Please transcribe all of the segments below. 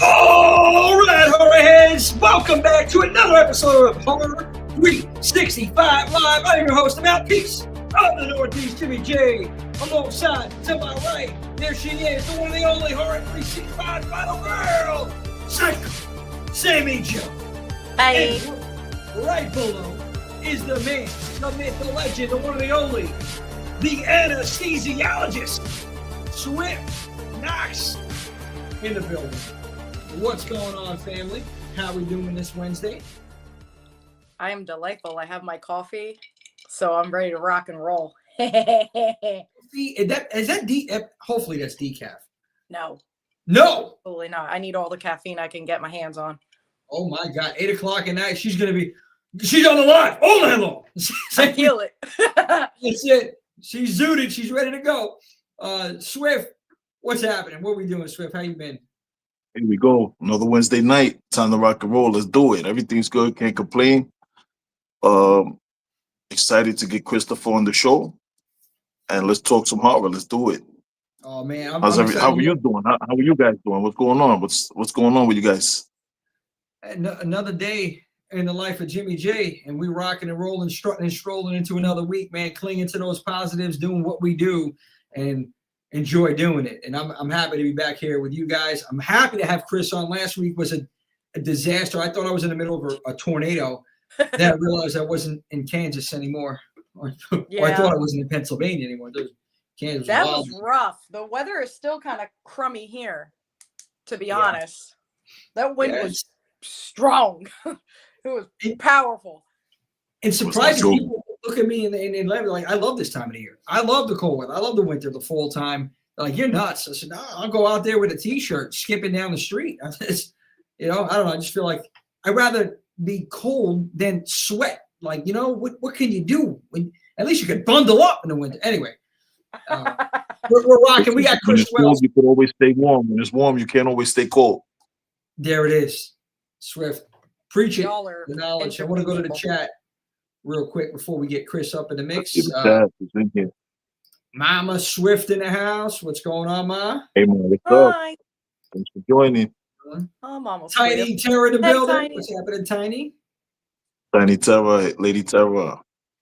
All right, horror heads, welcome back to another episode of Horror 365 Live. I'm your host, the Mouthpiece of the Northeast, Jimmy J. Alongside, to my right, there she is, the one and the only Horror 365 final girl, Psycho, Sammy Joe. Hi. And right below is the man, the myth, the legend, the one and the only, the anesthesiologist, Swift Knox, in the building. What's going on, family? How are we doing this Wednesday? I am delightful. I have my coffee, so I'm ready to rock and roll. Is that hopefully that's decaf. No, No. absolutely not. I need all the caffeine I can get my hands on. Oh my God! 8 o'clock at night. She's on the live all night long. I feel it. That's it. She's zooted. She's ready to go. Swift, what's happening? What are we doing, Swift? How you been? Here we go. Another Wednesday night. Time to rock and roll. Let's do it. Everything's good. Can't complain. Excited to get Christopher on the show. And let's talk some horror. Let's do it. Oh man, how are you doing? How are you guys doing? What's going on? What's going on with you guys? Another day in the life of Jimmy J, and we rocking and rolling, strutting and strolling into another week, man. Clinging to those positives, doing what we do, and enjoy doing it. And I'm happy to be back here with you guys. I'm happy to have Chris on. Last week was a disaster. I thought I was in the middle of a tornado. Then I realized I wasn't in Kansas anymore. Or I thought I wasn't in Pennsylvania anymore. Kansas that was rough. The weather is still kind of crummy here, to be honest. That wind was strong. It was powerful. And surprising people look at me and they like, I love this time of the year. I love the cold weather. I love the winter, the fall time. They're like, you're nuts. I said, no, I'll go out there with a t-shirt, skipping down the street. I don't know. I just feel like I'd rather be cold than sweat. Like, what can you do? At least you can bundle up in the winter. Anyway, we're rocking. We got Chris Wells. You could always stay warm. When it's warm, you can't always stay cold. There it is. Swift. Preach it. The knowledge. I want to go to the chat real quick before we get Chris up in the mix. Mama Swift in the house. What's going on, Ma? Hey, man. What's up? Thanks for joining. Oh, Mama Tiny Swift. Terror in the building. Tiny. What's happening, Tiny? Tiny Terror, Lady Terror.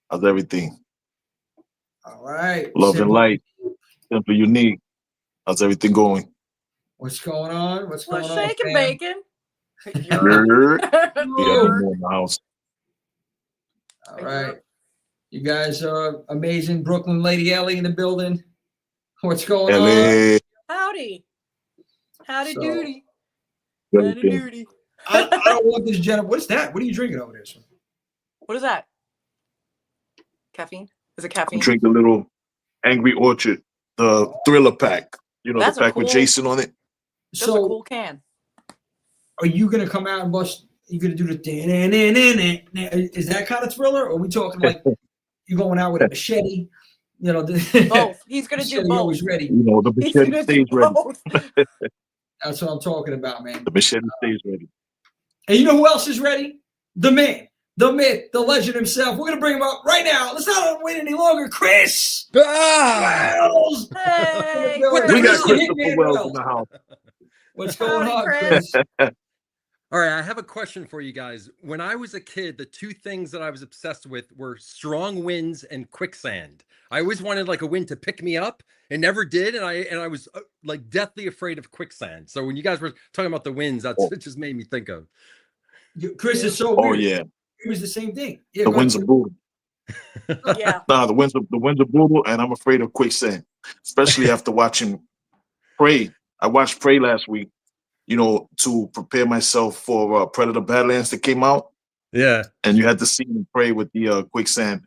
How's everything? All right. Love and light. Simple unique. How's everything going? What's going on? What's going on? Shaking bacon. We got more in the house. All right. You guys are amazing. Brooklyn Lady Ellie in the building. What's going on? Howdy. Howdy doody. Howdy Howdy doody. I don't want this gentleman. What's that? What are you drinking over there, sir? What is that? Caffeine? Is it caffeine? I'm drinking a little Angry Orchard, the Thriller pack. That's the pack with Jason on it. That's a cool can. Are you going to come out and bust? You going to do the is that kind of Thriller? Or are we talking like you going out with a machete? Both. He's going to do both. Always ready. The machete stays ready. That's what I'm talking about, man. The machete stays ready. And you know who else is ready? The man, the myth, the legend himself. We're going to bring him up right now. Let's not wait any longer. Chris Wells. Hey, we got Christopher Wells in the house. What's going on, Chris? All right, I have a question for you guys. When I was a kid, the two things that I was obsessed with were strong winds and quicksand. I always wanted like a wind to pick me up. It never did, and I was like deathly afraid of quicksand. So when you guys were talking about the winds, it just made me think of. Chris is so weird. Oh yeah, it was the same thing. Yeah, the winds are brutal. Yeah. Nah, the winds are brutal, and I'm afraid of quicksand, especially after watching Prey. I watched Prey last week. To prepare myself for Predator Badlands that came out. Yeah. And you had to see me Prey with the quicksand.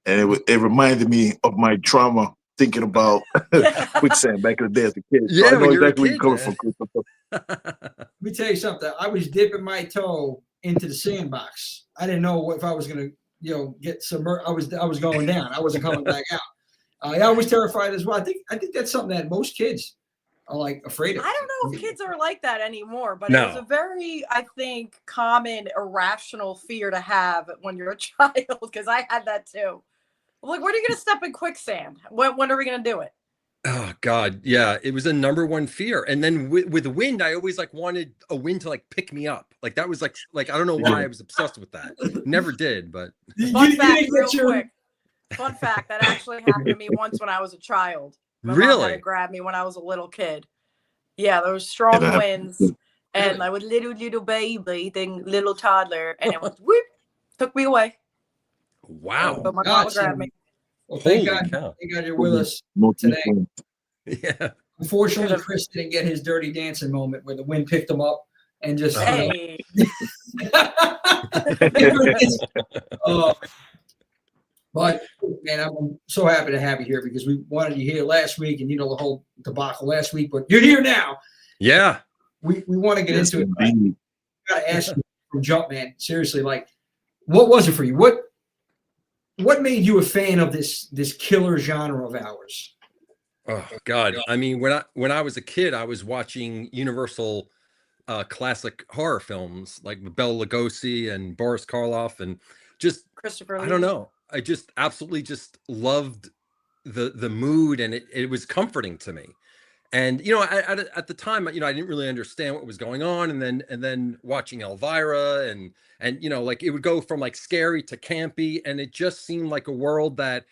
And it reminded me of my trauma thinking about quicksand back in the day as a kid. Yeah, so I know exactly where you're coming from, Christopher. Let me tell you something. I was dipping my toe into the sandbox. I didn't know if I was going to, get submerged. I was going down. I wasn't coming back out. I was terrified as well. I think that's something that most kids are like afraid of. I don't know if kids are like that anymore, but No. It was a very, I think, common irrational fear to have when you're a child, because I had that too. I'm like, when are you going to step in quicksand? When are we going to do it? Oh God, yeah, it was a number one fear. And then with wind, I always like wanted a wind to like pick me up. Like that was like I don't know why I was obsessed with that. Never did, but Fun You fact, didn't real get your. quick. Fun fact, that actually happened to me once when I was a child. My mom had to really, grab me when I was a little kid. Yeah, there was It strong happened. winds, and Really? I was little baby thing, little toddler, and it was whoop, took me away. wow, But my God, mama grabbed me. well, holy cow, thank God you're with us No today. different. yeah. Unfortunately, Could've- Chris didn't get his Dirty Dancing moment where the wind picked him up and just, Hey, oh, but man, I'm so happy to have you here because we wanted you here last week, and the whole debacle last week. But you're here now. Yeah. We want to get Yes, into it. indeed. I gotta ask you from jump, man. Seriously, like, what was it for you? What made you a fan of this killer genre of ours? Oh God, I mean, when I was a kid, I was watching Universal classic horror films like with Bela Lugosi and Boris Karloff, and just Christopher I don't Lee. know. I just absolutely just loved the mood, and it was comforting to me. And at the time, I didn't really understand what was going on, and then watching Elvira, and like it would go from like scary to campy, and it just seemed like a world that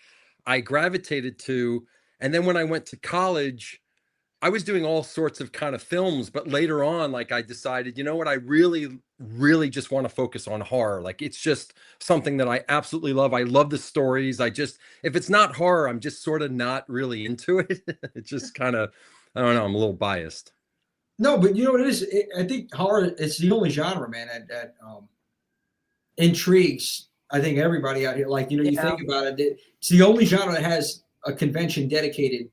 I gravitated to. And then when I went to college, I was doing all sorts of kind of films, but later on, like I decided, you know what, I really, really just want to focus on horror. Like it's just something that I absolutely love. I love the stories. If it's not horror, I'm just sort of not really into it. It's just kind of, I don't know, I'm a little biased. No, but you know what it is? I think horror it's the only genre, man, that intrigues. I think everybody out here. Like you Yeah. think about it, it's the only genre that has a convention dedicated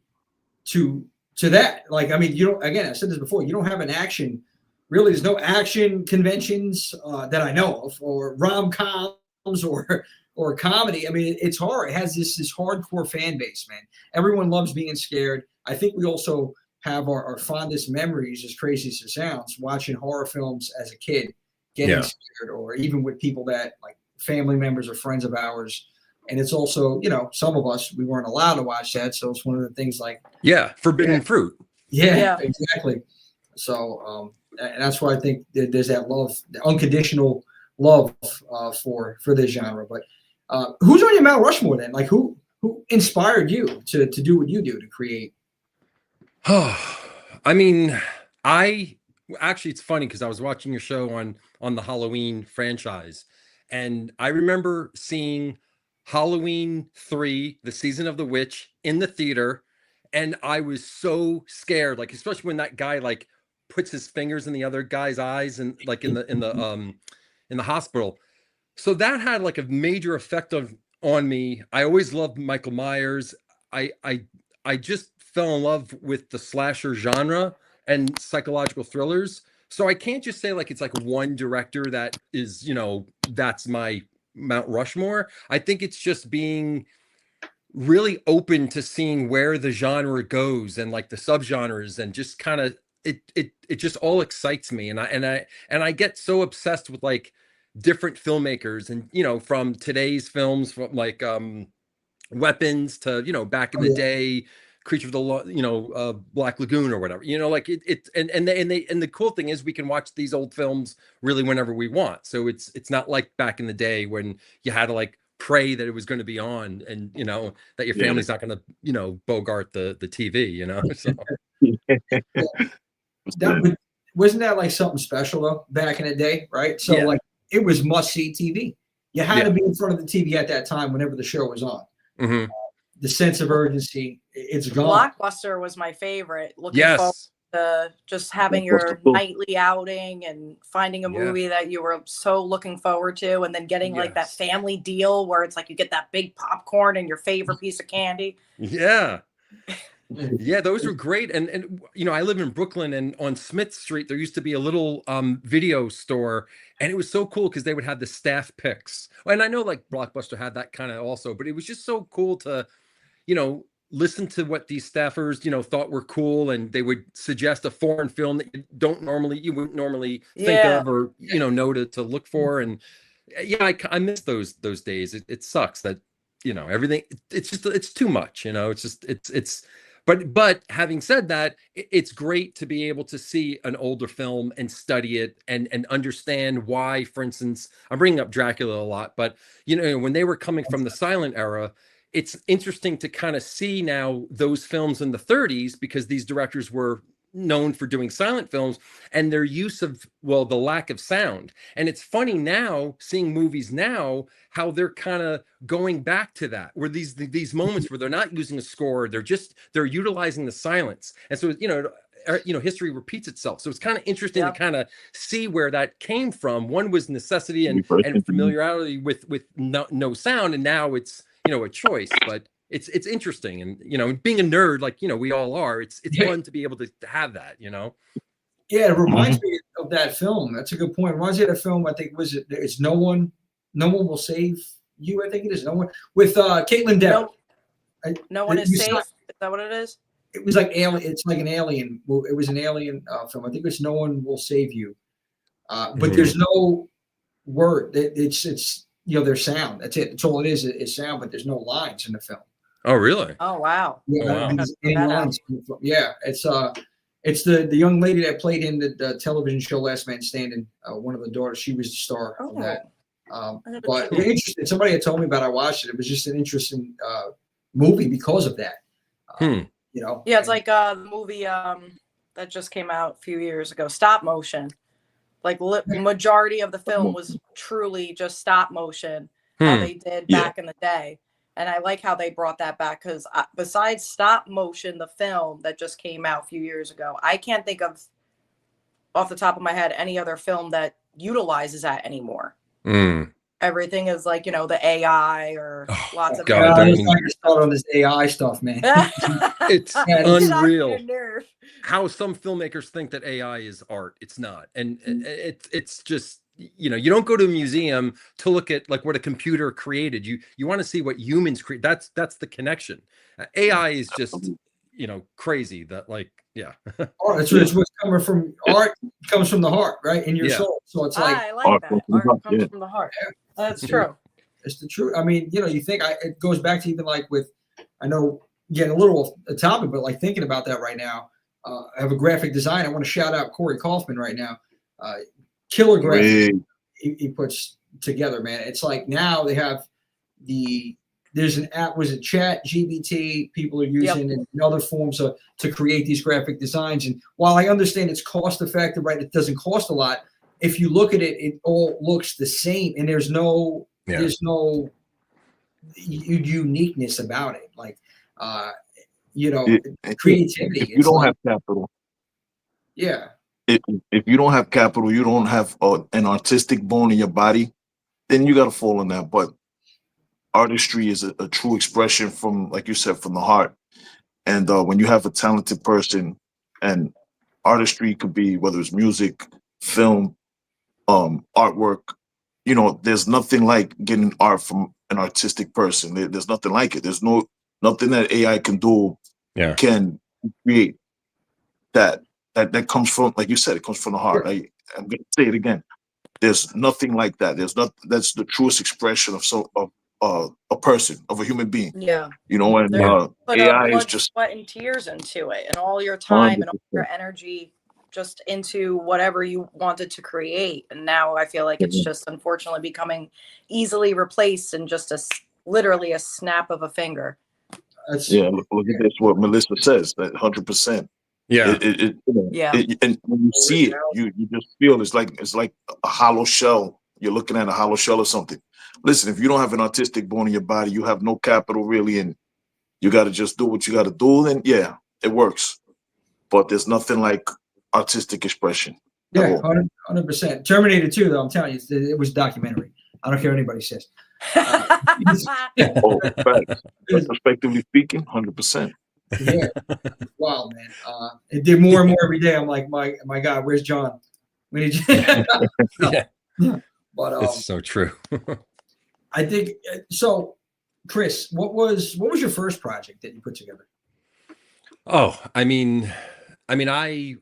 to that. Like, I mean, you don't. Again, I said this before. You don't have an action. Really, there's no action conventions that I know of, or rom coms, or comedy. I mean, it's horror. It has this hardcore fan base, man. Everyone loves being scared. I think we also have our fondest memories, as crazy as it sounds, watching horror films as a kid, getting Yeah. scared, or even with people that like family members or friends of ours. And it's also, some of us, we weren't allowed to watch that. So it's one of the things like, Yeah. Forbidden fruit. yeah, Yeah. exactly. So, and that's why I think there's that love, the unconditional love for this genre. But who's on your Mount Rushmore then? Like who inspired you to do what you do, to create? I mean, I actually it's funny because I was watching your show on the Halloween franchise, and I remember seeing Halloween 3, The Season of the Witch, in the theater, and I was so scared, like especially when that guy like puts his fingers in the other guy's eyes, and like in the hospital. So that had like a major effect on me. I always loved Michael Myers. I I I just fell in love with the slasher genre and psychological thrillers. So I can't just say like it's like one director that is, that's my Mount Rushmore. I think it's just being really open to seeing where the genre goes, and like the subgenres, and just kind of it just all excites me. And I get so obsessed with like different filmmakers, and from today's films, from like Weapons to back in Oh, the yeah. day, Creature of the Black Lagoon, or whatever, like it and the cool thing is we can watch these old films really whenever we want. So it's not like back in the day when you had to like pray that it was going to be on, and that your Yeah. family's not going to bogart the TV, so Wasn't that like something special though back in the day, right? So yeah. like it was must see TV. You had to Yeah. be in front of the TV at that time whenever the show was on. Hmm. The sense of urgency, it's gone. Blockbuster was my favorite. Looking forward Yes. to just having your nightly outing and finding a Yeah. movie that you were so looking forward to, and then getting like that Yes. family deal where it's like you get that big popcorn and your favorite piece of candy. Yeah. Yeah, those were great. And I live in Brooklyn, and on Smith Street there used to be a little video store, and it was so cool because they would have the staff picks. And I know like Blockbuster had that kind of also, but it was just so cool to, listen to what these staffers, thought were cool, and they would suggest a foreign film that you wouldn't normally think Yeah. of, or know to look for. And yeah, I miss those days. It sucks that everything, it's too much, it's just it's But having said that, it's great to be able to see an older film and study it and understand why. For instance, I'm bringing up Dracula a lot, but when they were coming from the silent era, it's interesting to kind of see now those films in the 30s, because these directors were known for doing silent films, and their use of, well, the lack of sound. And it's funny now seeing movies now how they're kind of going back to that, where these moments where they're not using a score, they're utilizing the silence. And so history repeats itself. So it's kind of interesting to kind of see where that came from. One was necessity and familiarity with no sound, and now it's a choice. But it's interesting, and being a nerd like we all are, it's fun to be able to have that. Yeah, it reminds me of that film. That's a good point. It reminds me of that film. I think it's No One Will Save You. I think it is No One with Caitlin Dever. No One Is Safe. Is that what it is? It was like alien. It's like an alien. It was an alien film. I think it's No One Will Save You. But there's no word. It's there's sound. That's it. That's all it is sound. But there's no lines in the film. Oh, really? Oh, wow. Yeah, yeah. It's the young lady that played in the television show Last Man Standing. One of the daughters. She was the star of that. But interesting. Somebody had told me about it. I watched it. It was just an interesting movie because of that. Yeah, it's like the movie that just came out a few years ago, Stop Motion. Like majority of the film was truly just stop motion, how they did back in the day. And I like how they brought that back, because besides Stop Motion, the film that just came out a few years ago, I can't think of off the top of my head any other film that utilizes that anymore. Everything is like, the AI or lots of. God, I start on this AI stuff, man. It's unreal how some filmmakers think that AI is art. It's not, and it's just. You don't go to a museum to look at like what a computer created. You want to see what humans create. That's the connection. AI is just crazy. That art. It's what's coming from art comes from the heart, right, in your soul. So it's like I like that. Art comes from the heart. That's true. It's the truth. I mean, you think it goes back to even like with, I know getting a little off the topic, but like thinking about that right now. I have a graphic design. I want to shout out Corey Kaufman right now. Killer graphics he puts together, man. It's like now they have there's an app, was it Chat GBT people are using and other forms to create these graphic designs. And while I understand it's cost effective, right, it doesn't cost a lot. If you look at it, it all looks the same, and there's no uniqueness about it. Like creativity. If you don't have capital. Yeah. If you don't have capital, you don't have an artistic bone in your body, then you got to fall in that. But artistry is a true expression from, like you said, from the heart. And when you have a talented person, and artistry could be whether it's music, film, artwork, there's nothing like getting art from an artistic person. There's nothing like it. There's nothing that AI can do can create that comes from, like you said, it comes from the heart. I'm going to say it again. There's nothing like that. That's the truest expression of a person, of a human being. Yeah. And AI is just sweat and tears into it, and all your time 100%. And all your energy just into whatever you wanted to create. And now I feel like it's just unfortunately becoming easily replaced in just literally a snap of a finger. Look at this. What Melissa says, that 100%. Yeah. And when you see it, you just feel it's like a hollow shell. You're looking at a hollow shell or something. Listen, if you don't have an artistic bone in your body, you have no capital really, and you got to just do what you got to do, then it works. But there's nothing like artistic expression. Yeah, 100%. Terminator 2, though, I'm telling you, it was a documentary. I don't care what anybody says. Facts. Perspectively speaking, 100%. Yeah, wow, man. It did more and more every day. I'm like, my God, where's John? We need you. But it's so true. I think so. Chris, what was your first project that you put together? Oh, I mean, I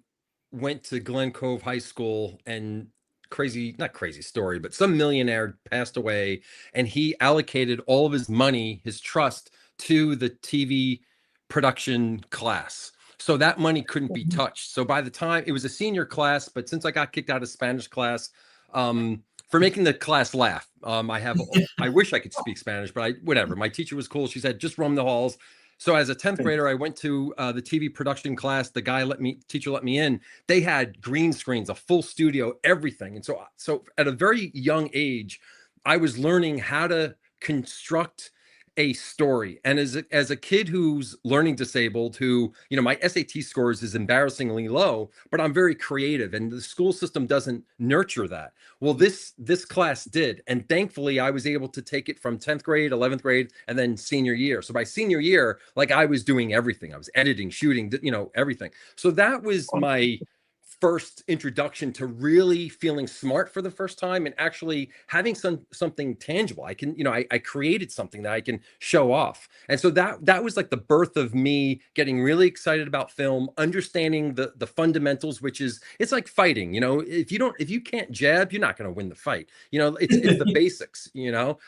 went to Glen Cove High School, and not crazy story, but some millionaire passed away, and he allocated all of his money, his trust, to the TV production class. So that money couldn't be touched. So by the time it was a senior class, but since I got kicked out of Spanish class, for making the class laugh, I wish I could speak Spanish, but whatever. My teacher was cool. She said, just roam the halls. So as a 10th grader, I went to the TV production class. The teacher let me in. They had green screens, a full studio, everything. And so at a very young age, I was learning how to construct a story. And as a kid who's learning disabled, who, my SAT scores is embarrassingly low, but I'm very creative, and the school system doesn't nurture that. Well, this class did. And thankfully I was able to take it from 10th grade, 11th grade, and then senior year. So by senior year, like, I was doing everything. I was editing, shooting, everything. So that was my first introduction to really feeling smart for the first time and actually having something tangible. I can, I created something that I can show off. And so that was like the birth of me getting really excited about film, understanding the fundamentals, which is, it's like fighting, if you can't jab, you're not going to win the fight. It's the basics,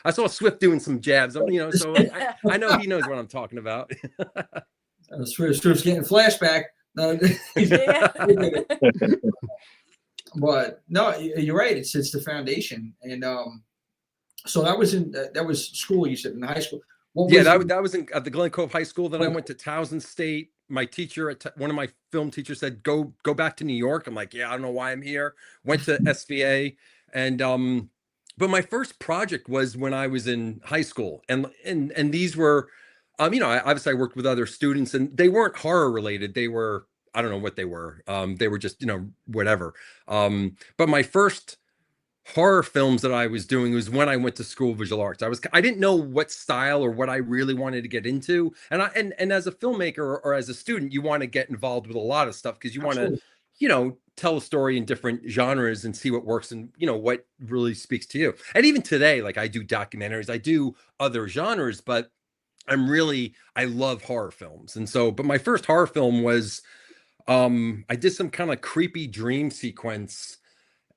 I saw Swift doing some jabs, so I know he knows what I'm talking about. Swift's getting flashback. No, but no, you're right. It's the foundation, and so that was school. You said in high school. That was at the Glen Cove High School. Then I went to Towson State. My teacher, one of my film teachers, said, "Go back to New York." I'm like, "Yeah, I don't know why I'm here." Went to SVA, and but my first project was when I was in high school, and these were. Obviously I worked with other students, and they weren't horror related. They were, I don't know what they were. They were just, whatever. But my first horror films that I was doing was when I went to school of visual arts. I didn't know what style or what I really wanted to get into. And as a filmmaker or as a student, you want to get involved with a lot of stuff because you want to, tell a story in different genres and see what works and, what really speaks to you. And even today, like, I do documentaries, I do other genres, but I love horror films. And so, but my first horror film was, I did some kind of creepy dream sequence,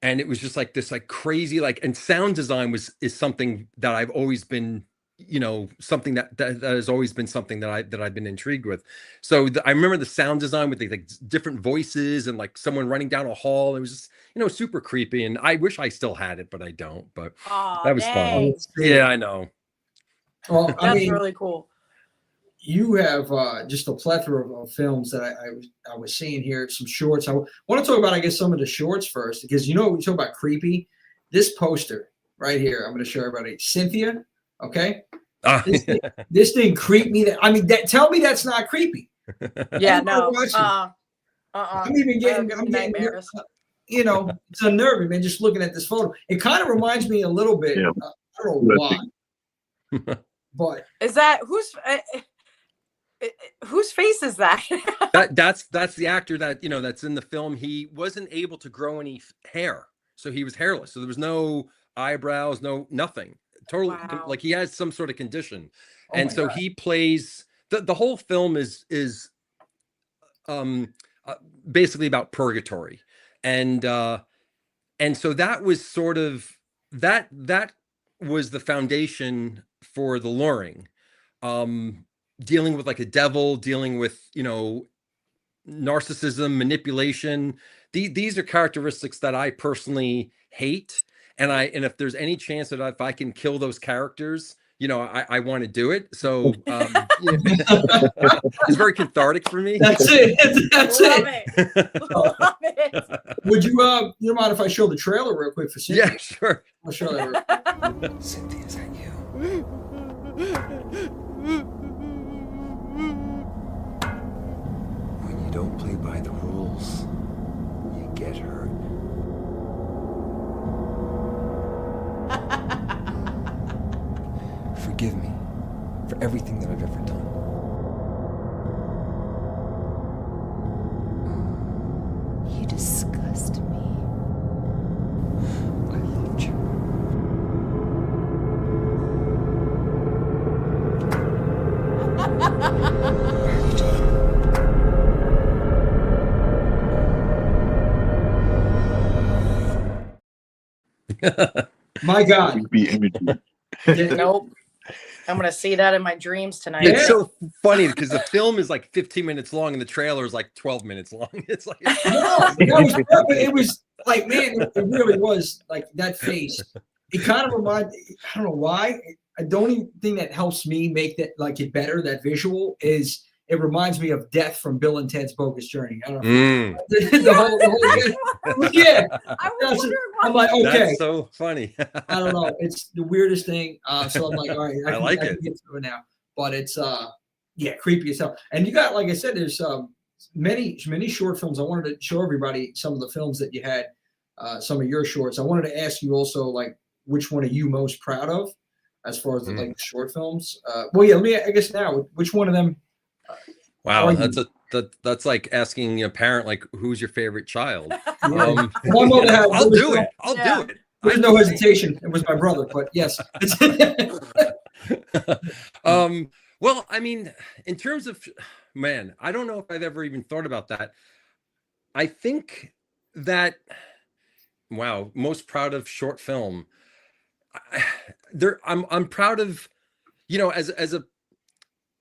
and it was just like this, like crazy, and sound design is something that I've always been, something that has always been something that I've been intrigued with. So I remember the sound design with the different voices and like someone running down a hall. It was just, super creepy. And I wish I still had it, but I don't, but that was fun. Yeah, I know. Well, that's really cool. You have just a plethora of films that I was seeing here, some shorts. I want to talk about, I guess, some of the shorts first, because we talk about creepy. This poster right here, I'm going to show everybody. Cynthia, okay? This thing creeped me. Tell me that's not creepy. Yeah, no. I'm getting nightmares. It's unnerving, man, just looking at this photo. It kind of reminds me a little bit. I don't know why. But is that whose face is that? that's the actor that that's in the film. He wasn't able to grow any hair, so he was hairless. So there was no eyebrows, nothing. Totally, wow. Like he has some sort of condition, and so God. He plays the whole film is basically about purgatory, and so that was sort of that was the foundation for the luring, dealing with like a devil, dealing with narcissism, manipulation. These are characteristics that I personally hate, and if there's any chance that if I can kill those characters, I want to do it. So it's very cathartic for me. That's it. Love it. Would you you don't mind if I show the trailer real quick for Cynthia? Yeah, sure. I'll show that. Cynthia, is that you? When you don't play by the rules, you get hurt. Forgive me for everything that I've ever done. You disgust me. I loved you. My God. Be imagery. Nope. I'm gonna see that in my dreams tonight. It's so funny because the film is like 15 minutes long and the trailer is like 12 minutes long. It's like it was like, man, it really was like that face. It kind of reminded, I don't know why. The only thing that helps me make that like it better, that visual, is it reminds me of Death from Bill and Ted's Bogus Journey. I don't know. The whole yeah. I'm like, okay. That's so funny. I don't know. It's the weirdest thing. So I'm like, all right, I like it. Get through it now. But it's yeah, creepy as hell. And you got, like I said, there's many short films. I wanted to show everybody some of the films that you had, some of your shorts. I wanted to ask you also, like, which one are you most proud of as far as the like short films? Well, yeah, I guess now, which one of them? Wow, that's like asking a parent, like, who's your favorite child? My mother had, I'll do it. I'll do it. There's no hesitation. It was my brother, but yes. Well, I mean, in terms of, man, I don't know if I've ever even thought about that. I think that, wow, most proud of short film. I'm proud of, you know,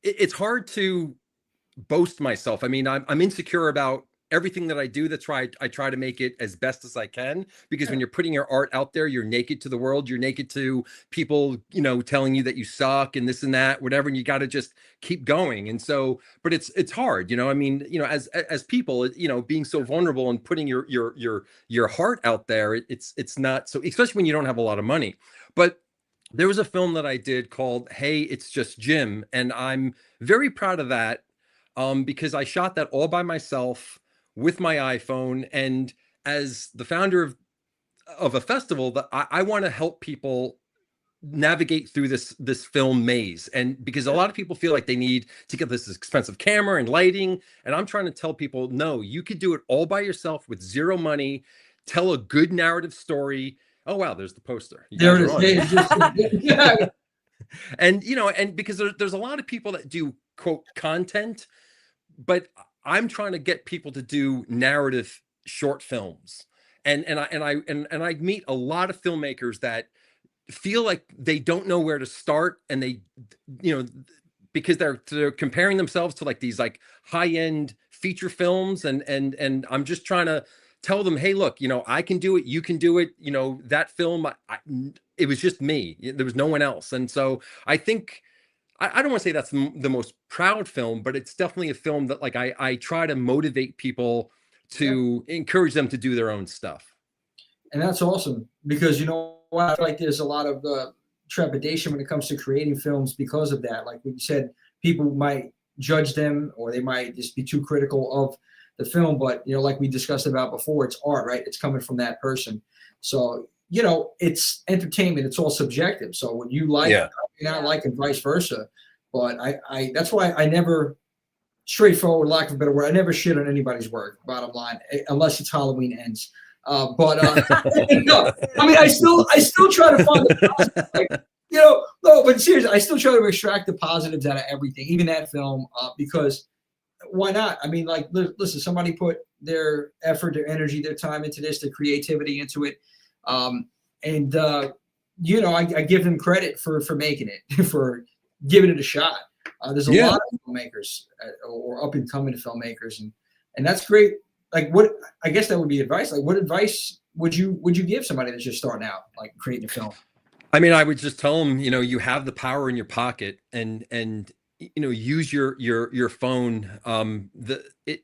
it's hard to boast myself. I mean, I'm insecure about everything that I do. That's why I try to make it as best as I can, because when you're putting your art out there, you're naked to the world, you're naked to people, you know, telling you that you suck and this and that, whatever, and you got to just keep going. And so, but it's hard, you know. I mean, you know, as people, you know, being so vulnerable and putting your heart out there, it's not so, especially when you don't have a lot of money. But there was a film that I did called Hey, It's Just Jim, and I'm very proud of that, because I shot that all by myself with my iPhone. And as the founder of a festival, that I want to help people navigate through this film maze. And because a lot of people feel like they need to get this expensive camera and lighting, and I'm trying to tell people, no, you could do it all by yourself with zero money, tell a good narrative story. Oh, wow, there's the poster. There it is. And, you know, and because there's a lot of people that do, quote, content, but I'm trying to get people to do narrative short films. And I meet a lot of filmmakers that feel like they don't know where to start, and they, you know, because they're comparing themselves to like these like high-end feature films, and I'm just trying to tell them, hey, look, you know, I can do it, you can do it. You know, that film, it was just me. There was no one else. And so I think, I don't want to say that's the most proud film, but it's definitely a film that like I try to motivate people to encourage them to do their own stuff. And that's awesome, because, you know, I feel like there's a lot of trepidation when it comes to creating films because of that. Like you said, people might judge them, or they might just be too critical of the film. But, you know, like we discussed about before, it's art, right? It's coming from that person. So, you know, it's entertainment. It's all subjective. So when you like, you're not like, and vice versa. But I that's why I never, straightforward, lack of a better word, I never shit on anybody's work, bottom line, unless it's Halloween Ends. No, I mean, I still try to find the positive, like, you know, no, but seriously, I still try to extract the positives out of everything, even that film, because why not? I mean, like, listen, somebody put their effort, their energy, their time into this, their creativity into it. You know, I give them credit for making it, for giving it a shot. There's a lot of filmmakers or up and coming filmmakers, and that's great. Like, what, I guess that would be advice. Like, what advice would you give somebody that's just starting out, like creating a film? I mean, I would just tell them, you know, you have the power in your pocket, and you know, use your phone.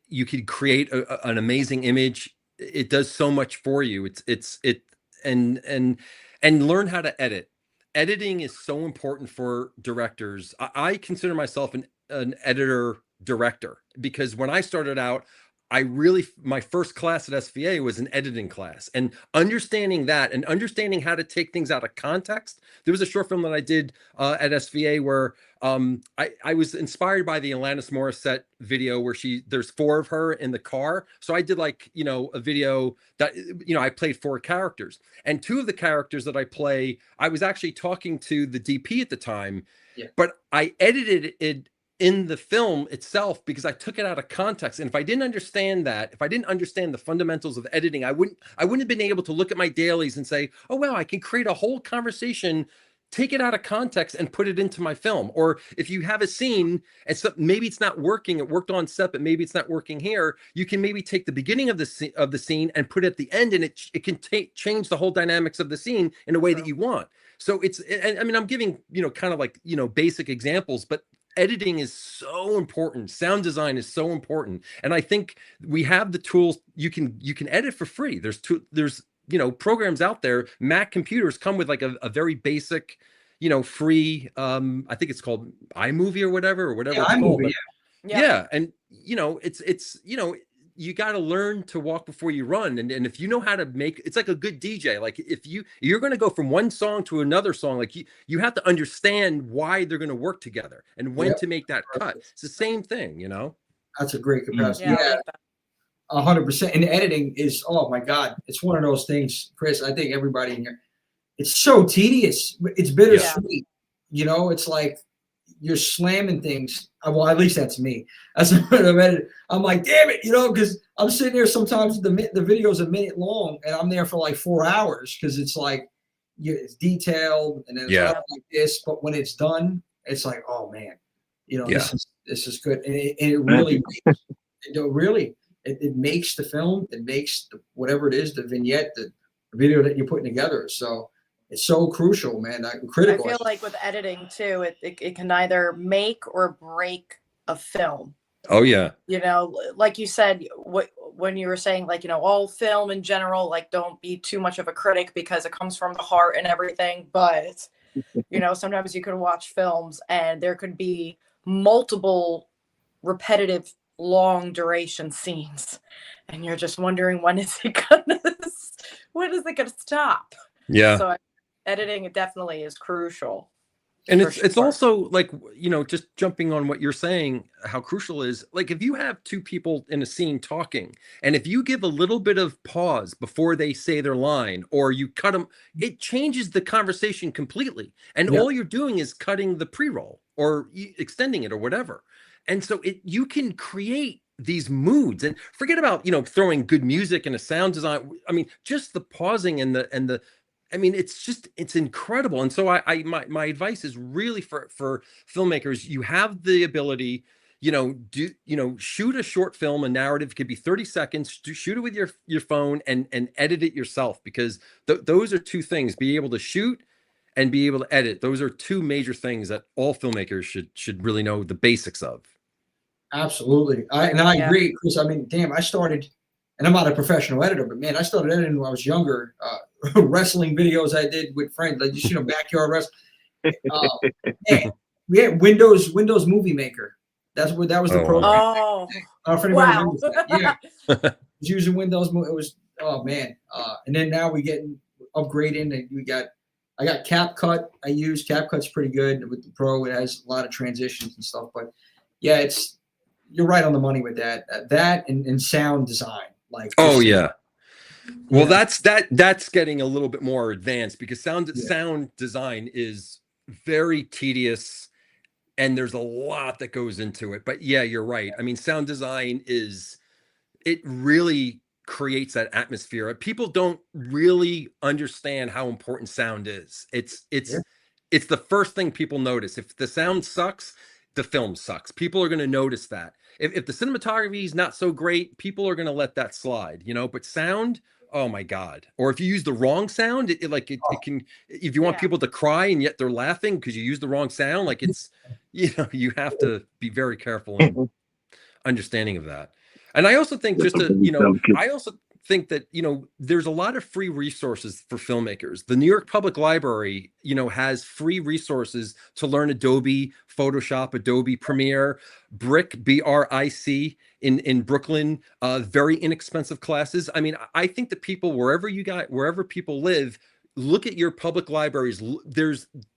You could create an amazing image. It does so much for you. And learn how to edit. Editing is so important for directors. I consider myself an editor director, because when I started out, my first class at SVA was an editing class, and understanding that and understanding how to take things out of context. There was a short film that I did at SVA where I was inspired by the Alanis Morissette video where there's 4 of her in the car. So I did, like, you know, a video that, you know, I played 4 characters, and 2 of the characters that I play, I was actually talking to the DP at the time, but I edited it in the film itself because I took it out of context. And if I didn't understand that, if I didn't understand the fundamentals of editing, I wouldn't have been able to look at my dailies and say, oh, wow, I can create a whole conversation take it out of context and put it into my film. Or if you have a scene and so maybe it's not working, it worked on set, but maybe it's not working here, you can maybe take the beginning of the scene and put it at the end, and it can change the whole dynamics of the scene in a way that you want. So it's, I mean, I'm giving, kind of like, basic examples, but editing is so important. Sound design is so important. And I think we have the tools. You can edit for free. There's programs out there. Mac computers come with like a very basic, free, I think it's called iMovie or whatever it's called. But, yeah. And it's you got to learn to walk before you run. And if you know how to make, it's like a good DJ. Like if you're going to go from one song to another song, like you have to understand why they're going to work together and when to make that cut. It's the same thing, That's a great comparison. Yeah. 100%. And editing is, oh my God, it's one of those things, Chris. I think everybody in here, it's so tedious. It's bittersweet. It's like you're slamming things. Well, at least that's me. As I'm editing, I'm like, damn it, because I'm sitting there sometimes the video's a minute long and I'm there for like 4 hours because it's like it's detailed and then it's not like this. But when it's done, it's like, oh man, this is good. And it really it makes the film, it makes whatever it is, the vignette, the video that you're putting together. So it's so crucial, man. Critical. I feel like with editing too, it can either make or break a film. Oh yeah. Like you said, when you were saying like, all film in general, like don't be too much of a critic because it comes from the heart and everything. But, sometimes you could watch films and there could be multiple repetitive long duration scenes and you're just wondering when is it gonna stop? Yeah. So editing, it definitely is crucial. And it's also like, just jumping on what you're saying, how crucial is, like, if you have two people in a scene talking, and if you give a little bit of pause before they say their line, or you cut them, it changes the conversation completely. And all you're doing is cutting the pre-roll or extending it or whatever. And so you can create these moods, and forget about, throwing good music and a sound design. I mean, just the pausing and the it's incredible. And so my advice is really for filmmakers, you have the ability, shoot a short film, a narrative, could be 30 seconds, shoot it with your phone and edit it yourself, because those are two things: be able to shoot and be able to edit. Those are two major things that all filmmakers should really know the basics of. Absolutely. I agree, Chris. I mean, damn, I started, and I'm not a professional editor, but man, I started editing when I was younger. Wrestling videos I did with friends, like just backyard wrestling. We had Windows Movie Maker. That was the program. Oh, I don't know if anybody remembers that. Yeah, I was using Windows. It was, oh man. And then now we getting upgrading, and I got CapCut. I use CapCut's pretty good with the Pro. It has a lot of transitions and stuff. But yeah, you're right on the money with that. That and sound design. Like, oh yeah. Well, that's getting a little bit more advanced, because sound design is very tedious and there's a lot that goes into it. But yeah, you're right. I mean, sound design it really creates that atmosphere. People don't really understand how important sound is. It's the first thing people notice. If the sound sucks, the film sucks. People are going to notice that. If the cinematography is not so great, people are going to let that slide, but sound, oh my God. Or if you use the wrong sound, it can, if you want people to cry and yet they're laughing because you use the wrong sound, like it's, you have to be very careful in understanding of that. And I also think I also think that, there's a lot of free resources for filmmakers. The New York Public Library, has free resources to learn Adobe Photoshop, Adobe Premiere, BRIC, BRIC in Brooklyn, very inexpensive classes. I mean, I think that people, wherever people live, look at your public libraries.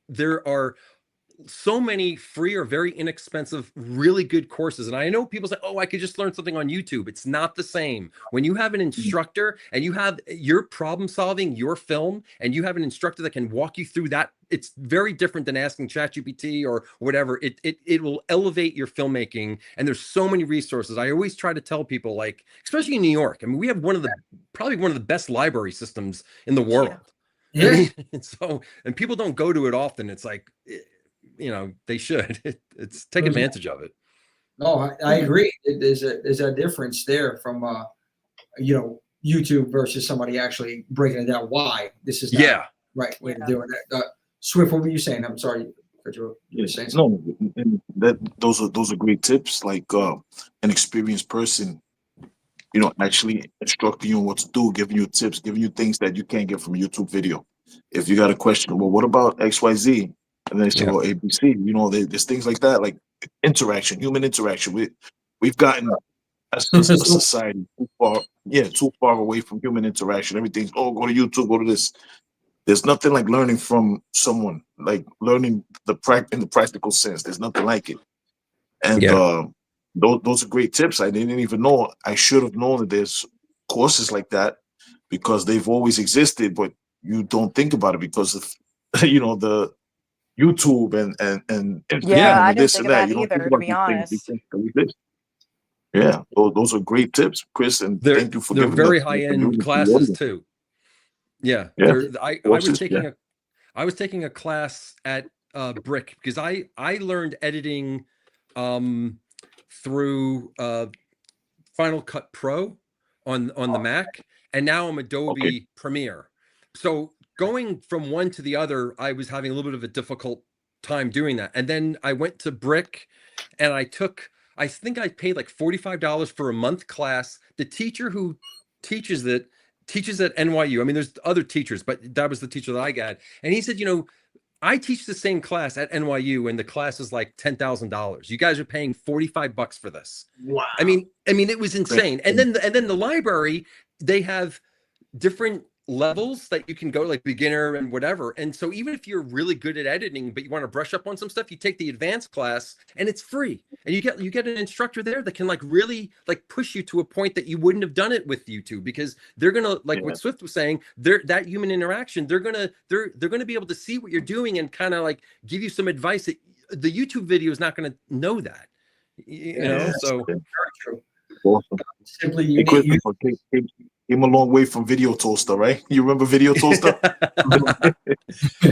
There are so many free or very inexpensive, really good courses. And I know people say, oh, I could just learn something on YouTube. It's not the same. When you have an instructor and you're problem solving your film, and you have an instructor that can walk you through that, it's very different than asking ChatGPT or whatever. It will elevate your filmmaking. And there's so many resources. I always try to tell people, like, especially in New York, I mean, we have probably one of the best library systems in the world. Yeah. I mean, and so, and people don't go to it often. It's like, you know, they should. It's take advantage of it. No, I agree. There's a difference there from you know, YouTube versus somebody actually breaking it down why this is not Yeah. right way to do it. Swift, what were you saying? I'm sorry. You were saying something. No, and that those are great tips. Like an experienced person, you know, actually instructing you on what to do, giving you tips, giving you things that you can't get from a YouTube video. If you got a question, well, what about XYZ? And then they say, Yeah. well, ABC. You know, there's things like that, like interaction, human interaction. We've gotten as a society too far away from human interaction. Everything's, oh, go to YouTube, go to this. There's nothing like learning from someone, like learning in the practical sense. There's nothing like it. And Yeah. those are great tips. I didn't even know. I should have known that there's courses like that because they've always existed, but you don't think about it because of you know the YouTube and Yeah, Instagram I and didn't this think and of that. that You don't think either, to about be these things. These honest. things that exist. Yeah, those are great tips, Chris, and They're thank you for they're giving that very for high giving end it to the classes audience. too. Yeah. Yeah, I was courses. taking Yeah. I was taking a class at Brick because I learned editing through Final Cut Pro on the Mac, and now I'm Okay. Adobe Premiere. So going from one to the other, I was having a little bit of a difficult time doing that. And then I went to Brick, and I think I paid like $45 for a month class. The teacher who teaches it teaches at NYU. I mean, there's other teachers, but that was the teacher that I got. And he said, you know, I teach the same class at NYU, and the class is like $10,000. You guys are paying $45 for this. Wow. I mean, it was insane. And then the library, they have different levels that you can go, like beginner and whatever. And so even if you're really good at editing, but you want to brush up on some stuff, you take the advanced class, and it's free. And you get an instructor there that can like really like push you to a point that you wouldn't have done it with YouTube, because they're gonna, like what Swift was saying, that human interaction, they're gonna be able to see what you're doing and kind of like give you some advice that the YouTube video is not going to know that. You know, so Very true. Awesome. Simply, Hey, you need Christopher came a long way from Video Toaster, right? You remember Video Toaster?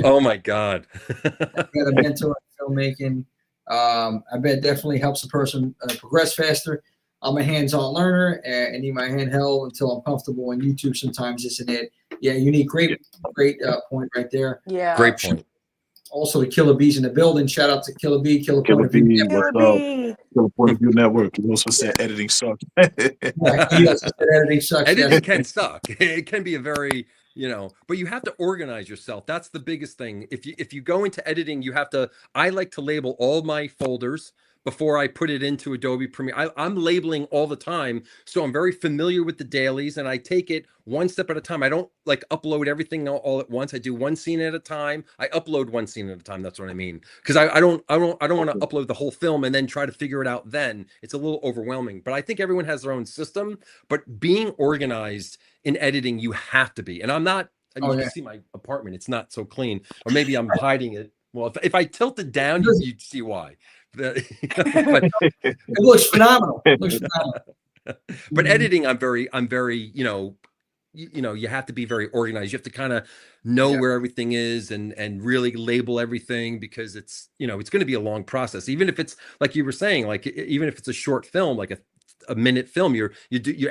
Oh my God. got a mentor in filmmaking. I bet definitely helps a person progress faster. I'm a hands-on learner and I need my hand held until I'm comfortable. And YouTube sometimes isn't it. Yeah, unique, great point right there. Yeah. Great point. Also, the Killer Bees in the building. Shout out to Killer Bee, Killer Point Killer of View. B, Killer what's up? bee. Killer Point of View Network. You also said editing sucks. Yeah, he also said editing sucks. Editing Yes. can suck. It can be a very, you know, but you have to organize yourself. That's the biggest thing. If you go into editing, you have to, I like to label all my folders before I put it into Adobe Premiere. I'm labeling all the time, so I'm very familiar with the dailies, and I take it one step at a time. I don't like upload everything all at once. I do one scene at a time. I upload one scene at a time. That's what I mean. Because I don't want to upload the whole film and then try to figure it out. Then it's a little overwhelming. But I think everyone has their own system. But being organized in editing, you have to be. And I'm not. I mean, you can see my apartment. It's not so clean, or maybe I'm hiding it. Well, if I tilt it down, you'd see why. But, it looks phenomenal. It looks phenomenal. But editing, I'm very, you know, you have to be very organized. You have to kind of know where everything is and really label everything, because it's, you know, it's going to be a long process. Even if it's like you were saying, like even if it's a short film, like a minute film, you're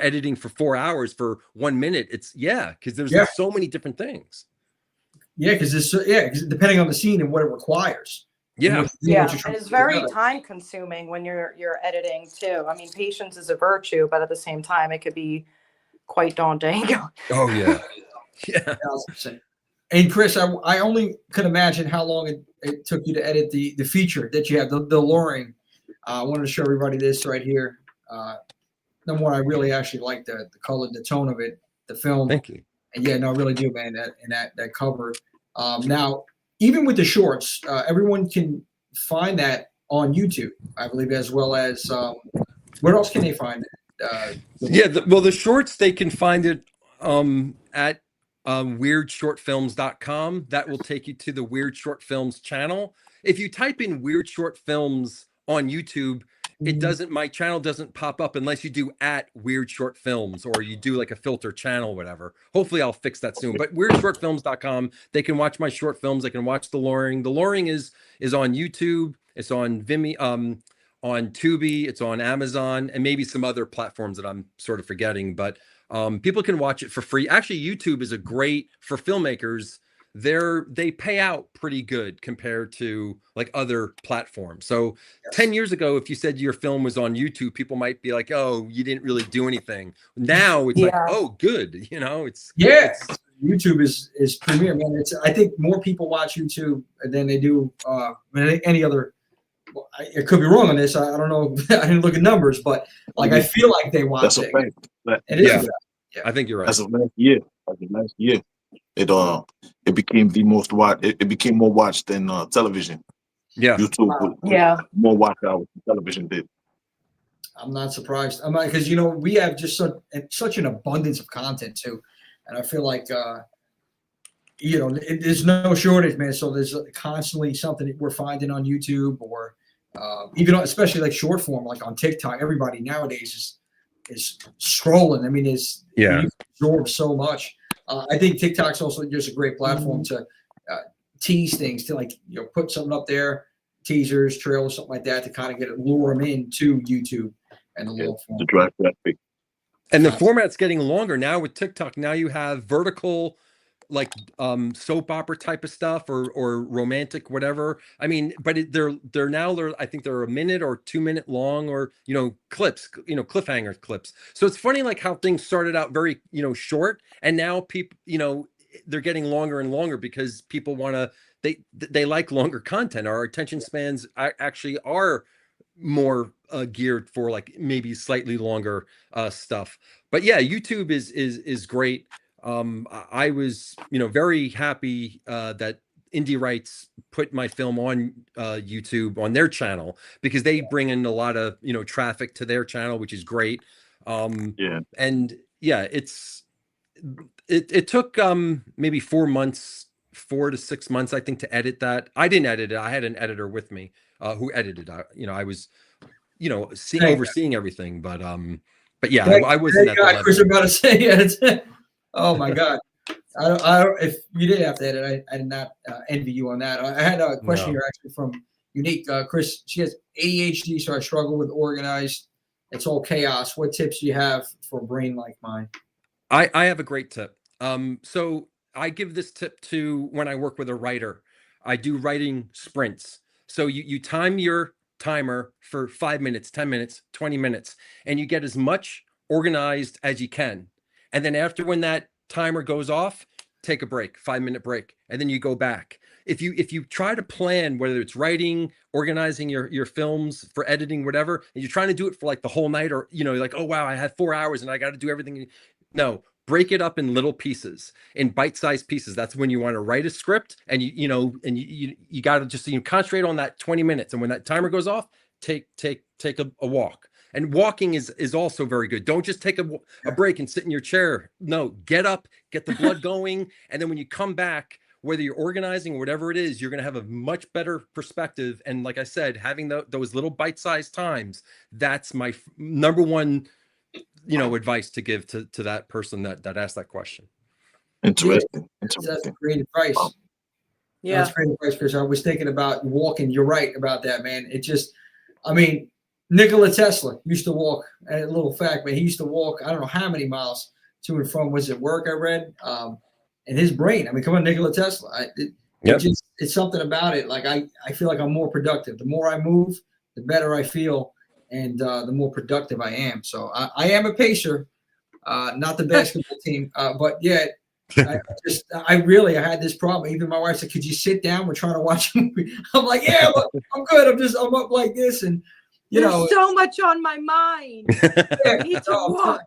editing for 4 hours for 1 minute. It's because there's so many different things. Yeah, because depending on the scene and what it requires. Yeah, and it's very time consuming when you're editing too. I mean, patience is a virtue, but at the same time, it could be quite daunting. Oh yeah, yeah. And Chris, I only could imagine how long it took you to edit the feature that you have, the luring. I wanted to show everybody this right here. Number one, I really actually like the color, the tone of it, the film. Thank you. And yeah, no, I really do, man. That cover. Now, even with the shorts, everyone can find that on YouTube, I believe, as well as where else can they find it? Well, the shorts, they can find it at weirdshortfilms.com. That will take you to the Weird Short Films channel. If you type in Weird Short Films on YouTube, it doesn't, my channel doesn't pop up unless you do @weird short films, or you do like a filter channel, whatever. Hopefully I'll fix that soon. But weirdshortfilms.com, they can watch my short films. They can watch the Loring. The Loring is on YouTube. It's on Vimeo, on Tubi. It's on Amazon, and maybe some other platforms that I'm sort of forgetting. But people can watch it for free. Actually, YouTube is a great, for filmmakers. They pay out pretty good compared to like other platforms. So 10 years ago, if you said your film was on YouTube, people might be like, oh, you didn't really do anything. Now it's like, oh, good. You know, it's YouTube is premier, man. I think more people watch YouTube than they do any other. I could be wrong on this. I don't know. I didn't look at numbers, but like I feel like they watch That's it. a fact. Yeah. I think you're right. As of last year, it became the most watched. It became more watched than television. Yeah, YouTube. More watch hours than television did. I'm not surprised. I'm not, because we have just such an abundance of content too, and I feel like there's no shortage, man. So there's constantly something that we're finding on YouTube, or even especially like short form, like on TikTok. Everybody nowadays is scrolling. I mean, you absorb so much. I think TikTok's also just a great platform to tease things, to like put something up there, teasers, trailers, something like that, to kind of lure them into YouTube and the long form. To drive traffic. And the format's getting longer now with TikTok. Now you have vertical, like soap opera type of stuff, or romantic, whatever. I mean, but they're now I think they're 1 minute or 2 minute long, or clips, cliffhanger clips. So it's funny like how things started out very short, and now people they're getting longer and longer because people want to, they like longer content. Our attention spans actually are more geared for like maybe slightly longer stuff. But yeah, YouTube is great. I was, very happy that Indie Rights put my film on YouTube on their channel, because they bring in a lot of, traffic to their channel, which is great. And yeah, it took maybe 4 months, 4 to 6 months, I think, to edit that. I didn't edit it. I had an editor with me who edited. I was, overseeing everything, but yeah, I wasn't at the level. Chris, I'm about to say, oh my God. I don't, if you did have to edit, I did not envy you on that. I had a question here actually from Unique. Chris, she has ADHD, so I struggle with organized. It's all chaos. What tips do you have for a brain like mine? I have a great tip. So I give this tip to when I work with a writer. I do writing sprints. So you time your timer for 5 minutes, 10 minutes, 20 minutes, and you get as much organized as you can. And then after, when that timer goes off, take a break, 5-minute break, and then you go back. If you try to plan, whether it's writing, organizing your films, for editing, whatever, and you're trying to do it for like the whole night, or like, oh wow, I had 4 hours and I got to do everything. No, break it up in little pieces, in bite-sized pieces. That's when you want to write a script, and you got to just concentrate on that 20 minutes. And when that timer goes off, take a walk. And walking is also very good. Don't just take a break and sit in your chair. No, get up, get the blood going. And then when you come back, whether you're organizing or whatever it is, you're going to have a much better perspective. And like I said, having those little bite-sized times, that's my number one, advice to give to that person that asked that question. Interesting. That's great advice. Yeah. That's great advice, Chris. I was thinking about walking. You're right about that, man. Nikola Tesla used to walk, a little fact, but he used to walk, I don't know how many miles to and from, was it work I read? And his brain, come on, Nikola Tesla. It's something about it. Like I feel like I'm more productive. The more I move, the better I feel, and the more productive I am. So I am a pacer, not the basketball team, but yeah, I had this problem. Even my wife said, could you sit down? We're trying to watch a movie. I'm like, yeah, I'm good. I'm up like this. And, there's so much on my mind. I need to walk.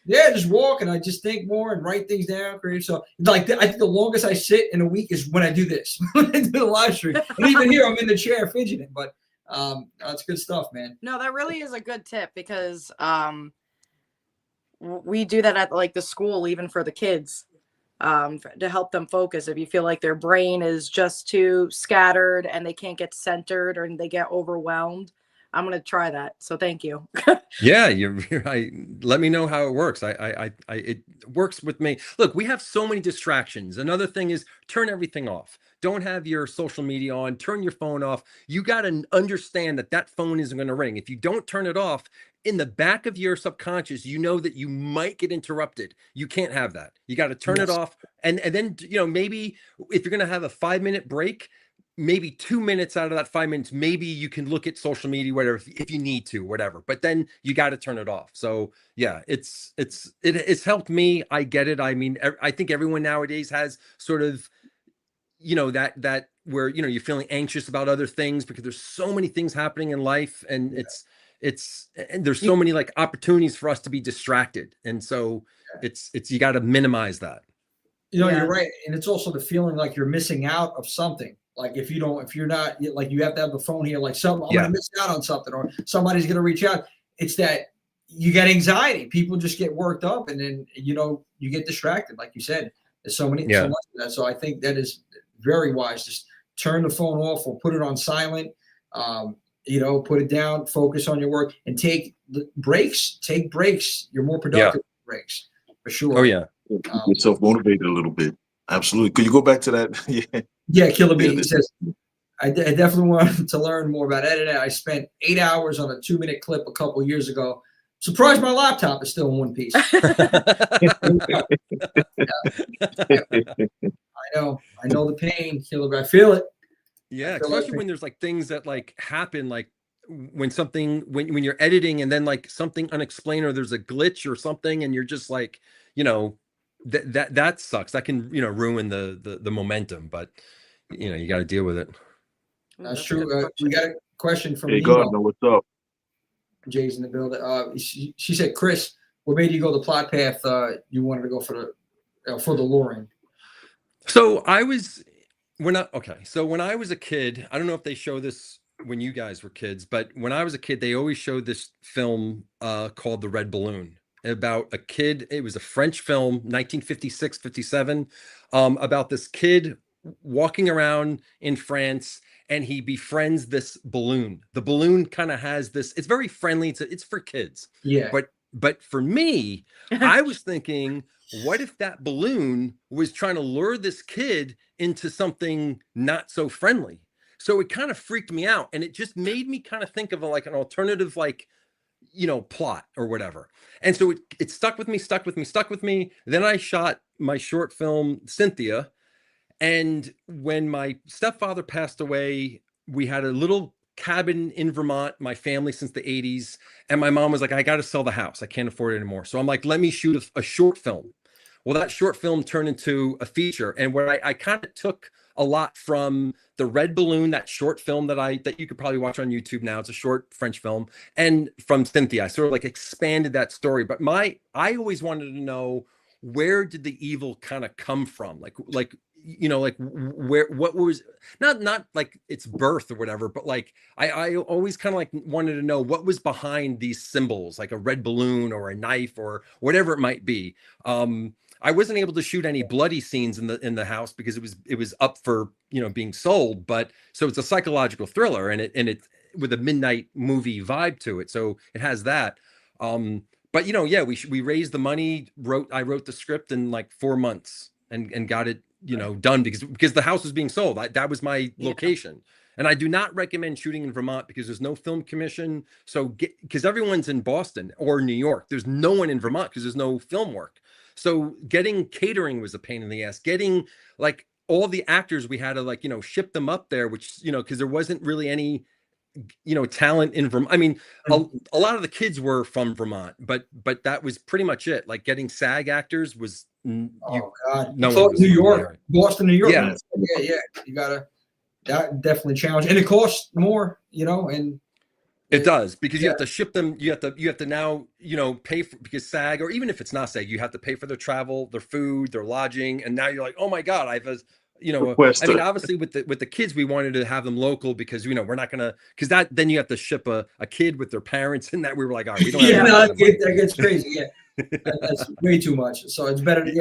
Yeah, just walk, and I just think more and write things down. So, I think the longest I sit in a week is when I do this, when I do the live stream. And even here, I'm in the chair fidgeting. But that's good stuff, man. No, that really is a good tip, because we do that at like the school, even for the kids, to help them focus. If you feel like their brain is just too scattered and they can't get centered, or they get overwhelmed, I'm going to try that. So thank you. Yeah, let me know how it works. It works with me. Look, we have so many distractions. Another thing is turn everything off. Don't have your social media on, turn your phone off. You got to understand that that phone isn't going to ring. If you don't turn it off, in the back of your subconscious, you know that you might get interrupted. You can't have that. You got to turn it off. And then, maybe if you're going to have a 5-minute break, maybe 2 minutes out of that 5 minutes, maybe you can look at social media, whatever, if you need to, whatever, but then you got to turn it off. So yeah, it's helped me. I get it. I mean, I think everyone nowadays has sort of, that where, you're feeling anxious about other things because there's so many things happening in life, and and there's so many like opportunities for us to be distracted. And so you got to minimize that. You're right. And it's also the feeling like you're missing out of something. Like if you're not, like, you have to have the phone here, like I'm going to miss out on something, or somebody's going to reach out. It's that you get anxiety. People just get worked up, and then, you get distracted. Like you said, there's so much of that. So I think that is very wise. Just turn the phone off or put it on silent, put it down, focus on your work, and take breaks. Take breaks. You're more productive with breaks, for sure. Oh yeah. Keep yourself motivated a little bit. Absolutely. Could you go back to that? Yeah, Killer B. He says, I definitely wanted to learn more about editing. I spent 8 hours on a 2-minute clip a couple years ago. Surprised my laptop is still in one piece. I know the pain, Killer B. I feel it. Yeah, especially when there's like things that like happen, like when when you're editing and then like something unexplained, or there's a glitch or something, and you're just like, that sucks. That can, ruin the momentum, but you got to deal with it. That's true. We got a question from Hey Gardner, what's up? Jay's in the building. She said, Chris, what made you go the plot path you wanted to go for the luring? So when I was a kid, I don't know if they show this when you guys were kids, but when I was a kid, they always showed this film called The Red Balloon, about a kid. It was a French film, 1956, 57, about this kid walking around in France, and he befriends this balloon. The balloon kind of has this, it's very friendly. It's for kids. Yeah. But for me, I was thinking, what if that balloon was trying to lure this kid into something not so friendly? So it kind of freaked me out, and it just made me kind of think of like an alternative, like, plot or whatever. And so it stuck with me. Then I shot my short film, Cynthia. And when my stepfather passed away, we had a little cabin in Vermont, my family, since the 80s. And my mom was like, I got to sell the house. I can't afford it anymore. So I'm like, let me shoot a short film. Well, that short film turned into a feature. And where I kind of took a lot from The Red Balloon, that short film that you could probably watch on YouTube now. It's a short French film. And from Cynthia, I sort of like expanded that story. But I always wanted to know, where did the evil kind of come from? Like what was not like its birth or whatever, but like I always kind of like wanted to know what was behind these symbols, like a red balloon or a knife or whatever it might be. I wasn't able to shoot any bloody scenes in the house because it was up for being sold, but so it's a psychological thriller, and it with a midnight movie vibe to it, so it has that. But we raised the money. I wrote the script in like 4 months and got it done because the house was being sold. That was my location. And I do not recommend shooting in Vermont because there's no film commission. So because everyone's in Boston or New York, there's no one in Vermont because there's no film work. So getting catering was a pain in the ass. Getting like all the actors, we had to like, ship them up there, which, because there wasn't really any, talent in Vermont. I mean, a lot of the kids were from Vermont, but that was pretty much it. Like getting SAG actors was, God, no, New York, Boston, New York. Yeah. You gotta, that definitely challenge, and it costs more, and it does, because you have to ship them. You have to now, pay for, because SAG, or even if it's not SAG, you have to pay for their travel, their food, their lodging, and now you're like, oh my God, I mean, obviously with the kids, we wanted to have them local because we're not gonna, because then you have to ship a kid with their parents, and that we were like, all right, we don't have that gets crazy. Yeah, that's way too much. So it's better to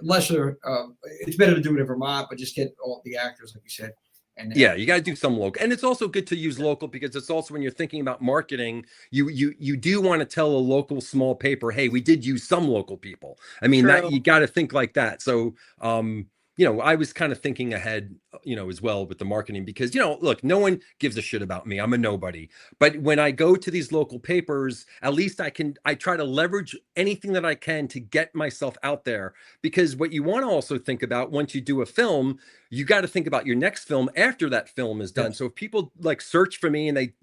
it's better to do it in Vermont, but just get all the actors, like you said. And yeah, you got to do some local, and it's also good to use local because it's also when you're thinking about marketing, you do want to tell a local small paper, hey, we did use some local people. I mean, that you got to think like that. So, I was kind of thinking ahead, as well with the marketing because, look, no one gives a shit about me. I'm a nobody. But when I go to these local papers, at least I try to leverage anything that I can to get myself out there. Because what you want to also think about once you do a film, you got to think about your next film after that film is done. Yes. So if people like search for me and they,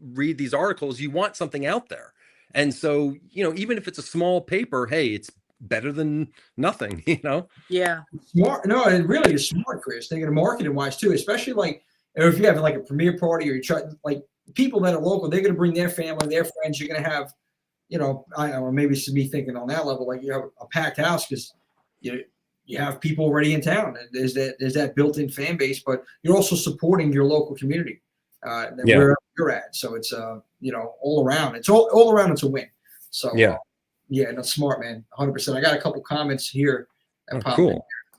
read these articles, you want something out there. And so, even if it's a small paper, hey, it's better than nothing, Yeah. Smart. No, it really is smart, Chris. Thinking of marketing wise too, especially like if you have like a premiere party or you try like people that are local, they're going to bring their family, their friends. You're going to have, I don't know, maybe it's me thinking on that level, like you have a packed house because you have people already in town. And there's that built-in fan base, but you're also supporting your local community wherever you're at. So it's all around. It's all around. It's a win. So yeah, no, smart, man. 100%. I got a couple comments here that popped in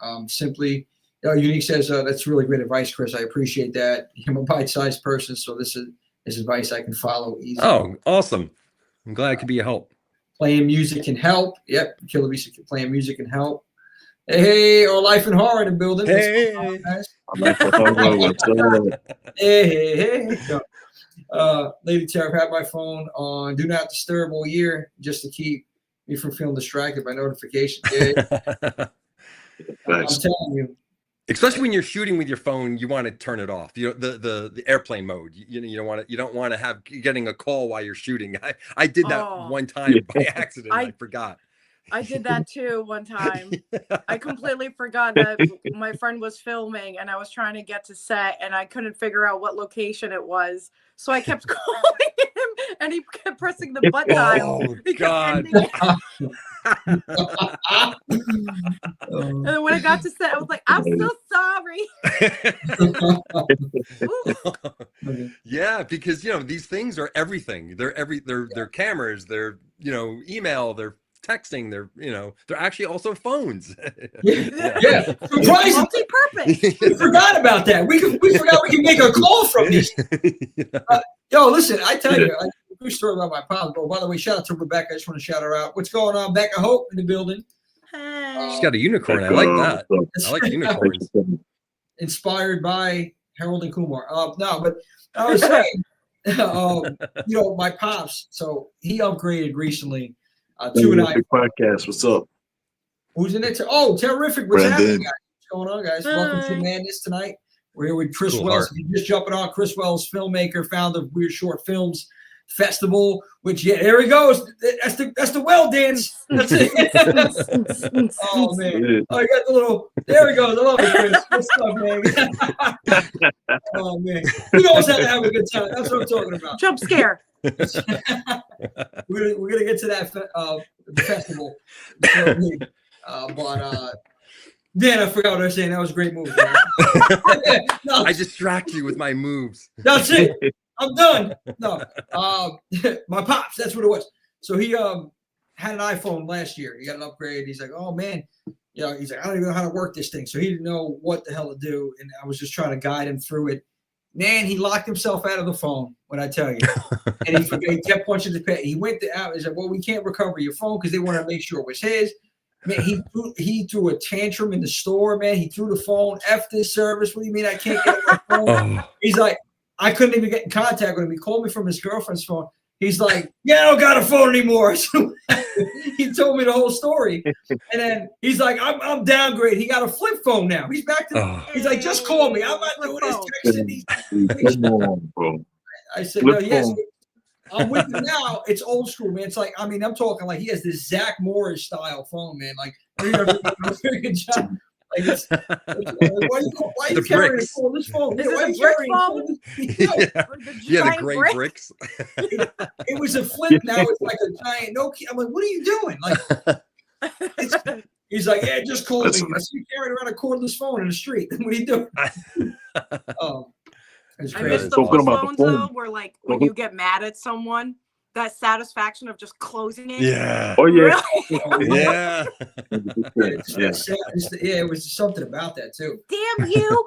here. Simply, Unique says, that's really great advice, Chris. I appreciate that. I'm a bite-sized person, so this is advice I can follow easily. Oh, awesome. I'm glad I could be a help. Playing music can help. Yep, Killer Beast, playing music can help. Hey, our Life in Horror in the building. Hey. Hey. Lady Tara, I've had my phone on Do Not Disturb all year just to keep me from feeling distracted by notifications. I'm telling you. Especially when you're shooting with your phone, you want to turn it off. The airplane mode. You don't want to have getting a call while you're shooting. I did that one time by accident. I forgot. I did that too one time. I completely forgot that my friend was filming and I was trying to get to set and I couldn't figure out what location it was. So I kept calling him and he kept pressing the butt dial. Oh, God. And then when I got to set, I was like, I'm so sorry. Yeah, because these things are everything. They're cameras, they're email, they're texting, they're actually also phones. Yeah. Surprisingly, multi-purpose. We forgot about that. We forgot we can make a call from these. Listen, I tell you, a good story about my pops. Oh, by the way, shout out to Rebecca. I just want to shout her out. What's going on, Becca Hope in the building? Hey. She's got a unicorn. I like that. I like unicorns. Inspired by Harold and Kumar. No, but I was saying, my pops. So he upgraded recently. Terrific podcast. What's up? Who's in it? Oh, terrific. What's happening, guys? What's going on, guys? Welcome to Madness tonight. We're here with Chris Wells. If you're just jumping on, Chris Wells, filmmaker, founder of Weird Short Films Festival, which, there he goes. That's the well dance. That's it. Oh, man. Oh, you got the little, there he goes. I love it, Chris. What's up, man? Oh, man. He knows how to have a good time. That's what I'm talking about. Jump scare. We're gonna get to that festival. Then I forgot what I was saying. That was a great move. No. I distract you with my moves. That's it. I'm done. No, my pops. That's what it was. So he had an iPhone last year. He got an upgrade. He's like, oh man, he's like, I don't even know how to work this thing. So he didn't know what the hell to do, and I was just trying to guide him through it. Man, he locked himself out of the phone, when I tell you. And he kept punching the pay. He went out and said, well, we can't recover your phone because they want to make sure it was his. Man, he threw a tantrum in the store, man. He threw the phone. F this service. What do you mean I can't get my phone? He's like, I couldn't even get in contact with him. He called me from his girlfriend's phone. He's like, I don't got a phone anymore. So he told me the whole story. And then he's like, I'm downgraded. He got a flip phone now. He's back to he's like, just call me. I'm not doing this texting. I said, no, yes. I'm with you now. It's old school, man. It's like, I'm talking like he has this Zach Morris style phone, man. Like, very good job. Like why are you carrying this phone? Is it a brick phone? The gray bricks. It was a flip. Now it's like a giant Nokia. I'm like, what are you doing? Like, he's like, yeah, just call me. I see you carrying around a cordless phone in the street. What are you doing? I miss the old phones though, where like when you get mad at someone, that satisfaction of just closing it. Yeah. Oh yeah. Really? Yeah. It was something about that too. Damn you.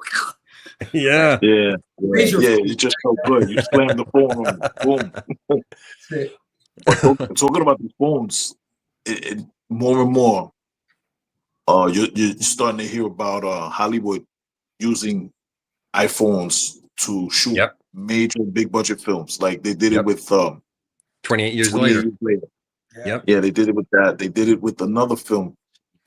Yeah. Yeah, Razor yeah. phone. It just felt good. You slammed the phone on it. Boom. That's it. But talking about the phones, more and more, you're starting to hear about Hollywood using iPhones to shoot Yep. major big budget films. Like they did it Yep. with 28 years 28 later. years later. Yep. Yeah, they did it with that. They did it with another film.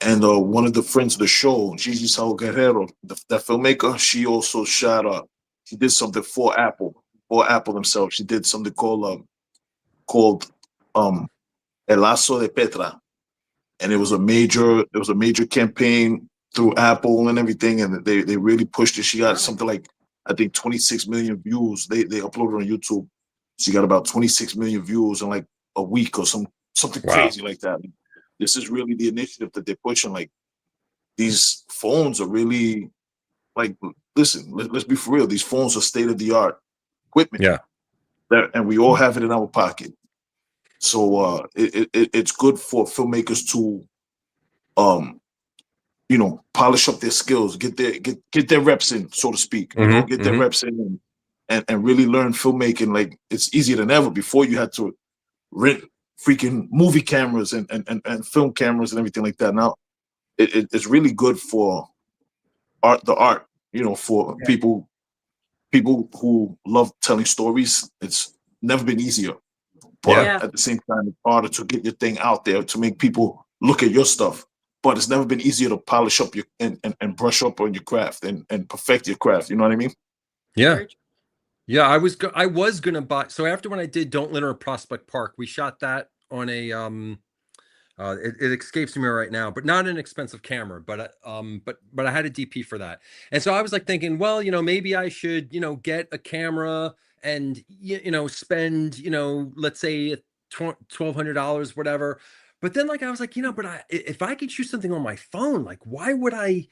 And one of the friends of the show, Gigi Sao Guerrero, that filmmaker, she also shot she did something for Apple themselves. She did something called El Lazo de Petra. And it was a major campaign through Apple and everything, and they really pushed it. She got something like, I think, 26 million views. They uploaded on YouTube. She got about 26 million views in like a week or something crazy like that. This is really the initiative that they're pushing. Like, these phones are really, like, listen, let's be for real. These phones are state of the art equipment. Yeah. And we all have it in our pocket. So it's good for filmmakers to polish up their skills, get their reps in, so to speak. Get their reps in and really learn filmmaking. Like, it's easier than ever. Before, you had to rent freaking movie cameras and film cameras and everything like that. Now it's really good for the art, for people who love telling stories. It's never been easier. But at the same time, it's harder to get your thing out there, to make people look at your stuff. But it's never been easier to polish up and brush up on your craft and perfect your craft. You know what I mean? Yeah. Yeah, I was gonna buy. So after, when I did Don't Litter in Prospect Park, we shot that on a it escapes me right now, but not an expensive camera, but I had a DP for that. And so I was like thinking, well, maybe I should, get a camera and spend, let's say $1,200, whatever. But then, like, I was like, but if I could shoot something on my phone, like, why would I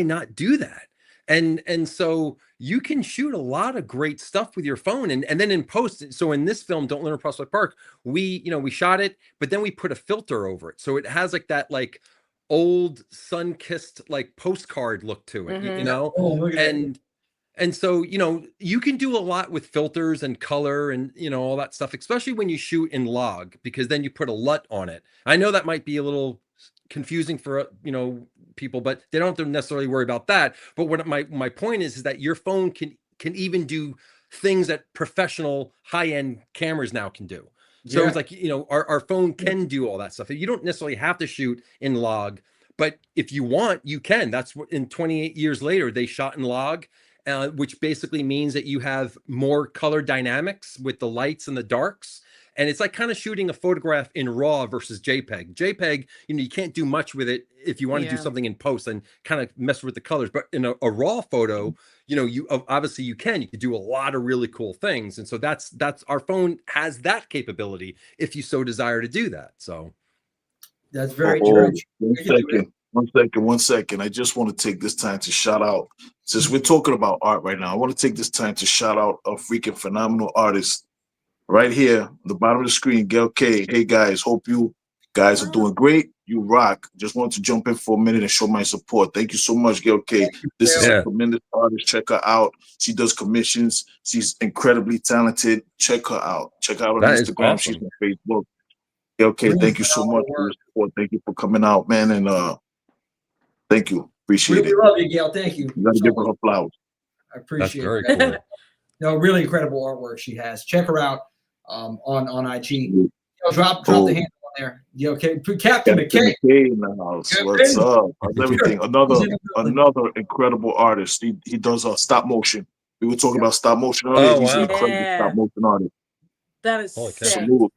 not do that? And so you can shoot a lot of great stuff with your phone, and then in post. So in this film, Don't Litter in Prospect Park, we shot it, but then we put a filter over it, so it has like that, like, old sun-kissed, like, postcard look to it. Oh, look at that. And so, you can do a lot with filters and color and, all that stuff, especially when you shoot in log, because then you put a LUT on it. I know that might be a little confusing for, people, but they don't have to necessarily worry about that. But what my point is that your phone can even do things that professional high-end cameras now can do. So it's like, our phone can do all that stuff. You don't necessarily have to shoot in log, but if you want, you can. That's what, in 28 years later, they shot in log. Which basically means that you have more color dynamics with the lights and the darks. And it's like kind of shooting a photograph in RAW versus JPEG. JPEG, you can't do much with it if you want to do something in post and kind of mess with the colors. But in a RAW photo, you obviously you can do a lot of really cool things. And so that's our phone has that capability if you so desire to do that. So that's very true. One second. I just want to take this time to shout out, since we're talking about art right now, I want to take this time to shout out a freaking phenomenal artist right here, the bottom of the screen, Gail K. Hey guys, hope you guys are doing great. You rock. Just wanted to jump in for a minute and show my support. Thank you so much, Gail K. This is a tremendous artist. Check her out. She does commissions. She's incredibly talented. Check her out. Check her out on Instagram. Awesome. She's on Facebook. Gail K, thank you so much for your support. Thank you for coming out, man. And thank you. Appreciate it. Love you, Gail. Thank you. You gotta give her flowers. I appreciate That's very that. cool. No, really incredible artwork she has. Check her out on IG. Drop the handle on there. Okay, Captain McKay in the house. What's up? How's everything? Another incredible artist. He does stop motion. We were talking about stop motion earlier. Oh, He's wow. an incredible stop motion artist. That is sick. Salute.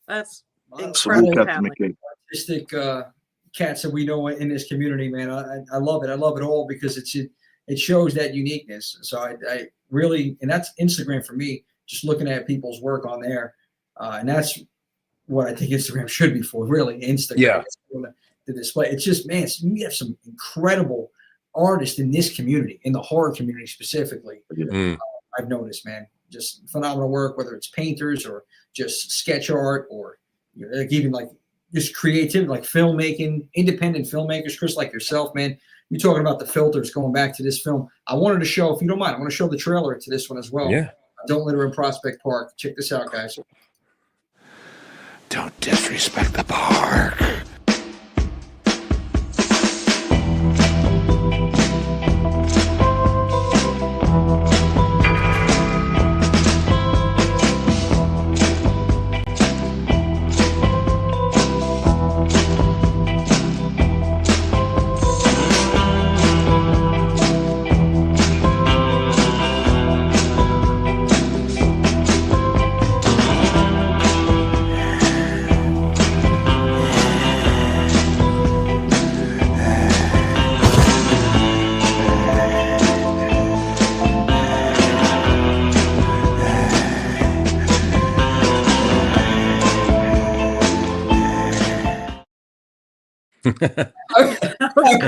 That's Salute, incredible. Captain McKay. Artistic cats that we know in this community, man. I love it. I love it all because it shows that uniqueness. So I really, and that's Instagram for me, just looking at people's work on there. And that's what I think Instagram should be for, really. Instagram. Yeah. The display. It's just, man, we have some incredible artists in this community, in the horror community specifically. I've noticed, man, just phenomenal work, whether it's painters or just sketch art or like even like just creativity, like filmmaking, independent filmmakers, Chris, like yourself, man. you're talking about the filters going back to this film. I wanted to show, if you don't mind, I want to show the trailer to this one as well. Yeah. Don't Litter in Prospect Park. Check this out, guys. Don't disrespect the park.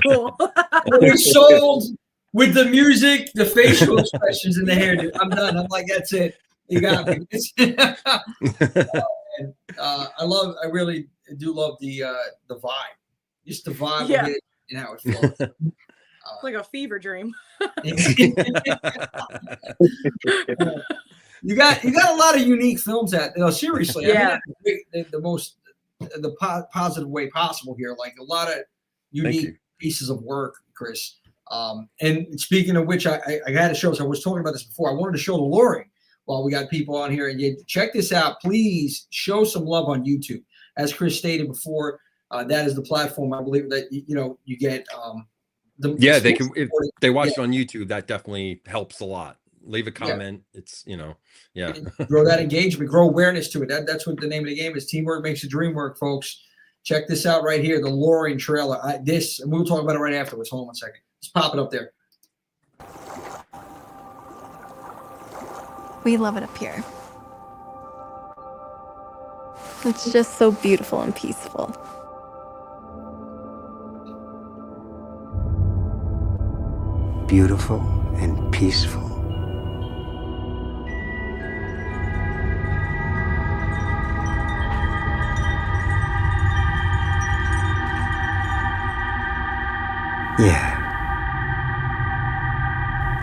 Cool. We sold with the music, the facial expressions, and the hairdo. I'm done. I'm like, that's it. You got me. I really do love the vibe, just the vibe of it and how it flows. It's like a fever dream. You got a lot of unique films seriously. Yeah. I mean, the positive way possible here. Like a lot of unique pieces of work, Chris. And speaking of which, I had to show. So I was talking about this before. I wanted to show the luring while we got people on here. And check this out. Please show some love on YouTube. As Chris stated before, that is the platform I believe that you get. They can if they watch it on YouTube. That definitely helps a lot. Leave a comment. It's grow that engagement, grow awareness to it. That's what the name of the game is. Teamwork makes the dream work, folks. Check this out right here, the luring trailer. And we'll talk about it right afterwards. Hold on one second. Let's pop it up there. We love it up here. It's just so beautiful and peaceful. Beautiful and peaceful. Yeah.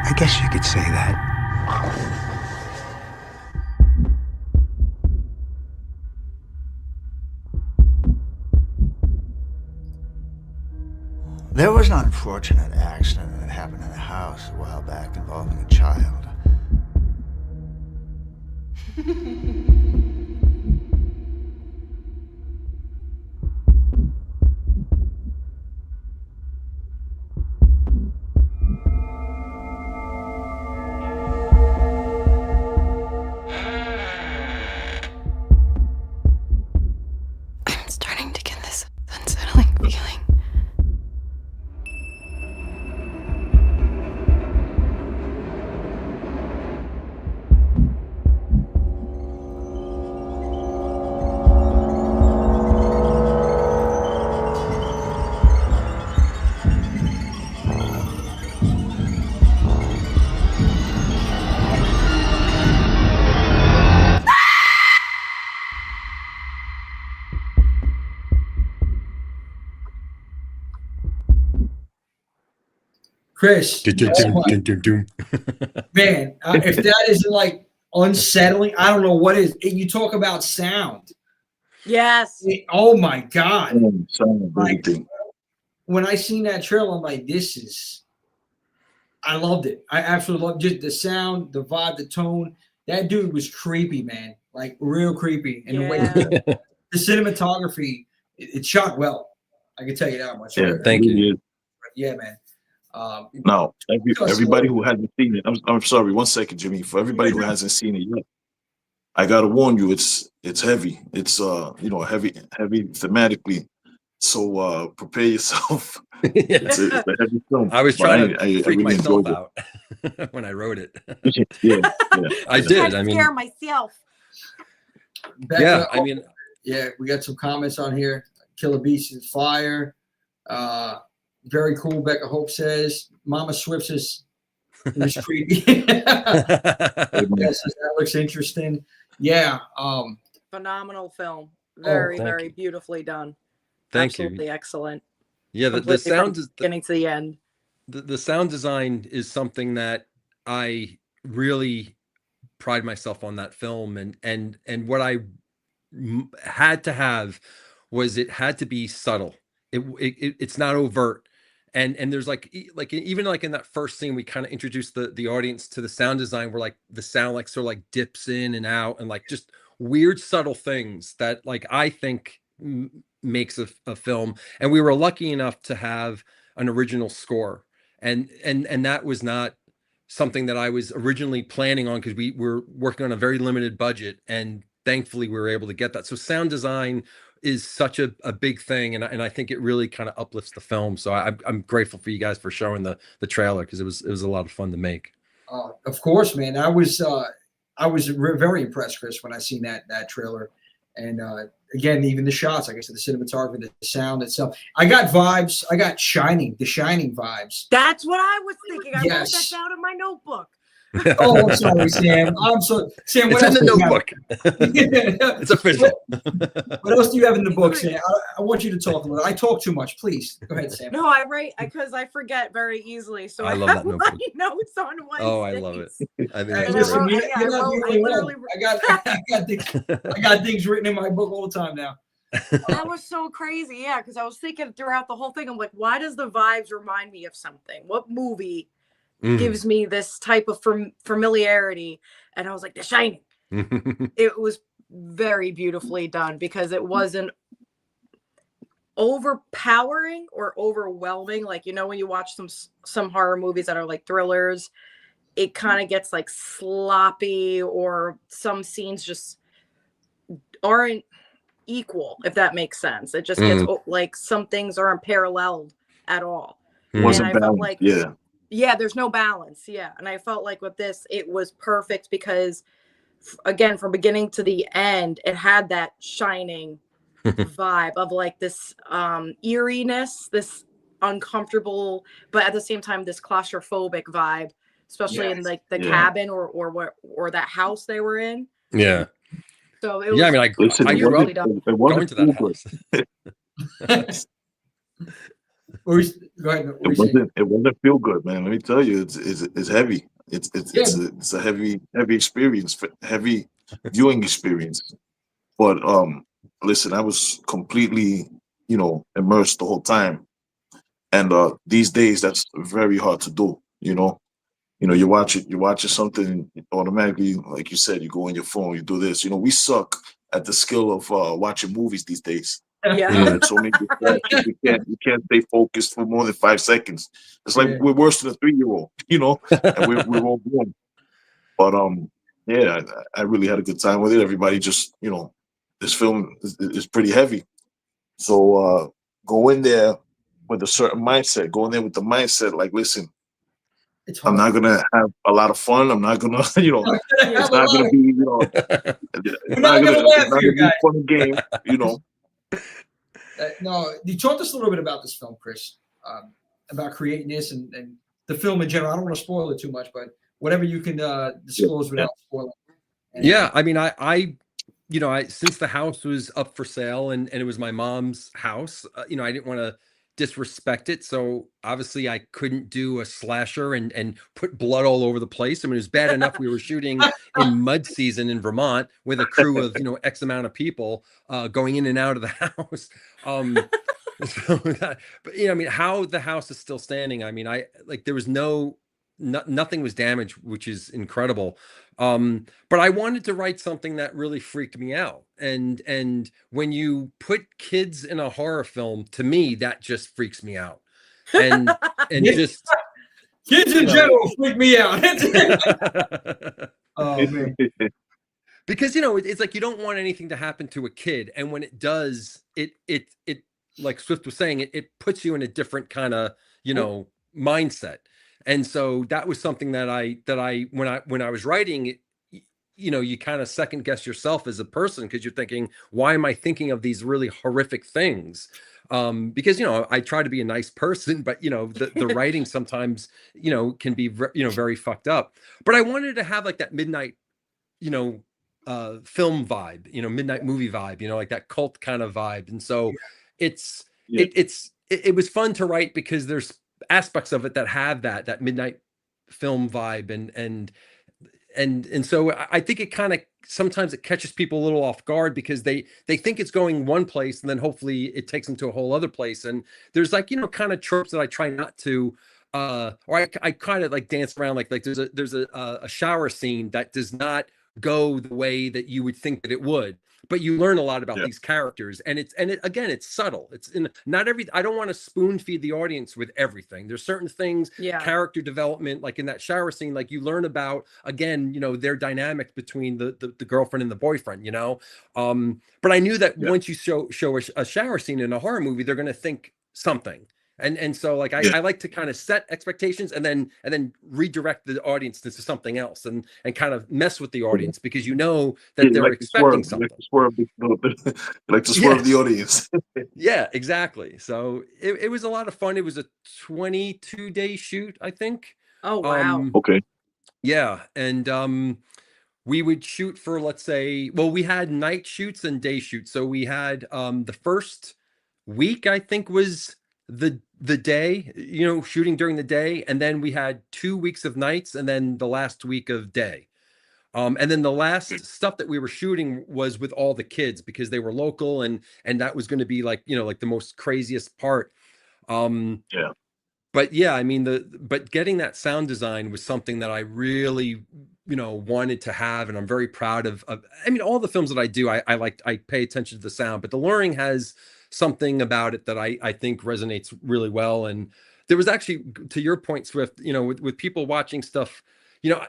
I guess you could say that. There was an unfortunate accident that happened in the house a while back involving a child. I'm starting to get this unsettling feeling. Chris, man, if that isn't like unsettling, I don't know what is. You talk about sound. Yes. Oh my God. Like, when I seen that trailer, I'm like, I loved it. I absolutely loved just the sound, the vibe, the tone. That dude was creepy, man. Like real creepy. And the way the cinematography, it shot well. I can tell you that much. Yeah, thank you. Yeah, man. Now, everybody who hasn't seen it, I'm sorry, 1 second, Jimmy. For everybody who hasn't seen it yet, I gotta warn you, it's heavy. It's heavy thematically. So prepare yourself. It's a heavy film. I was trying to freak really myself out when I wrote it. Yeah, I did. I mean, scare myself. We got some comments on here. Killer Beast is fire. Very cool. Becca Hope says Mama Swift is creepy. Yes, that looks interesting. Yeah. Phenomenal film. Very beautifully done. Thank Absolutely excellent. Yeah, the sound is beginning to the end. the sound design is something that I really pride myself on that film, and what I had to have was it had to be subtle. It's not overt. And there's like even like in that first scene, we kind of introduced the audience to the sound design where like the sound like sort of like dips in and out and like just weird subtle things that like I think makes a film. And we were lucky enough to have an original score, and that was not something that I was originally planning on because we were working on a very limited budget, and thankfully we were able to get that. So sound design is such a big thing, and I think it really kind of uplifts the film. So I'm grateful for you guys for showing the trailer, because it was a lot of fun to make. Of course, man. I was very impressed, Chris, when I seen that trailer, and again, even the shots, like I said, the cinematography, the sound itself. I got vibes. I got the Shining vibes. That's what I was thinking. I wrote Yes. that down in my notebook. Oh, I'm sorry, Sam. Sam, what It's in else the do you notebook. have? It's official. What else do you have in the book, Sam? I want you to talk a little. I talk too much. Please go ahead, Sam. No, I write because I forget very easily. So I I love have that notebook. my notes on Wednesdays. Oh, I love it. I think Hey, that's listen, great. you're not the only one. I got things written in my book all the time now. That was so crazy. Yeah, because I was thinking throughout the whole thing, I'm like, why does the vibes remind me of something? What movie gives me this type of familiarity? And I was like, The Shining. It was very beautifully done because it wasn't overpowering or overwhelming. Like, you know, when you watch some horror movies that are like thrillers, it kind of gets like sloppy, or some scenes just aren't equal, if that makes sense. It just gets like some things aren't paralleled at all. Wasn't and I felt balanced, like yeah, there's no balance. Yeah. And I felt like with this, it was perfect because again, from beginning to the end, it had that Shining vibe of like this eeriness, this uncomfortable, but at the same time, this claustrophobic vibe, especially in like the cabin or that house they were in. Yeah. So it was, I mean, I grew up going to that house. Go ahead. It wasn't feel good, man. Let me tell you, it's heavy. It's a heavy experience, heavy viewing experience. But listen, I was completely, immersed the whole time. And these days, that's very hard to do. You're watching something automatically, like you said, you go on your phone, you do this. We suck at the skill of watching movies these days. Yeah. So many distractions. You can't stay focused for more than 5 seconds. It's like we're worse than a 3-year-old, and we're all grown. But I really had a good time with it. Everybody just, this film is pretty heavy. So go in there with a certain mindset. Go in there with the mindset, like, listen, I'm not gonna have a lot of fun. I'm not gonna, it's not gonna be, it's not gonna be a fun game, No, you talked us a little bit about this film, Chris, about creating this and the film in general. I don't want to spoil it too much, but whatever you can disclose without spoiling. Yeah, I mean, I since the house was up for sale and it was my mom's house, I didn't want to disrespect it. So obviously I couldn't do a slasher and put blood all over the place. I mean, it was bad enough we were shooting in mud season in Vermont with a crew of, X amount of people going in and out of the house. But I mean, how the house is still standing. I mean, there was nothing was damaged, which is incredible. But I wanted to write something that really freaked me out. And when you put kids in a horror film, to me, that just freaks me out. And just kids in general freak me out. Oh man. Because it's like you don't want anything to happen to a kid, and when it does, it like Swift was saying, it puts you in a different kind of mindset. And so that was something that I when I was writing it, you kind of second guess yourself as a person, because you're thinking, why am I thinking of these really horrific things? Because I try to be a nice person, but the writing sometimes can be very fucked up. But I wanted to have like that midnight film vibe, midnight movie vibe, like that cult kind of vibe. And so it was fun to write because there's aspects of it that have that midnight film vibe, and so I think it kind of sometimes it catches people a little off guard because they think it's going one place, and then hopefully it takes them to a whole other place. And there's like, you know, kind of tropes that I try not to or I kind of like dance around, like there's a shower scene that does not go the way that you would think that it would, but you learn a lot about these characters, and again, it's subtle. It's in not every, I don't want to spoon feed the audience with everything. There's certain things, character development, like in that shower scene, like you learn about, again, you know, their dynamic between the girlfriend and the boyfriend, you know. But I knew that once you show a shower scene in a horror movie, they're going to think something. And so like I like to kind of set expectations and then redirect the audience to something else and kind of mess with the audience, because you know that they're like expecting something. Like to swerve the audience. Yeah, exactly. So it was a lot of fun. It was a 22-day shoot, I think. Oh wow. Okay. Yeah, and we would shoot for, let's say, well, we had night shoots and day shoots. So we had the first week, I think, was the day, you know, shooting during the day, and then we had 2 weeks of nights, and then the last week of day. And then the last stuff that we were shooting was with all the kids, because they were local, and that was going to be like, you know, like the most craziest part. But yeah, I mean, but getting that sound design was something that I really, you know, wanted to have, and I'm very proud of. I mean, all the films that I do, I pay attention to the sound, but The Luring has something about it that I think resonates really well. And there was actually, to your point, Swift, you know, with people watching stuff, you know,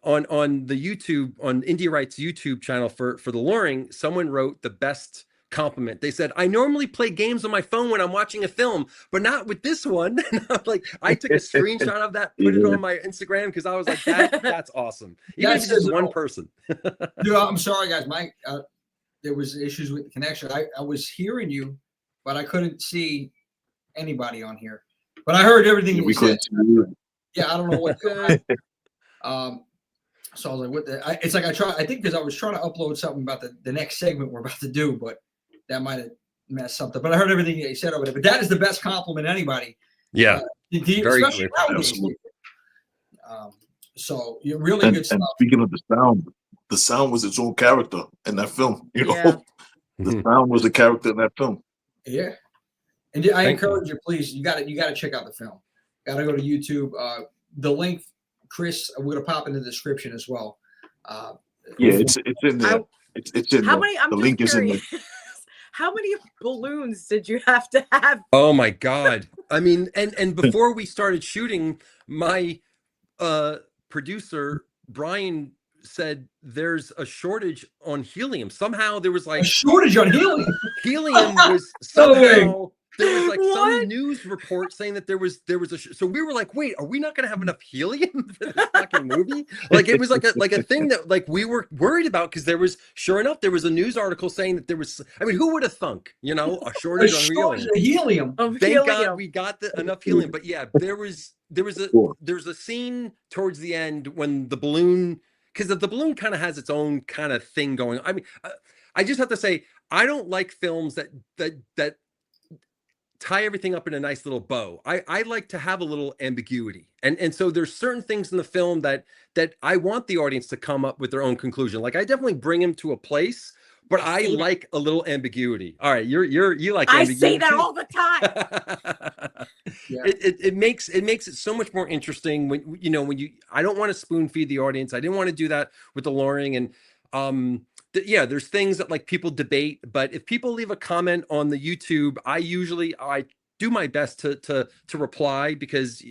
on the YouTube, on Indie Right's YouTube channel for The Luring, someone wrote the best compliment. They said, I normally play games on my phone when I'm watching a film, but not with this one. And I'm like, I took a screenshot of that, put it on my Instagram, because I was like, that's awesome. Even if it's just one person. Dude, I'm sorry, guys. There was issues with the connection. I was hearing you, but I couldn't see anybody on here. But I heard everything you said. Yeah, I don't know what. So I was like, "What the?" It's like I think because I was trying to upload something about the next segment we're about to do, but that might have messed something. But I heard everything you said over there. But that is the best compliment anybody. Yeah, very especially nowadays. So you're really good stuff. And speaking of the sound was its own character in that film. You know, the sound was the character in that film. Yeah, and I encourage you, please. You got to check out the film. Got to go to YouTube. The link, Chris, we're gonna pop in the description as well. It's in there. It's in How there. many? I'm the just link curious. is in there. How many balloons did you have to have? Oh my God. I mean, and before we started shooting, my producer, Brian, said there's a shortage on helium. Somehow there was like a shortage on helium. Helium was somehow there was like some news report saying that there was so we were like, wait, are we not going to have enough helium for this fucking movie? Like it was like a thing that like we were worried about, because there was, sure enough, there was a news article saying that there was, I mean, who would have thunk, you know, a shortage on helium. Thank God we got enough helium. But yeah, there was a scene towards the end when the balloon, because the balloon kind of has its own kind of thing going. I mean, I just have to say, I don't like films that tie everything up in a nice little bow. I like to have a little ambiguity. And so there's certain things in the film that I want the audience to come up with their own conclusion. Like I definitely bring them to a place, but I like a little ambiguity. All right, you like ambiguity. I say that all the time. It makes it so much more interesting when I don't want to spoon feed the audience. I didn't want to do that with The Luring. And there's things that like people debate, but if people leave a comment on the YouTube, I do my best to reply, because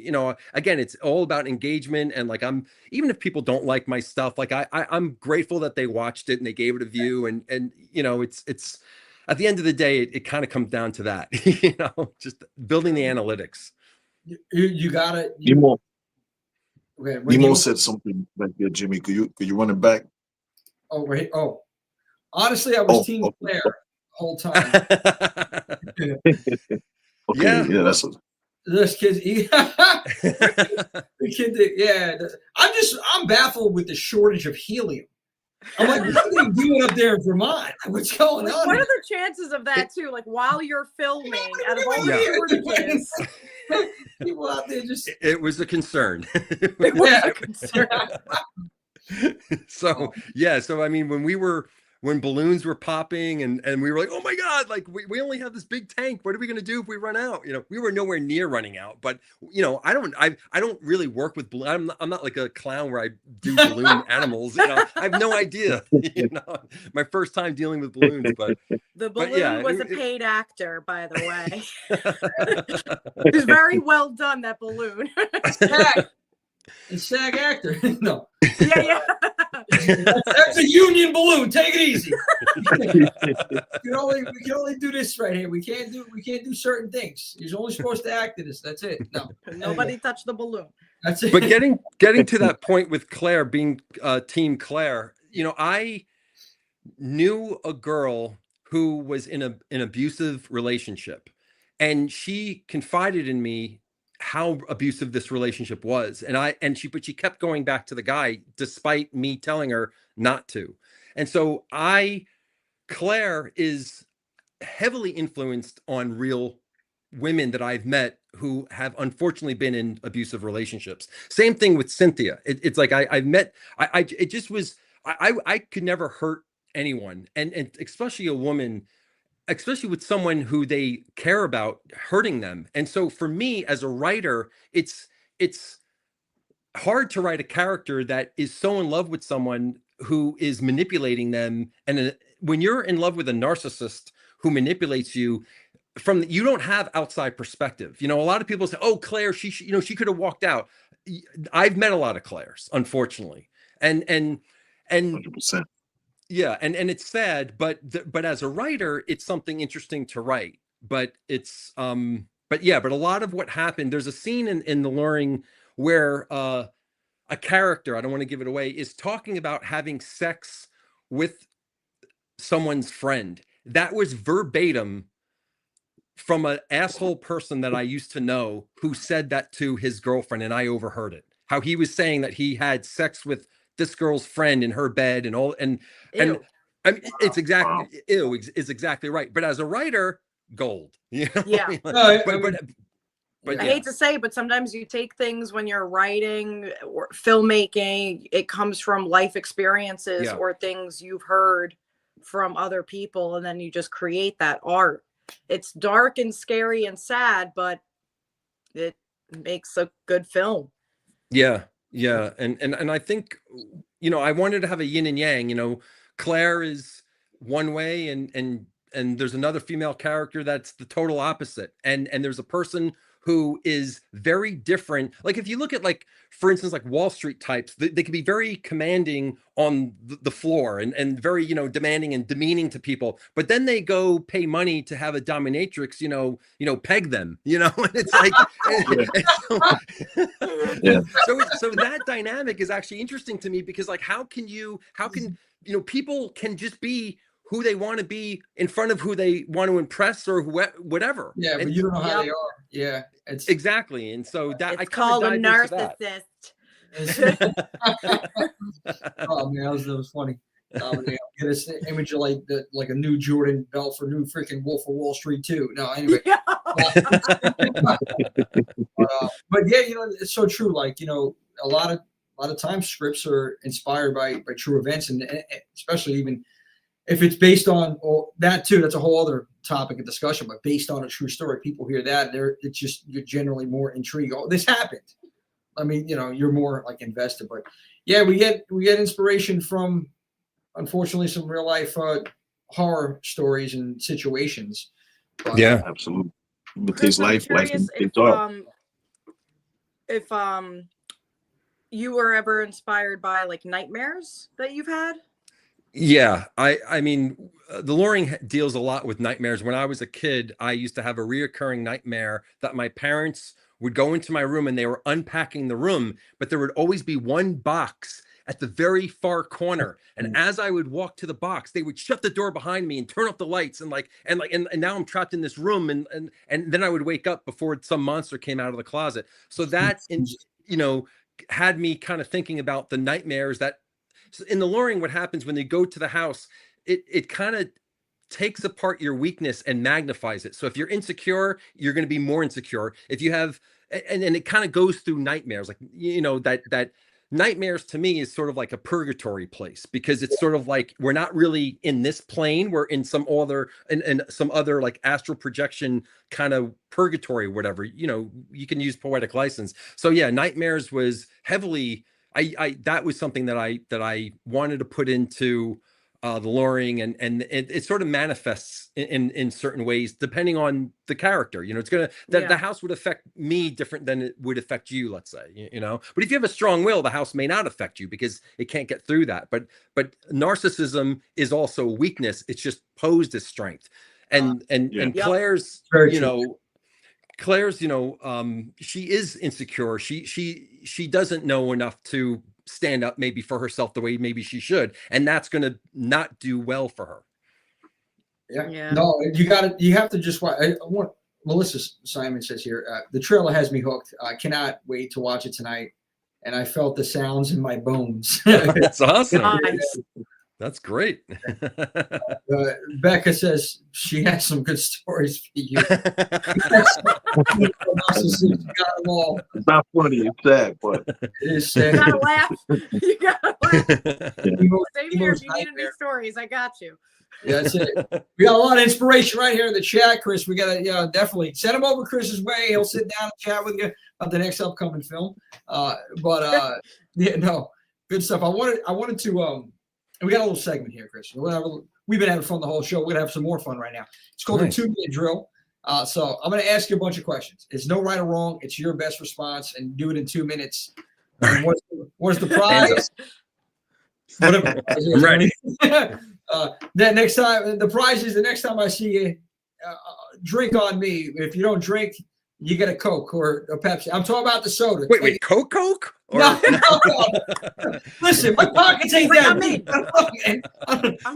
again, it's all about engagement. And like even if people don't like my stuff, like I'm grateful that they watched it and they gave it a view, and it's at the end of the day, it kind of comes down to that, just building the analytics. You got it. Nemo said something back there, Jimmy. Could you run it back? Oh, right. Oh, honestly, I was Team Claire the whole time. Okay, yeah, that's this kid. The kid, I'm baffled with the shortage of helium. I'm like, what are they doing up there in Vermont? What's going on? What are the chances of that too? Like while you're filming, out of all the shortages, people out there just. It was a concern. It was a concern. So yeah, so I mean, when balloons were popping and we were like, oh my God, like we only have this big tank. What are we gonna do if we run out? You know, we were nowhere near running out. But you know, I don't really work with balloons. I'm not like a clown where I do balloon animals. You know, I have no idea. You know, my first time dealing with balloons. But the balloon was a paid actor, by the way. It was very well done, that balloon. It's SAG actor. No. Yeah. That's a union balloon. Take it easy. we can only do this right here. We can't do certain things. You're only supposed to act in this. That's it. No. Nobody touched the balloon. That's it. But getting to that point with Claire being Team Claire, you know, I knew a girl who was in an abusive relationship, and she confided in me how abusive this relationship was. But she kept going back to the guy despite me telling her not to. And so Claire is heavily influenced on real women that I've met who have unfortunately been in abusive relationships. Same thing with Cynthia. It's like it just was, I could never hurt anyone. And especially a woman, especially with someone who they care about, hurting them. And so for me as a writer, it's hard to write a character that is so in love with someone who is manipulating them. And when you're in love with a narcissist who manipulates you, you don't have outside perspective. You know, a lot of people say, oh, Claire, she could have walked out. I've met a lot of Claires, unfortunately. And 100%. Yeah, and it's sad, but as a writer, it's something interesting to write. But it's but a lot of what happened, there's a scene in The Luring where a character, I don't want to give it away, is talking about having sex with someone's friend. That was verbatim from an asshole person that I used to know who said that to his girlfriend, and I overheard it. How he was saying that he had sex with this girl's friend in her bed and all, and I mean, it's exactly is exactly right. But as a writer, gold. You know? Yeah. But I hate to say, but sometimes you take things when you're writing or filmmaking, it comes from life experiences or things you've heard from other people, and then you just create that art. It's dark and scary and sad, but it makes a good film. Yeah. And I think, you know, I wanted to have a yin and yang. You know, Claire is one way, and there's another female character that's the total opposite. And there's a person who is very different. Like if you look at, like, for instance, like Wall Street types, they can be very commanding on the floor and very, you know, demanding and demeaning to people. But then they go pay money to have a dominatrix, you know, peg them, you know, and it's like, so that dynamic is actually interesting to me, because like, how can you know, people can just be who they want to be in front of who they want to impress or whatever. Yeah, but you don't know how they are. Yeah, it's exactly. And so that it's called a narcissist. Oh man, that was funny. Get this image of like a new Jordan belt for new freaking Wolf of Wall Street too. No, anyway. But yeah, you know, it's so true. Like, you know, a lot of times scripts are inspired by true events, and especially even if it's based on that too. That's a whole other topic of discussion. But based on a true story, people hear that, it's just, you're generally more intrigued. Oh, this happened. I mean, you know, you're more like invested. But yeah, we get inspiration from, unfortunately, some real life horror stories and situations. But, yeah, absolutely. With his life if you were ever inspired by like nightmares that you've had. Yeah, I mean, The Luring deals a lot with nightmares. When I was a kid, I used to have a reoccurring nightmare that my parents would go into my room and they were unpacking the room, but there would always be one box at the very far corner. And as I would walk to the box, they would shut the door behind me and turn off the lights, and now I'm trapped in this room, and then I would wake up before some monster came out of the closet. So that, you know, had me kind of thinking about the nightmares that in The Luring, what happens when they go to the house, it kind of takes apart your weakness and magnifies it. So if you're insecure, you're going to be more insecure. If you have, and it kind of goes through nightmares, like, that nightmares to me is sort of like a purgatory place, because it's sort of like we're not really in this plane, we're in some other and some other like astral projection kind of purgatory, whatever, you can use poetic license. So yeah, nightmares was heavily, I that was something that I wanted to put into The Luring, and it sort of manifests in certain ways depending on the character. It's gonna the house would affect me different than it would affect you, let's say. But if you have a strong will, the house may not affect you because it can't get through that. But narcissism is also weakness. It's just posed as strength. And Claire's, Claire's, she is insecure. She doesn't know enough to stand up maybe for herself the way maybe she should, and that's going to not do well for her. No, you have to just watch. Melissa Simon says here, the trailer has me hooked. I cannot wait to watch it tonight, and I felt the sounds in my bones. That's awesome. Nice. That's great. Becca says she has some good stories for you. It's not funny, it's sad, but it is sad. You gotta laugh. You gotta laugh. Same here. If you need any Nightmare. stories, I got you. Yeah, that's it. We got a lot of inspiration right here in the chat, Chris. We got to definitely send him over Chris's way. He'll sit down and chat with you about the next upcoming film. Good stuff. I wanted to we got a little segment here, Chris. We've been having fun the whole show. We're gonna have some more fun right now. It's called Nice. the 2-minute drill. So I'm gonna ask you a bunch of questions. It's no right or wrong. It's your best response, and do it in 2 minutes. And what's the prize? Whatever. I'm ready. Then next time, the prize is the next time I see you, drink on me. If you don't drink, you get a Coke or a Pepsi. I'm talking about the soda. Wait, Coke? Or... No. Listen, my pockets ain't that big.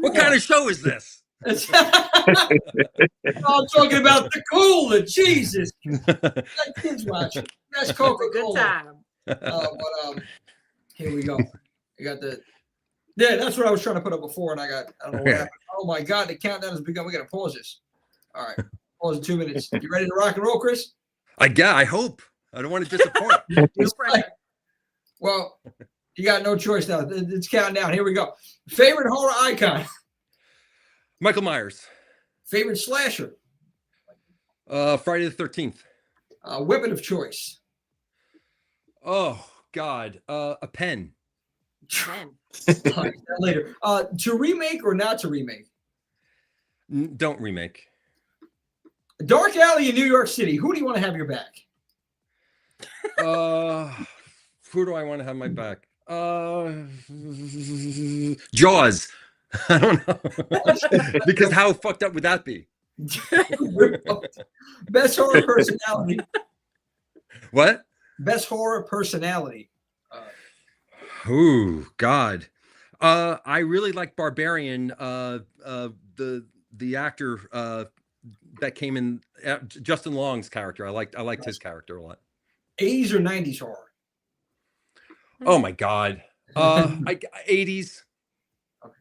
What kind of show is this? I'm talking about the cooler. Jesus. Kids watching. That's Coca-Cola. Good time. Here we go. I got the. Yeah, that's what I was trying to put up before, and I don't know what happened. Oh my God, the countdown has begun. We got to pause this. All right, pause in 2 minutes. You ready to rock and roll, Chris? I hope. I don't want to disappoint. Well, you got no choice now. It's counting down. Here we go. Favorite horror icon? Michael Myers. Favorite slasher? Friday the 13th. Weapon of choice? Oh God, a pen. Later. To remake or not to remake? Don't remake. Dark alley in New York City. Who do you want to have your back? Who do I want to have my back? Jaws. I don't know. Because how fucked up would that be? Best horror personality. What? Best horror personality. Oh God. I really like Barbarian. The actor that came in, Justin Long's character. I liked his character a lot. 80s or 90s horror? Oh my God. 80s. Okay.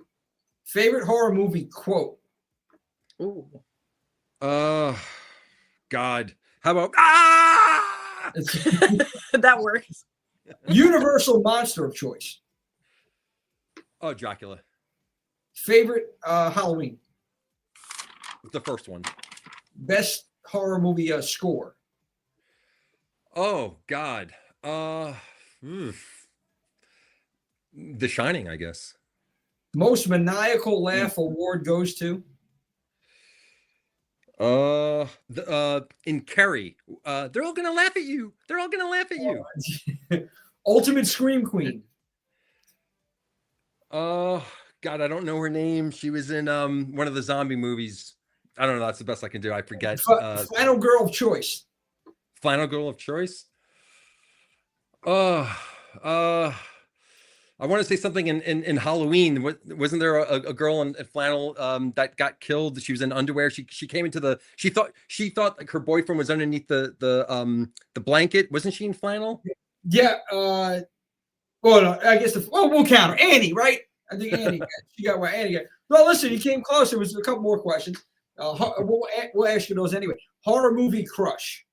Favorite horror movie quote? Ooh. God. How about That works. Universal monster of choice? Oh, Dracula. Favorite Halloween? The first one. Best horror movie score? Oh God. The Shining, I guess. Most maniacal laugh award goes to? In Carrie. They're all gonna laugh at you. They're all gonna laugh at you. Ultimate scream queen? God, I don't know her name. She was in one of the zombie movies. I don't know. That's the best I can do. I forget. Final girl of choice? Final girl of choice. I want to say something in Halloween. Wasn't there a girl in flannel that got killed? She was in underwear. She came into the. She thought like her boyfriend was underneath the blanket. Wasn't she in flannel? Yeah. Well, no, I guess we'll count her. Annie, right? I think Annie got, she got where Annie got. Well, listen, you came close. There was a couple more questions. We'll ask you those anyway. Horror movie crush.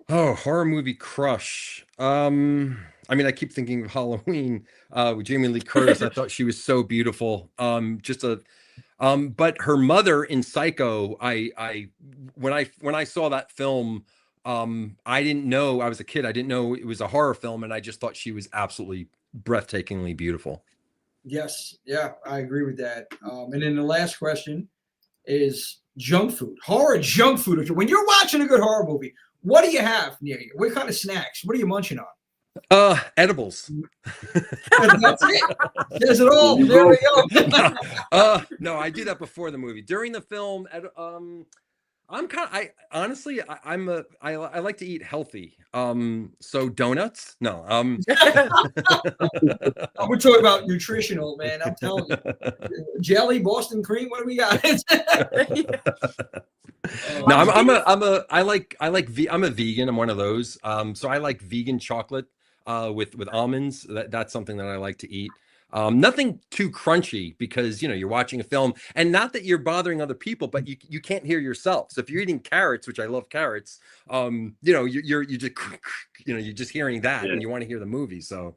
Oh, horror movie crush. I mean, I keep thinking of Halloween with Jamie Lee Curtis. I thought she was so beautiful. But her mother in Psycho, when I saw that film, I didn't know, I was a kid, I didn't know it was a horror film, and I just thought she was absolutely breathtakingly beautiful. Yes, yeah, I agree with that. And then the last question is junk food, horror junk food. When you're watching a good horror movie, what do you have near you? What kind of snacks? What are you munching on? Edibles. That's it. There's it all. There we go. No, I do that before the movie. During the film, I'm kind of, I like to eat healthy. So donuts? No. We're talking about nutritional, man. I'm telling you. Jelly, Boston cream. What do we got? No, I'm a vegan. I'm one of those. So I like vegan chocolate with almonds. That's something that I like to eat. Nothing too crunchy, because you're watching a film, and not that you're bothering other people, but you can't hear yourself. So if you're eating carrots, which I love carrots, you're just hearing that, and you want to hear the movie. So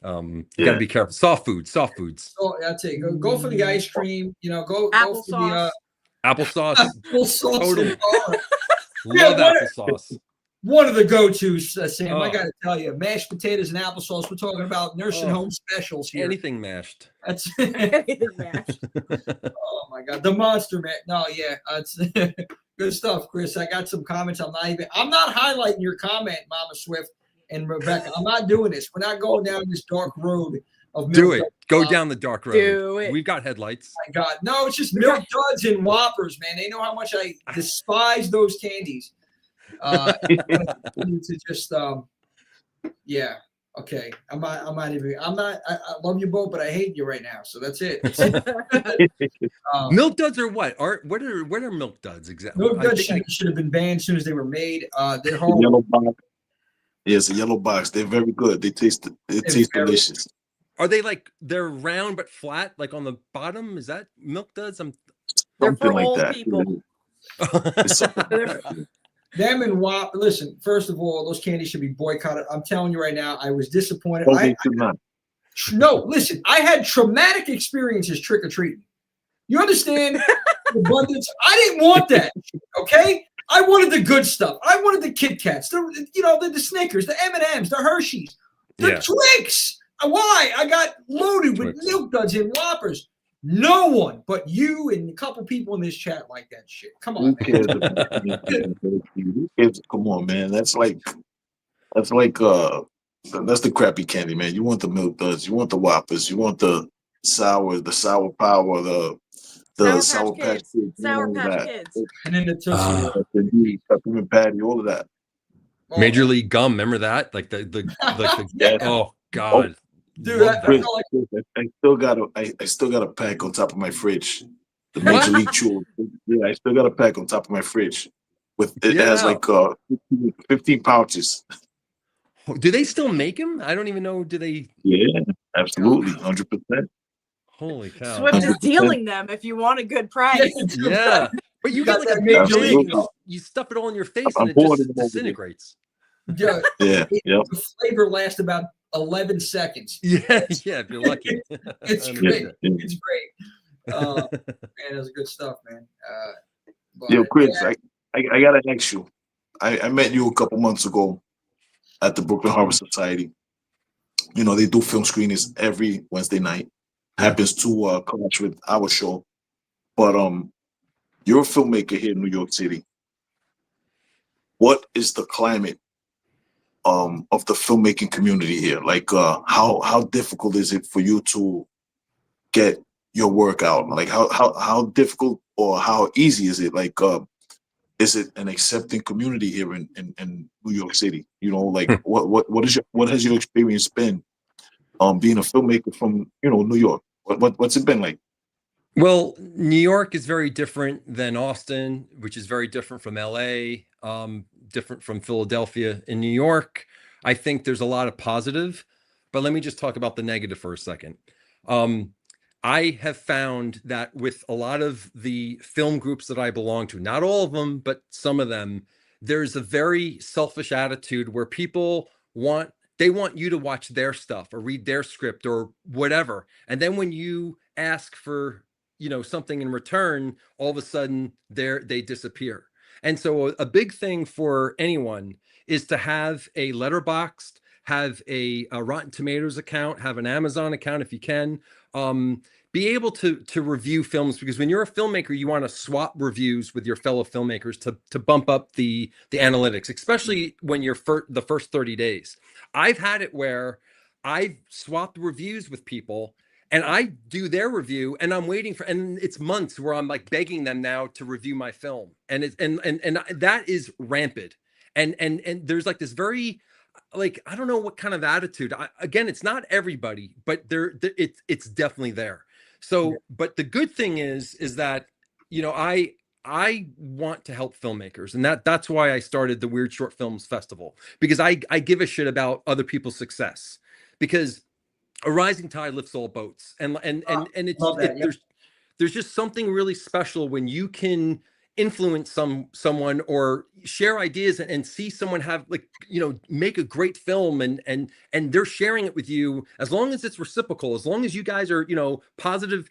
you gotta be careful. Soft foods. So that's it. Go for the ice cream. Go for the applesauce. Applesauce. Totally. Love applesauce. One of the go-tos, Sam. Oh. I got to tell you, mashed potatoes and applesauce. We're talking about nursing home specials here. Anything mashed. That's Anything mashed. Oh my God, the monster man. No, yeah, it's good stuff, Chris. I got some comments. I'm not highlighting your comment, Mama Swift and Rebecca. I'm not doing this. We're not going down this dark road of Do it. Go down the dark road. Do it. We've got headlights. My God, no, it's just milk duds and Whoppers, man. They know how much I despise those candies. To just yeah, okay. I love you both, but I hate you right now. So that's it. Milk duds are what? What are milk duds exactly? Milk duds should have been banned as soon as they were made. They're horrible. Yellow box. Yeah, it's a yellow box. They're very good. They taste delicious. Are they they're round but flat, like on the bottom? Is that milk duds? They're for like old that. people. Them and Whop. Listen, first of all, those candies should be boycotted. I'm telling you right now, I was disappointed. No, listen, I had traumatic experiences trick or treating. You understand? Abundance. I didn't want that. Okay, I wanted the good stuff. I wanted the Kit Kats, the Snickers, the M&Ms, the Hershey's, the Twix. Why? I got loaded with milk duds and Whoppers. No one but you and a couple people in this chat like that shit. Come on, man. Come on, man. That's the crappy candy, man. You want the milk duds, you want the Whoppers, you want the sour power, the sour patch kids, Sour Patch Kids, and then the peppermint patty, all of that. Major League Gum, remember that? Oh God. Dude, I still got a pack on top of my fridge. The Major League Chew. Yeah, I still got a pack on top of my fridge. It has 15 pouches. Do they still make them? I don't even know. Do they? Yeah, absolutely, 100%. Holy cow! Swift is dealing them if you want a good price. Yeah, but you got like a big thing. You stuff it all in your face and it just disintegrates. Yeah. The flavor lasts about 11 seconds. Yeah, if you're lucky. It's great. It's great. Man, that's good stuff, man. Chris, I gotta ask you. I met you a couple months ago at the Brooklyn Horror Society. They do film screenings every Wednesday night. Happens to clash with our show. But you're a filmmaker here in New York City. What is the climate of the filmmaking community here? Like, how difficult is it for you to get your work out? Like, how difficult or how easy is it? Like, is it an accepting community here in New York City? Like, what has your experience been being a filmmaker from New York? What's it been like? Well, New York is very different than Austin, which is very different from LA, different from Philadelphia. In New York, I think there's a lot of positive, but let me just talk about the negative for a second. I have found that with a lot of the film groups that I belong to, not all of them, but some of them, there's a very selfish attitude where people want you to watch their stuff or read their script or whatever. And then when you ask for, something in return, all of a sudden they disappear. And so a big thing for anyone is to have a Letterboxd, have a Rotten Tomatoes account, have an Amazon account if you can. Be able to review films, because when you're a filmmaker, you want to swap reviews with your fellow filmmakers to bump up the analytics, especially when you're the first 30 days. I've had it where I've swapped reviews with people and I do their review and I'm waiting and it's months where I'm like begging them now to review my film. And it's, and that is rampant. And there's like this very, like, I don't know what kind of attitude. Again, it's not everybody, but it's definitely there. So, but the good thing is that, I want to help filmmakers, and that's why I started the Weird Short Films Festival, because I give a shit about other people's success, because a rising tide lifts all boats, and there's just something really special when you can influence someone or share ideas and see someone have, like, make a great film and they're sharing it with you, as long as it's reciprocal, as long as you guys are, positive,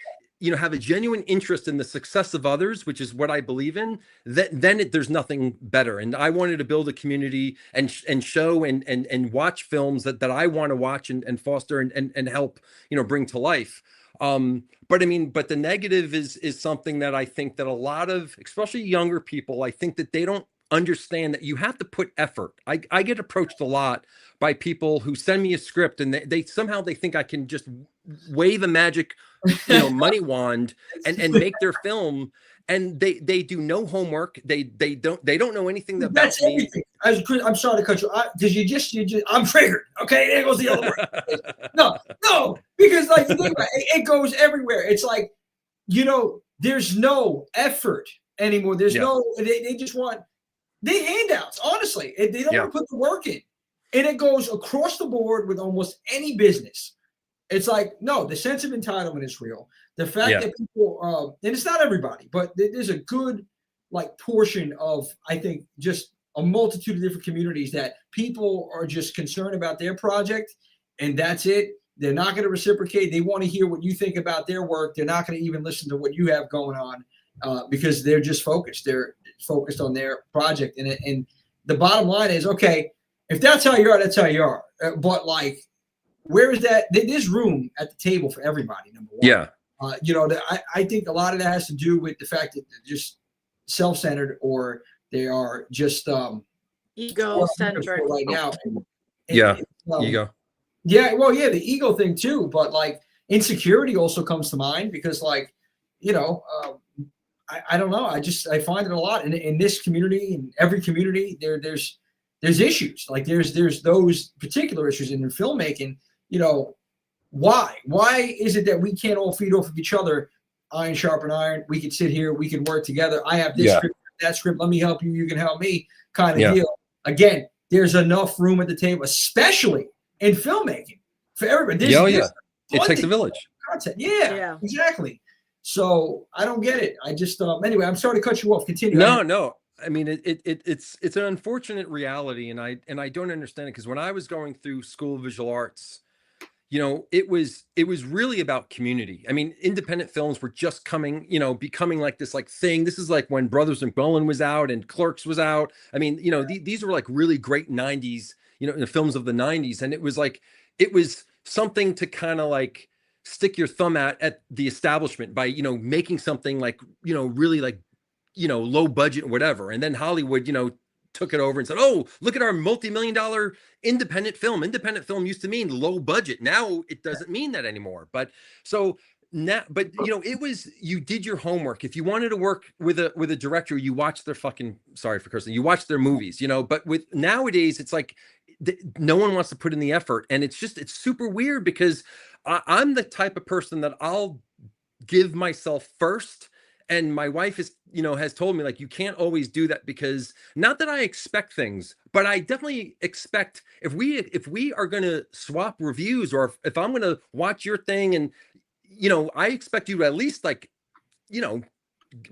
have a genuine interest in the success of others, which is what I believe in, there's nothing better. And I wanted to build a community and show and watch films that I want to watch and foster and help, bring to life. But the negative is something that I think that a lot of, especially younger people, I think that they don't understand that you have to put effort. I get approached a lot by people who send me a script and they somehow think I can just wave a magic, money wand and make their film. And they do no homework. They don't know anything about That's me. everything. I'm sorry to cut you. Because you just I'm triggered. Okay, there goes the other word. No, because like you think about it, it goes everywhere. It's like, there's no effort anymore. There's no. They just want handouts. Honestly, they don't want to put the work in, and it goes across the board with almost any business. It's like, no, the sense of entitlement is real. The fact that people, and it's not everybody, but there's a good portion of, I think, just a multitude of different communities that people are just concerned about their project, and that's it. They're not going to reciprocate. They want to hear what you think about their work. They're not going to even listen to what you have going on because they're just focused. They're focused on their project. And the bottom line is, okay, if that's how you are, that's how you are. But where is that? There's room at the table for everybody, number one. Yeah. I think a lot of that has to do with the fact that they're just self-centered, or they are just ego-centric right now. Ego. Yeah, well, the ego thing too, but insecurity also comes to mind because I don't know. I find it a lot in this community, in every community. There's issues. There's those particular issues in filmmaking. Why is it that we can't all feed off of each other? Iron sharpen iron. We could sit here. We could work together. I have this script, that script. Let me help you. You can help me. Kind of deal. Again, there's enough room at the table, especially in filmmaking, for everybody. It takes a village. Content. Yeah, exactly. So I don't get it. I just anyway. I'm sorry to cut you off. Continue. No. I mean, it's an unfortunate reality, and I don't understand it, because when I was going through School of Visual Arts, it was really about community. I mean, independent films were just becoming like this thing. This is like when Brothers McMullen was out and Clerks was out. I mean, these were really great 90s, the films of the 90s, and it was something to kind of stick your thumb at the establishment by making something really low budget or whatever. And then Hollywood, took it over and said, oh, look at our multi-million-dollar independent film. Independent film used to mean low budget. Now it doesn't mean that anymore. But so now, it was, you did your homework. If you wanted to work with a director, you watched their sorry for cursing, you watched their movies, but with nowadays, it's no one wants to put in the effort. And it's super weird, because I'm the type of person that I'll give myself first, and my wife is, has told me, like, you can't always do that, because not that I expect things, but I definitely expect if we are going to swap reviews, or if I'm going to watch your thing, and, I expect you to at least, like,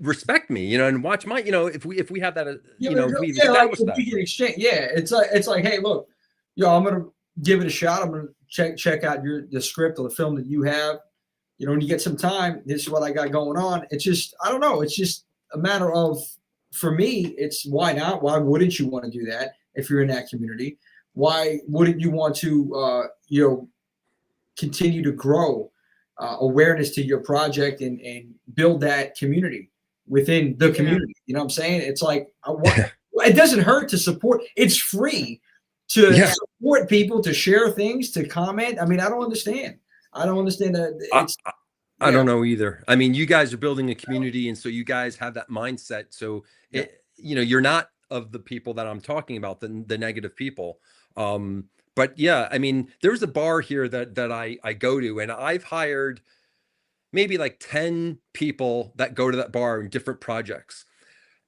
respect me, and watch my, if we have that, we've established that. We can exchange. Yeah. It's like, hey, look, I'm going to give it a shot. I'm going to check out the script or the film that you have. When you get some time, this is what I got going on. It's just, I don't know. It's just a matter of, for me, it's why not? Why wouldn't you want to do that if you're in that community? Why wouldn't you want to, continue to grow awareness to your project and build that community within the community? You know what I'm saying? It's like, it doesn't hurt to support. It's free to support people, to share things, to comment. I mean, I don't understand that. I don't know either. I mean, you guys are building a community, and so you guys have that mindset. So you're not of the people that I'm talking about, the negative people. But yeah, I mean, there's a bar here that I go to, and I've hired maybe like 10 people that go to that bar in different projects.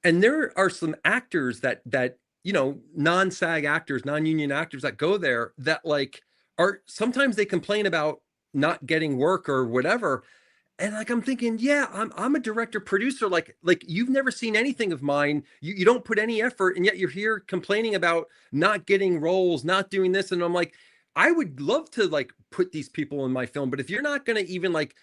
And there are some actors that non-SAG actors, non-union actors that go there that, like, are, sometimes they complain about not getting work or whatever. And, like, I'm thinking, I'm a director producer. Like you've never seen anything of mine. You don't put any effort, and yet you're here complaining about not getting roles, not doing this. And I'm like, I would love to, like, put these people in my film, but if you're not going to even, like,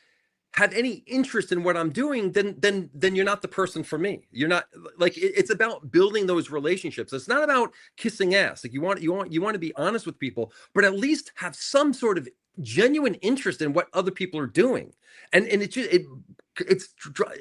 have any interest in what I'm doing, then you're not the person for me. You're not, like, it's about building those relationships. It's not about kissing ass. Like, you want to be honest with people, but at least have some sort of genuine interest in what other people are doing. And it's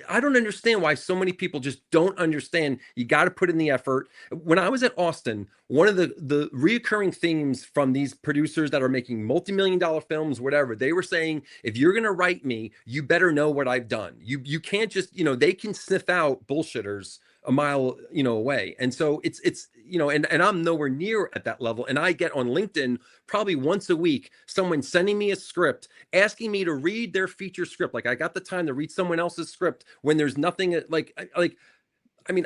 I don't understand why so many people just don't understand. You got to put in the effort. When I was at Austin, one of the reoccurring themes from these producers that are making multi-million-dollar films, whatever, they were saying, if you're going to write me, you better know what I've done. You can't just, they can sniff out bullshitters a mile, away. And so it's, and I'm nowhere near at that level. And I get on LinkedIn probably once a week, someone sending me a script, asking me to read their feature script. Like, I got the time to read someone else's script when there's nothing I mean,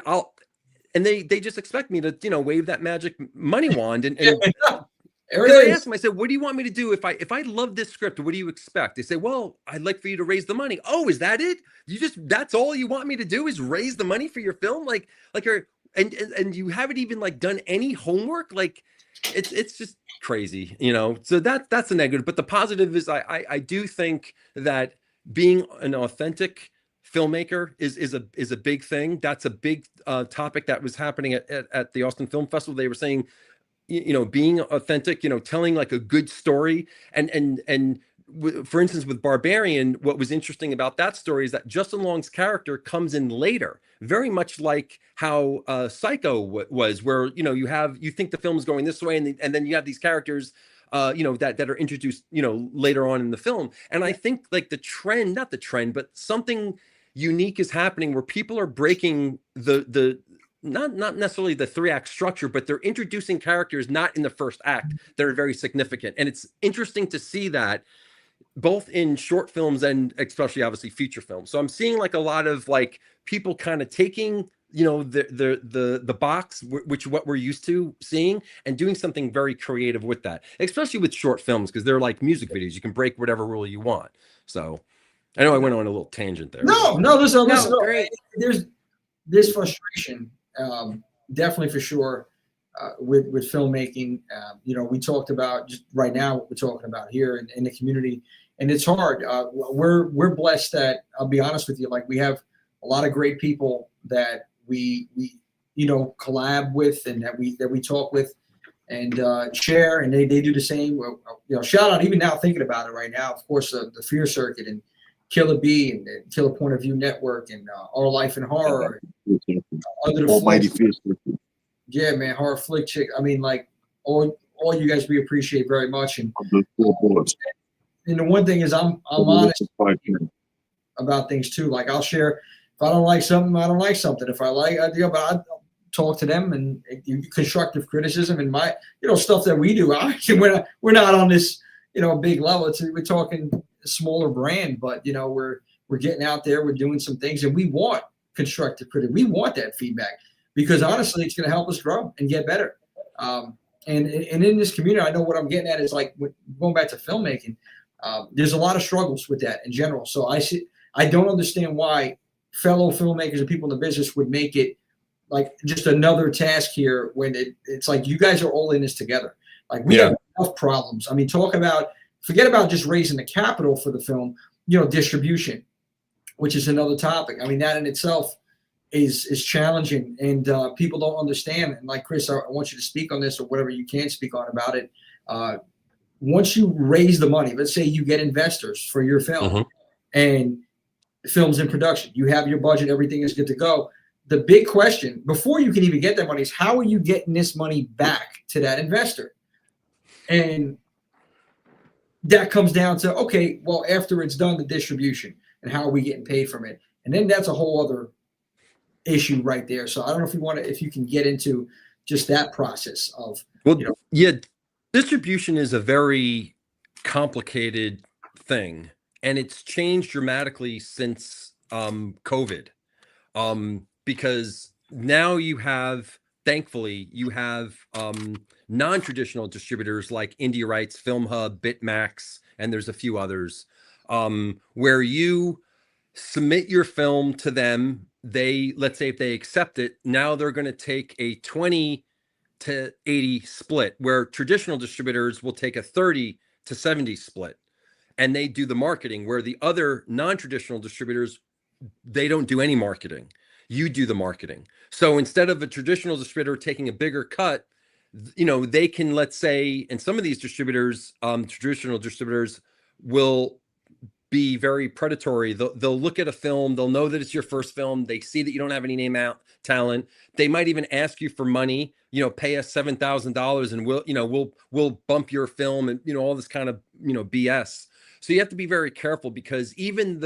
and they just expect me to, wave that magic money wand and I asked them, I said, what do you want me to do if I love this script? What do you expect? They say, well, I'd like for you to raise the money. Oh, is that it? That's all you want me to do is raise the money for your film? And you haven't even, like, done any homework? Like, it's just crazy, so that's a negative. But the positive is I do think that being an authentic filmmaker is a big thing. That's a big topic that was happening at the Austin Film Festival. They were saying, being authentic, telling, like, a good story. And for instance, with Barbarian, what was interesting about that story is that Justin Long's character comes in later, very much like how Psycho was, where, you think the film is going this way, and then you have these characters, that are introduced, later on in the film. And I think, like, not the trend, but something unique is happening where people are breaking the not necessarily the 3-act structure, but they're introducing characters not in the first act that are very significant. And it's interesting to see that both in short films and especially, obviously, feature films. So I'm seeing, like, a lot of, like, people kind of taking, the box, which what we're used to seeing, and doing something very creative with that, especially with short films, because they're like music videos. You can break whatever rule you want. So I know I went on a little tangent there. No, listen. Great. There's frustration. Definitely, for sure, with filmmaking. We talked about just right now what we're talking about here in the community, and it's hard. We're blessed that, I'll be honest with you, like, we have a lot of great people that we collab with, and that we talk with and share, and they do the same. Shout out, even now thinking about it right now, of course, the Fear Circuit and Killer B and the Killer Point of View Network and Our Life in Horror. Under the Almighty Fear Circuit. Yeah, man, Horror Flick Chick. I mean, like, all you guys, we appreciate very much. And the one thing is, I'm honest about things too. Like, I'll share, if I don't like something, I don't like something. If I like, but I talk to them and constructive criticism and my, stuff that we do. We're not on this, big level. We're talking a smaller brand, but we're getting out there, we're doing some things, and we want constructive criticism. We want that feedback because honestly, it's going to help us grow and get better. And in this community, I know what I'm getting at is like going back to filmmaking. There's a lot of struggles with that in general. So I don't understand why fellow filmmakers and people in the business would make it like just another task here when it's like you guys are all in this together. Like we have enough problems. I mean, forget about just raising the capital for the film, distribution, which is another topic. I mean, that in itself is challenging, and people don't understand. And like Chris, I want you to speak on this or whatever you can speak on about it. Once you raise the money, let's say you get investors for your film and the film's in production, you have your budget, everything is good to go. The big question before you can even get that money is how are you getting this money back to that investor? And that comes down to, okay, well, after it's done, the distribution and how are we getting paid from it? And then that's a whole other issue right there. So I don't know if you can get into just that process of, distribution is a very complicated thing, and it's changed dramatically since COVID, because now thankfully you have non-traditional distributors like Indie Rights, Film Hub, Bitmax, and there's a few others, where you submit your film to them. Let's say if they accept it, now they're going to take a 20 to 80 split, where traditional distributors will take a 30 to 70 split, and they do the marketing, where the other non-traditional distributors, they don't do any marketing. You do the marketing. So instead of a traditional distributor taking a bigger cut, they can, let's say, and some of these distributors, traditional distributors, will be very predatory. They'll look at a film, they'll know that it's your first film, they see that you don't have any name out talent, they might even ask you for money, pay us $7,000 and we'll bump your film, and all this kind of BS. So you have to be very careful, because even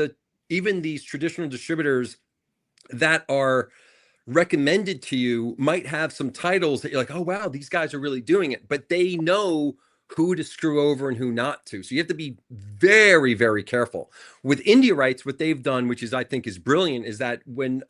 these traditional distributors that are recommended to you might have some titles that you're like, oh wow, these guys are really doing it, but they know who to screw over and who not to. So you have to be very, very careful. With Indie Rights, what they've done, which I think is brilliant, is that when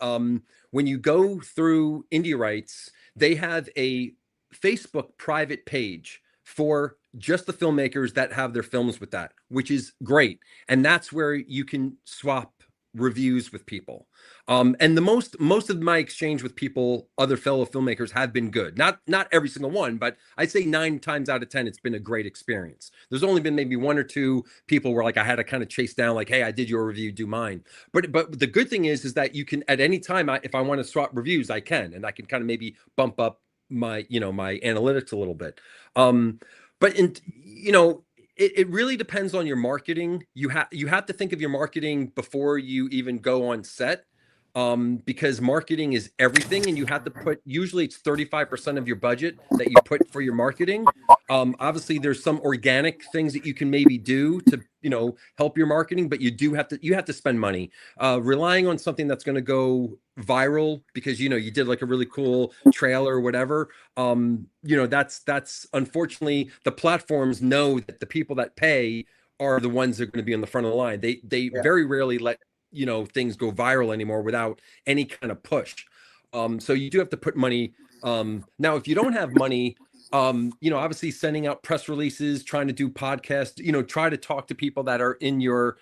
you go through Indie Rights, they have a Facebook private page for just the filmmakers that have their films with that, which is great. And that's where you can swap reviews with people. And the most of my exchange with people, other fellow filmmakers, have been good. Not every single one, but I'd say 9 times out of 10, it's been a great experience. There's only been maybe 1 or 2 people where like I had to kind of chase down, like, hey, I did your review, do mine. But the good thing is that you can, at any time, if I want to swap reviews, I can, and I can kind of maybe bump up my my analytics a little bit. It really depends on your marketing. You have to think of your marketing before you even go on set, because marketing is everything, and you have to put, usually it's 35% of your budget that you put for your marketing. Obviously there's some organic things that you can maybe do to help your marketing, but you have to spend money. Relying on something that's going to go viral because you did like a really cool trailer or whatever, that's unfortunately, the platforms know that the people that pay are the ones that are going to be on the front of the line. They very rarely let things go viral anymore without any kind of push. So you do have to put money. Now if you don't have money, obviously sending out press releases, trying to do podcasts, try to talk to people that are in your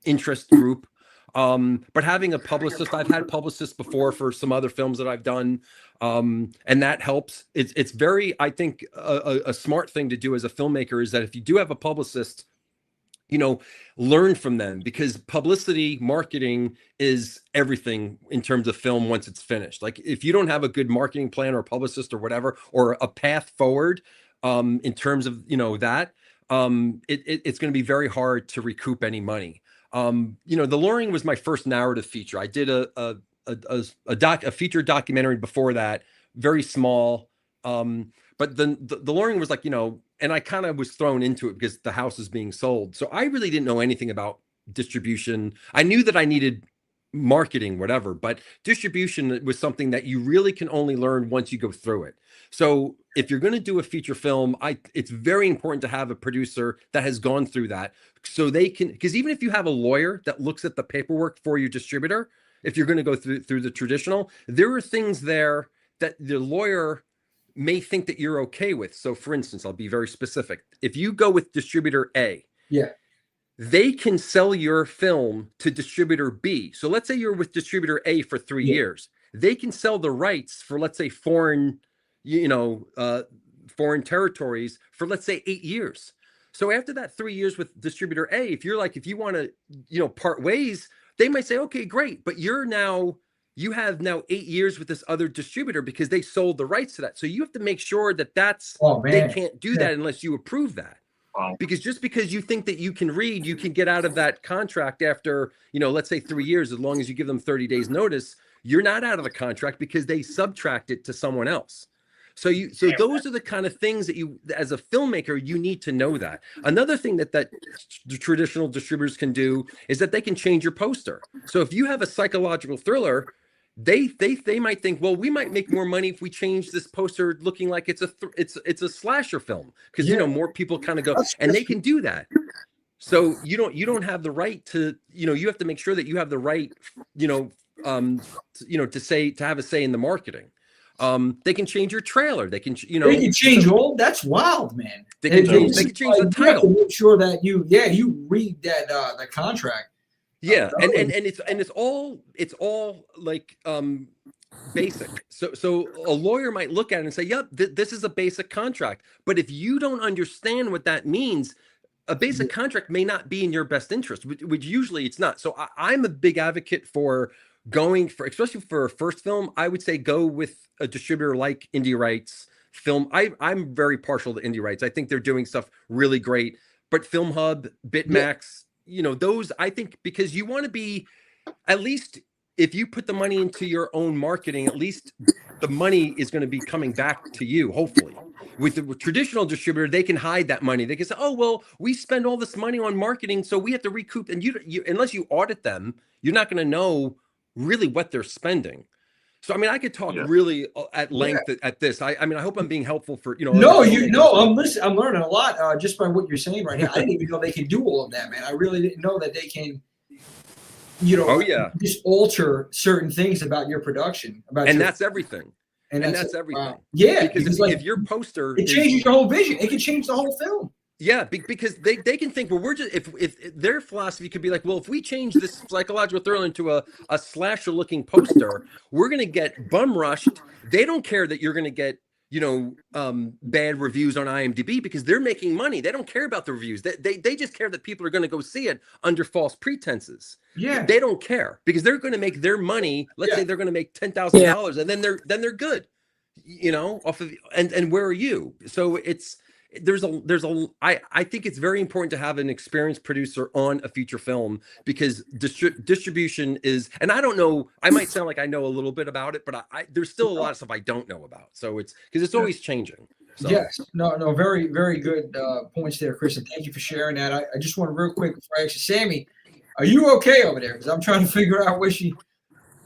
interest group. But having a publicist, I've had publicists before for some other films that I've done, and that helps. It's very, I think, a smart thing to do as a filmmaker is that if you do have a publicist, learn from them, because publicity marketing is everything in terms of film once it's finished. Like if you don't have a good marketing plan or a publicist or whatever, or a path forward, in terms of, it's going to be very hard to recoup any money. The Luring was my first narrative feature. I did a feature documentary before that, very small. But then the Luring was like, and I kind of was thrown into it because the house is being sold. So I really didn't know anything about distribution. I knew that I needed marketing, whatever, but distribution was something that you really can only learn once you go through it. So if you're going to do a feature film, it's very important to have a producer that has gone through that, so they can, because even if you have a lawyer that looks at the paperwork for your distributor, if you're going to go through the traditional, there are things there that the lawyer may think that you're okay with. So for instance, I'll be very specific. If you go with distributor A, Yeah. they can sell your film to distributor B. So let's say you're with distributor A for 3 years. They can sell the rights for, let's say, foreign territories for, let's say, 8 years. So after that 3 years with distributor A, if you want to, part ways, they might say, okay, great. But you have now 8 years with this other distributor because they sold the rights to that. So you have to make sure that they can't do that unless you approve that. Wow. Because just because you think that you can get out of that contract after, let's say 3 years, as long as you give them 30 days notice, you're not out of the contract because they subtract it to someone else. So those are the kind of things that you, as a filmmaker, you need to know that. Another thing that the traditional distributors can do is that they can change your poster. So if you have a psychological thriller, they might think, well, we might make more money if we change this poster looking like it's a slasher film, because more people kind of go, and they can do that. So you don't have the right to, you have to make sure that you have the right, to have a say in the marketing. They can change your trailer. They can, they can change all. That's wild, man. They can change the title. You have to make sure that you read that the contract. Yeah, and it's all like basic. So a lawyer might look at it and say, "Yep, this is a basic contract." But if you don't understand what that means, a basic contract may not be in your best interest, which usually it's not. So I'm a big advocate for going for, especially for a first film, I would say go with a distributor like Indie Rights Film. I'm very partial to Indie Rights. I think they're doing stuff really great. But Film Hub, Bitmax, those, I think, because you want to be, at least if you put the money into your own marketing, at least the money is going to be coming back to you, hopefully. With the traditional distributor, they can hide that money. They can say, oh, well, we spend all this money on marketing, so we have to recoup. And you unless you audit them, you're not going to know really what they're spending. So, I mean, I could talk really at length at this. I mean, I hope I'm being helpful for, No, I'm listening. I'm learning a lot just by what you're saying right now. I didn't even know they can do all of that, man. I really didn't know that they can, just alter certain things about your production. That's everything. And that's everything. Wow. Yeah. Because if your poster, it changes your whole vision. It can change the whole film. Yeah, because they can think, well, we're just, if their philosophy could be like, well, if we change this psychological thriller into a slasher looking poster, we're going to get bum rushed. They don't care that you're going to get, bad reviews on IMDb because they're making money. They don't care about the reviews. They just care that people are going to go see it under false pretenses. Yeah. They don't care because they're going to make their money. Let's say they're going to make $10,000 and then they're good, off of, and where are you? So I think it's very important to have an experienced producer on a feature film because distribution is, and I don't know, I might sound like I know a little bit about it, but there's still a lot of stuff I don't know about. So it's because it's always changing. So. Yes, no, very, very good points there, Chris, and thank you for sharing that. I just want to real quick before I ask you, Sammy, are you okay over there? Because I'm trying to figure out where she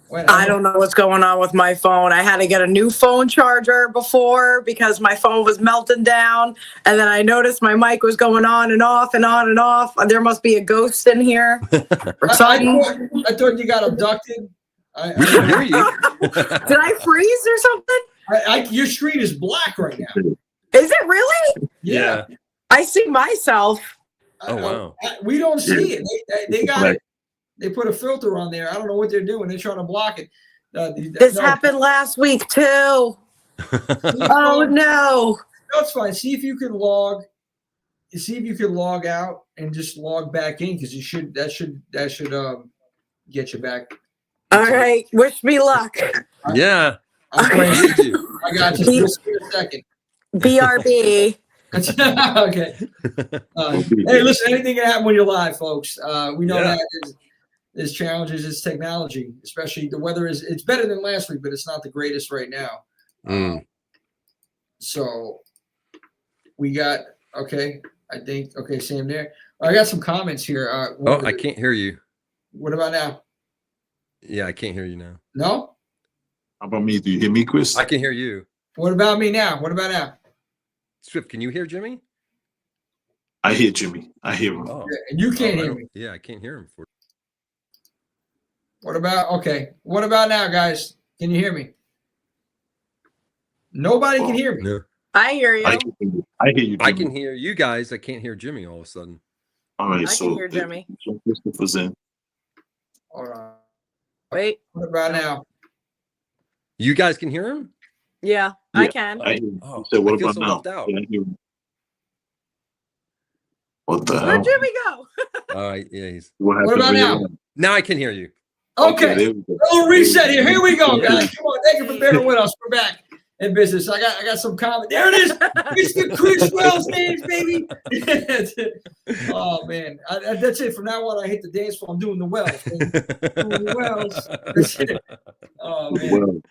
went. I don't know what's going on with my phone. I had to get a new phone charger before because my phone was melting down. And then I noticed my mic was going on and off and on and off. There must be a ghost in here. I thought you got abducted. We can hear you. Did I freeze or something? Your screen is black right now. Is it really? Yeah. I see myself. Oh, wow. We don't see it. They got it. They put a filter on there. I don't know what they're doing. They're trying to block it. This happened last week too. Oh no. That's fine. See if you can log. See if you can log out and just log back in because that should get you back. All right. Wish me luck. Yeah. I got you. Just give me a second. BRB. Okay. Hey, listen. Anything can happen when you're live, folks. We know that. There's challenges. It's technology, especially the weather it's better than last week, but it's not the greatest right now. So we got, Sam there. I got some comments here. I can't hear you. What about now? Yeah, I can't hear you now. No? How about me? Do you hear me, Chris? I can hear you. What about me now? What about now? Swift, can you hear Jimmy? I hear Jimmy. I hear him. And you can't hear me. Yeah, I can't hear him. What about What about now, guys? Can you hear me? Nobody can hear me. No. I hear you. I hear you. Jimmy. I can hear you guys. I can't hear Jimmy all of a sudden. All right, I can hear Jimmy. So Christopher's in. Hold on. Wait. What about now? You guys can hear him? Yeah, I can. I hear you. Oh, So what I feel about so now? left out. Yeah, I hear you. What the Where'd hell? Jimmy go? All right, yeah. What happened about when you now? left? Now I can hear you. Okay. There we go. A little reset here. Here we go, Yeah. guys. Come on. Thank you for bearing with us. We're back in business. I got some comment. There it is. Mr. Chris Wells names, baby. Oh man. That's it. From now on, I hit the dance floor. I'm doing the wells. Doing the wells. That's it. Oh man. Well,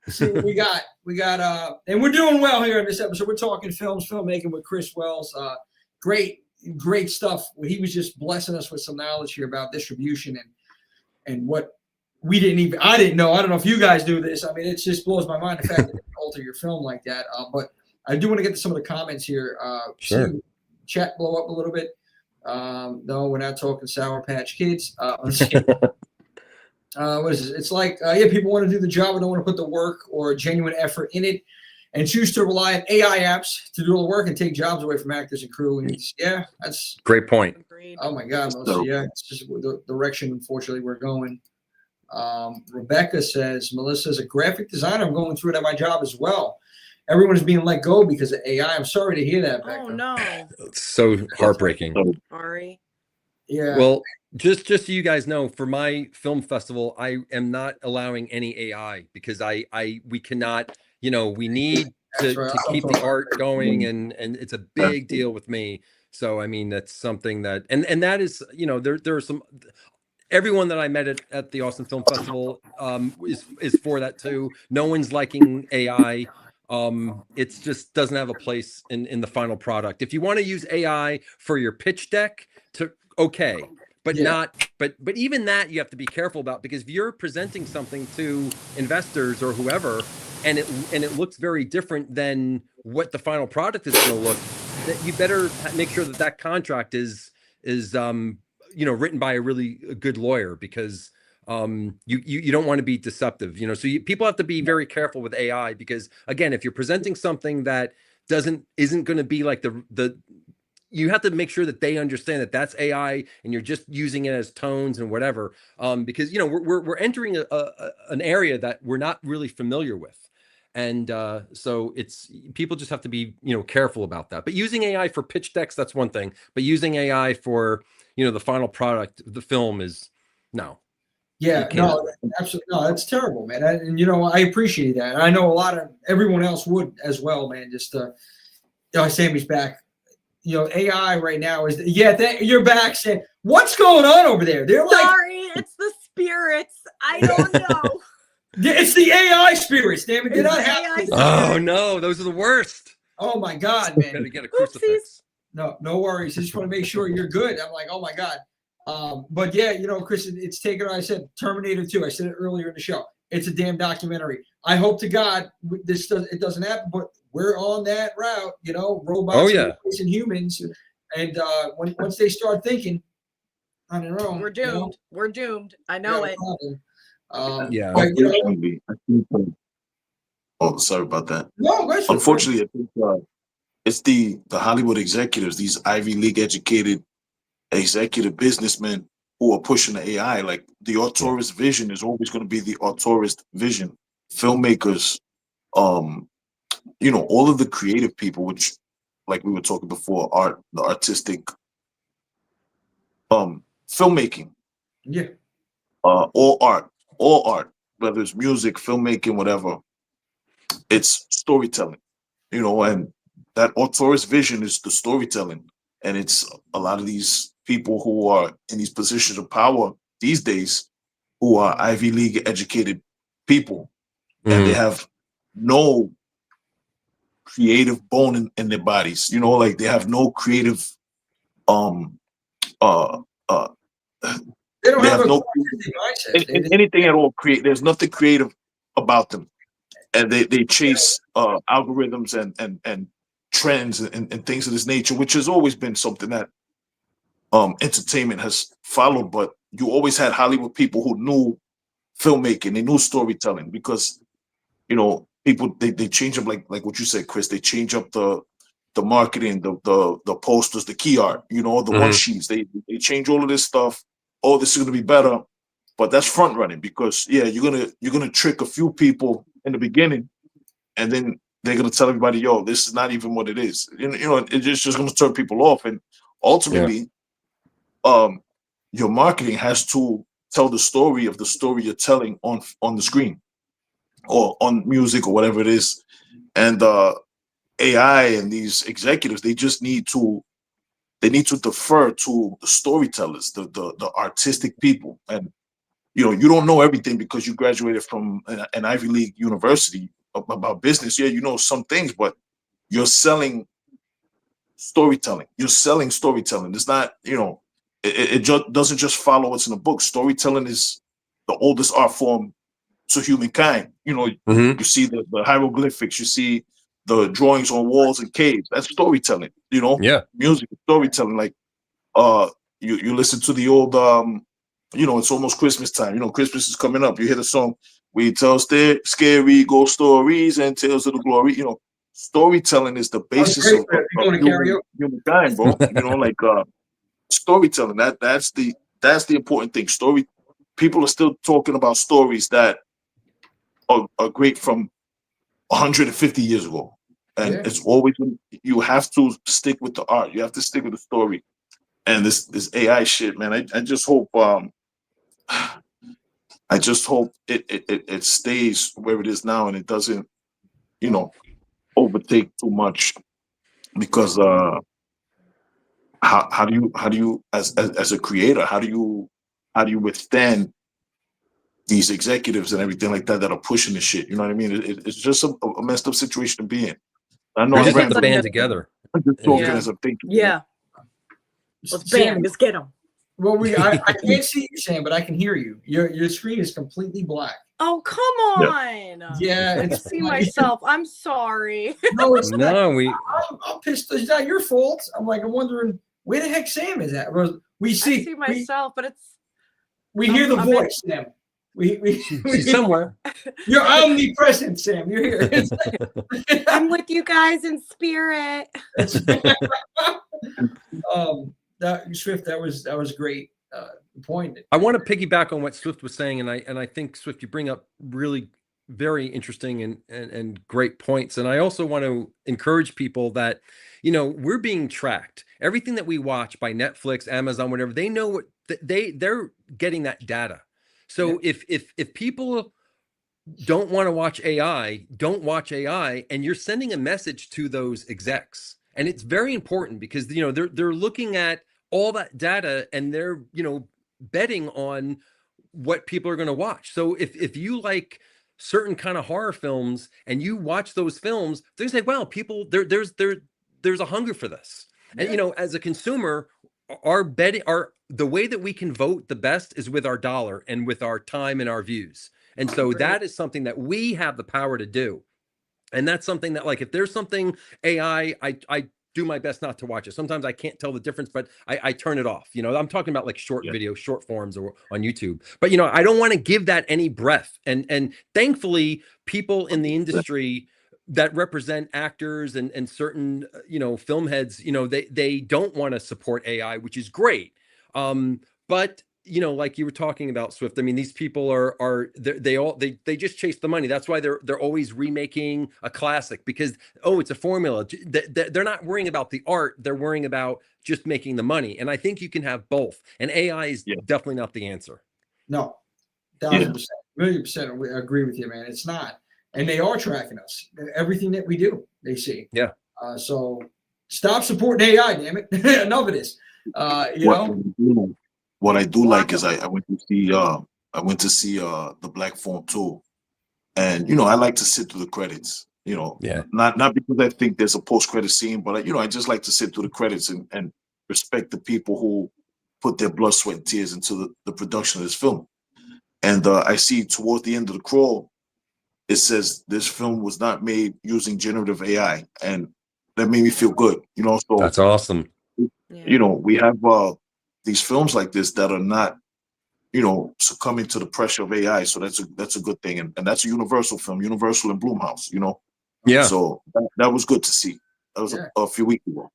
See what we got. We got and we're doing well here in this episode. We're talking filmmaking with Chris Wells. Great stuff. He was just blessing us with some knowledge here about distribution and what I didn't know. I don't know if you guys do this. I mean, it just blows my mind the fact that you can alter your film like that. But I do want to get to some of the comments here. Sure. See chat blow up a little bit. No, we're not talking Sour Patch Kids. Let's see. What is this? It's like, people want to do the job and don't want to put the work or genuine effort in it and choose to rely on AI apps to do all the work and take jobs away from actors and crew. And that's Great point. Agreed. oh my God, Melissa. Yeah, it's just the direction, unfortunately, we're going. Rebecca says, Melissa is a graphic designer. I'm going through it at my job as well. Everyone is being let go because of AI. I'm sorry to hear that, Becca. Oh no. It's so heartbreaking. Sorry. Yeah. Well, just so you guys know, for my film festival, I am not allowing any AI because we cannot, we need to keep the art going, and it's a big deal with me. So I mean, that's something that and that is, there are some, everyone that I met at the Austin Film Festival is for that too. No one's liking AI. It's just doesn't have a place in the final product. If you want to use AI for your pitch deck, but even that you have to be careful about, because if you're presenting something to investors or whoever and it looks very different than what the final product is going to look, that you better make sure that contract is written by a really good lawyer, because you don't want to be deceptive, so people have to be very careful with AI, because again, if you're presenting something that isn't going to be like you have to make sure that they understand that that's AI and you're just using it as tones and whatever, because we're entering an area that we're not really familiar with. And so people just have to be careful about that. But using AI for pitch decks, that's one thing, but using AI for the final product, the film, is no. Yeah, no, absolutely. No, that's terrible, man. I appreciate that. I know everyone else would as well, man. Just Sammy's back. AI right now is you're back, Sam. What's going on over there? They're sorry, it's the spirits. I don't know. It's the AI spirits, damn it. Did not happen. Oh no, those are the worst. Oh my God, man. Gotta get a crucifix. No worries. I just want to make sure you're good. I'm like, oh my God. But yeah, Chris, it's taken. I said Terminator 2. I said it earlier in the show. It's a damn documentary. I hope to God it doesn't happen, but we're on that route. Robots replacing humans, and once they start thinking on their own, we're doomed. We're doomed. I know it. Oh, sorry about that. No, unfortunately, I think it's the Hollywood executives, these Ivy League educated executive businessmen who are pushing the AI. Like, the auteurist vision is always going to be the auteurist vision. Filmmakers, all of the creative people, which, like we were talking before, the artistic, filmmaking, all art, whether it's music, filmmaking, whatever, it's storytelling, and that auteurist vision is the storytelling. And it's a lot of these people who are in these positions of power these days who are Ivy League educated people, and they have no creative bone in their bodies, like they have no creative they don't have no anything at all. There's nothing creative about them, and they chase algorithms and trends and things of this nature, which has always been something that entertainment has followed. But you always had Hollywood people who knew filmmaking, they knew storytelling, because you know, people they change up like what you said, Chris. They change up the marketing, the posters, the key art, you know, the one sheets. They change all of this stuff. Oh, this is gonna be better, but that's front running, because yeah, you're gonna trick a few people in the beginning, and then they're gonna tell everybody, yo, this is not even what it is. You know, it's just gonna turn people off, and ultimately, your marketing has to tell the story of the story you're telling on the screen or on music or whatever it is. And AI and these executives, they just need to defer to the storytellers, the artistic people. And you know, you don't know everything because you graduated from an Ivy League university about business. Yeah, you know some things, but you're selling storytelling. You're selling storytelling. It's not, you know, it just doesn't just follow what's in the book. Storytelling is the oldest art form to humankind. You know, you see the hieroglyphics, you see the drawings on walls and caves. That's storytelling. You know, music, storytelling. Like, you listen to the old, you know, it's almost Christmas time. You know, Christmas is coming up. You hear the song, "We tell scary ghost stories and tales of the glory." You know, storytelling is the basis of humankind, bro. You know, like storytelling. That's the important thing. People are still talking about stories that are great from 150 years ago, and it's always, you have to stick with the art. You have to stick with the story. And this AI shit, man. I just hope it stays where it is now, and it doesn't, you know, overtake too much, because how do you as a creator, how do you withstand these executives and everything like that are pushing this shit? You know what I mean? It's just a messed up situation to be in. I know We I just ran have to band together. I'm just talking as I'm thinking. Yeah. Let's band. Let's get them. Well, I can't see you, Sam, but I can hear you. Your screen is completely black. Oh, come on. Yeah, I see myself. I'm sorry. No, it's not. No, I'm pissed. It's not your fault. I'm wondering where the heck Sam is at. We I see myself, but it's. We hear the voice, Sam. She's somewhere. You're omnipresent, Sam. You're here. I'm with you guys in spirit. Swift, that was great point. I want to piggyback on what Swift was saying, and I think, Swift, you bring up really very interesting and great points. And I also want to encourage people that, you know, we're being tracked. Everything that we watch by Netflix, Amazon, whatever, they know what they're getting that data. So if people don't want to watch AI, don't watch AI, and you're sending a message to those execs. And it's very important, because, you know, they're looking at all that data, and they're, you know, betting on what people are going to watch. So if you like certain kind of horror films and you watch those films, they're going to say, well, people, there's a hunger for this. And, you know, as a consumer, the way that we can vote the best is with our dollar and with our time and our views. And so that is something that we have the power to do. And that's something that, like, if there's something AI, I do my best not to watch it. Sometimes I can't tell the difference, but I turn it off. You know, I'm talking about like short video, short forms, or on YouTube. But, you know, I don't want to give that any breath. And thankfully, people in the industry that represent actors and certain, you know, film heads, you know, they don't want to support AI, which is great. But, you know, like you were talking about, Swift, I mean, these people they just chase the money. That's why they're always remaking a classic, because, oh, it's a formula. They're not worrying about the art. They're worrying about just making the money. And I think you can have both. And AI is definitely not the answer. No, 1,000%, 1,000,000% we agree with you, man. It's not. And they are tracking us. Everything that we do, they see. Yeah. So stop supporting AI, damn it. Enough of this. What I do like is I went to see the Black Phone too, and you know, I like to sit through the credits. You know, not because I think there's a post-credit scene, but you know, I just like to sit through the credits and respect the people who put their blood, sweat, and tears into the production of this film. And I see towards the end of the crawl, it says this film was not made using generative AI, and that made me feel good. You know, so that's awesome. You know, we have these films like this that are not succumbing to the pressure of AI. So that's a good thing, and that's a Universal film, Universal and Blumhouse. Yeah. So that was good to see. That was a few weeks ago.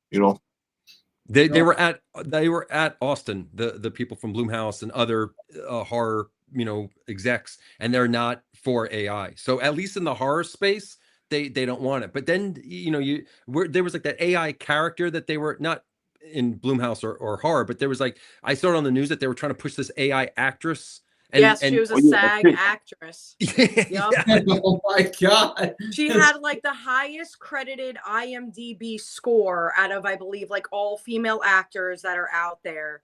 They were at Austin, the people from Blumhouse and other horror execs, and they're not for AI. So at least in the horror space, they don't want it. But then there was like that AI character that they were not in Blumhouse or horror, but there was like, I saw it on the news that they were trying to push this AI actress. Yes, she was a SAG actress. Yeah. Oh my God. She had like the highest credited IMDb score out of, I believe, like all female actors that are out there.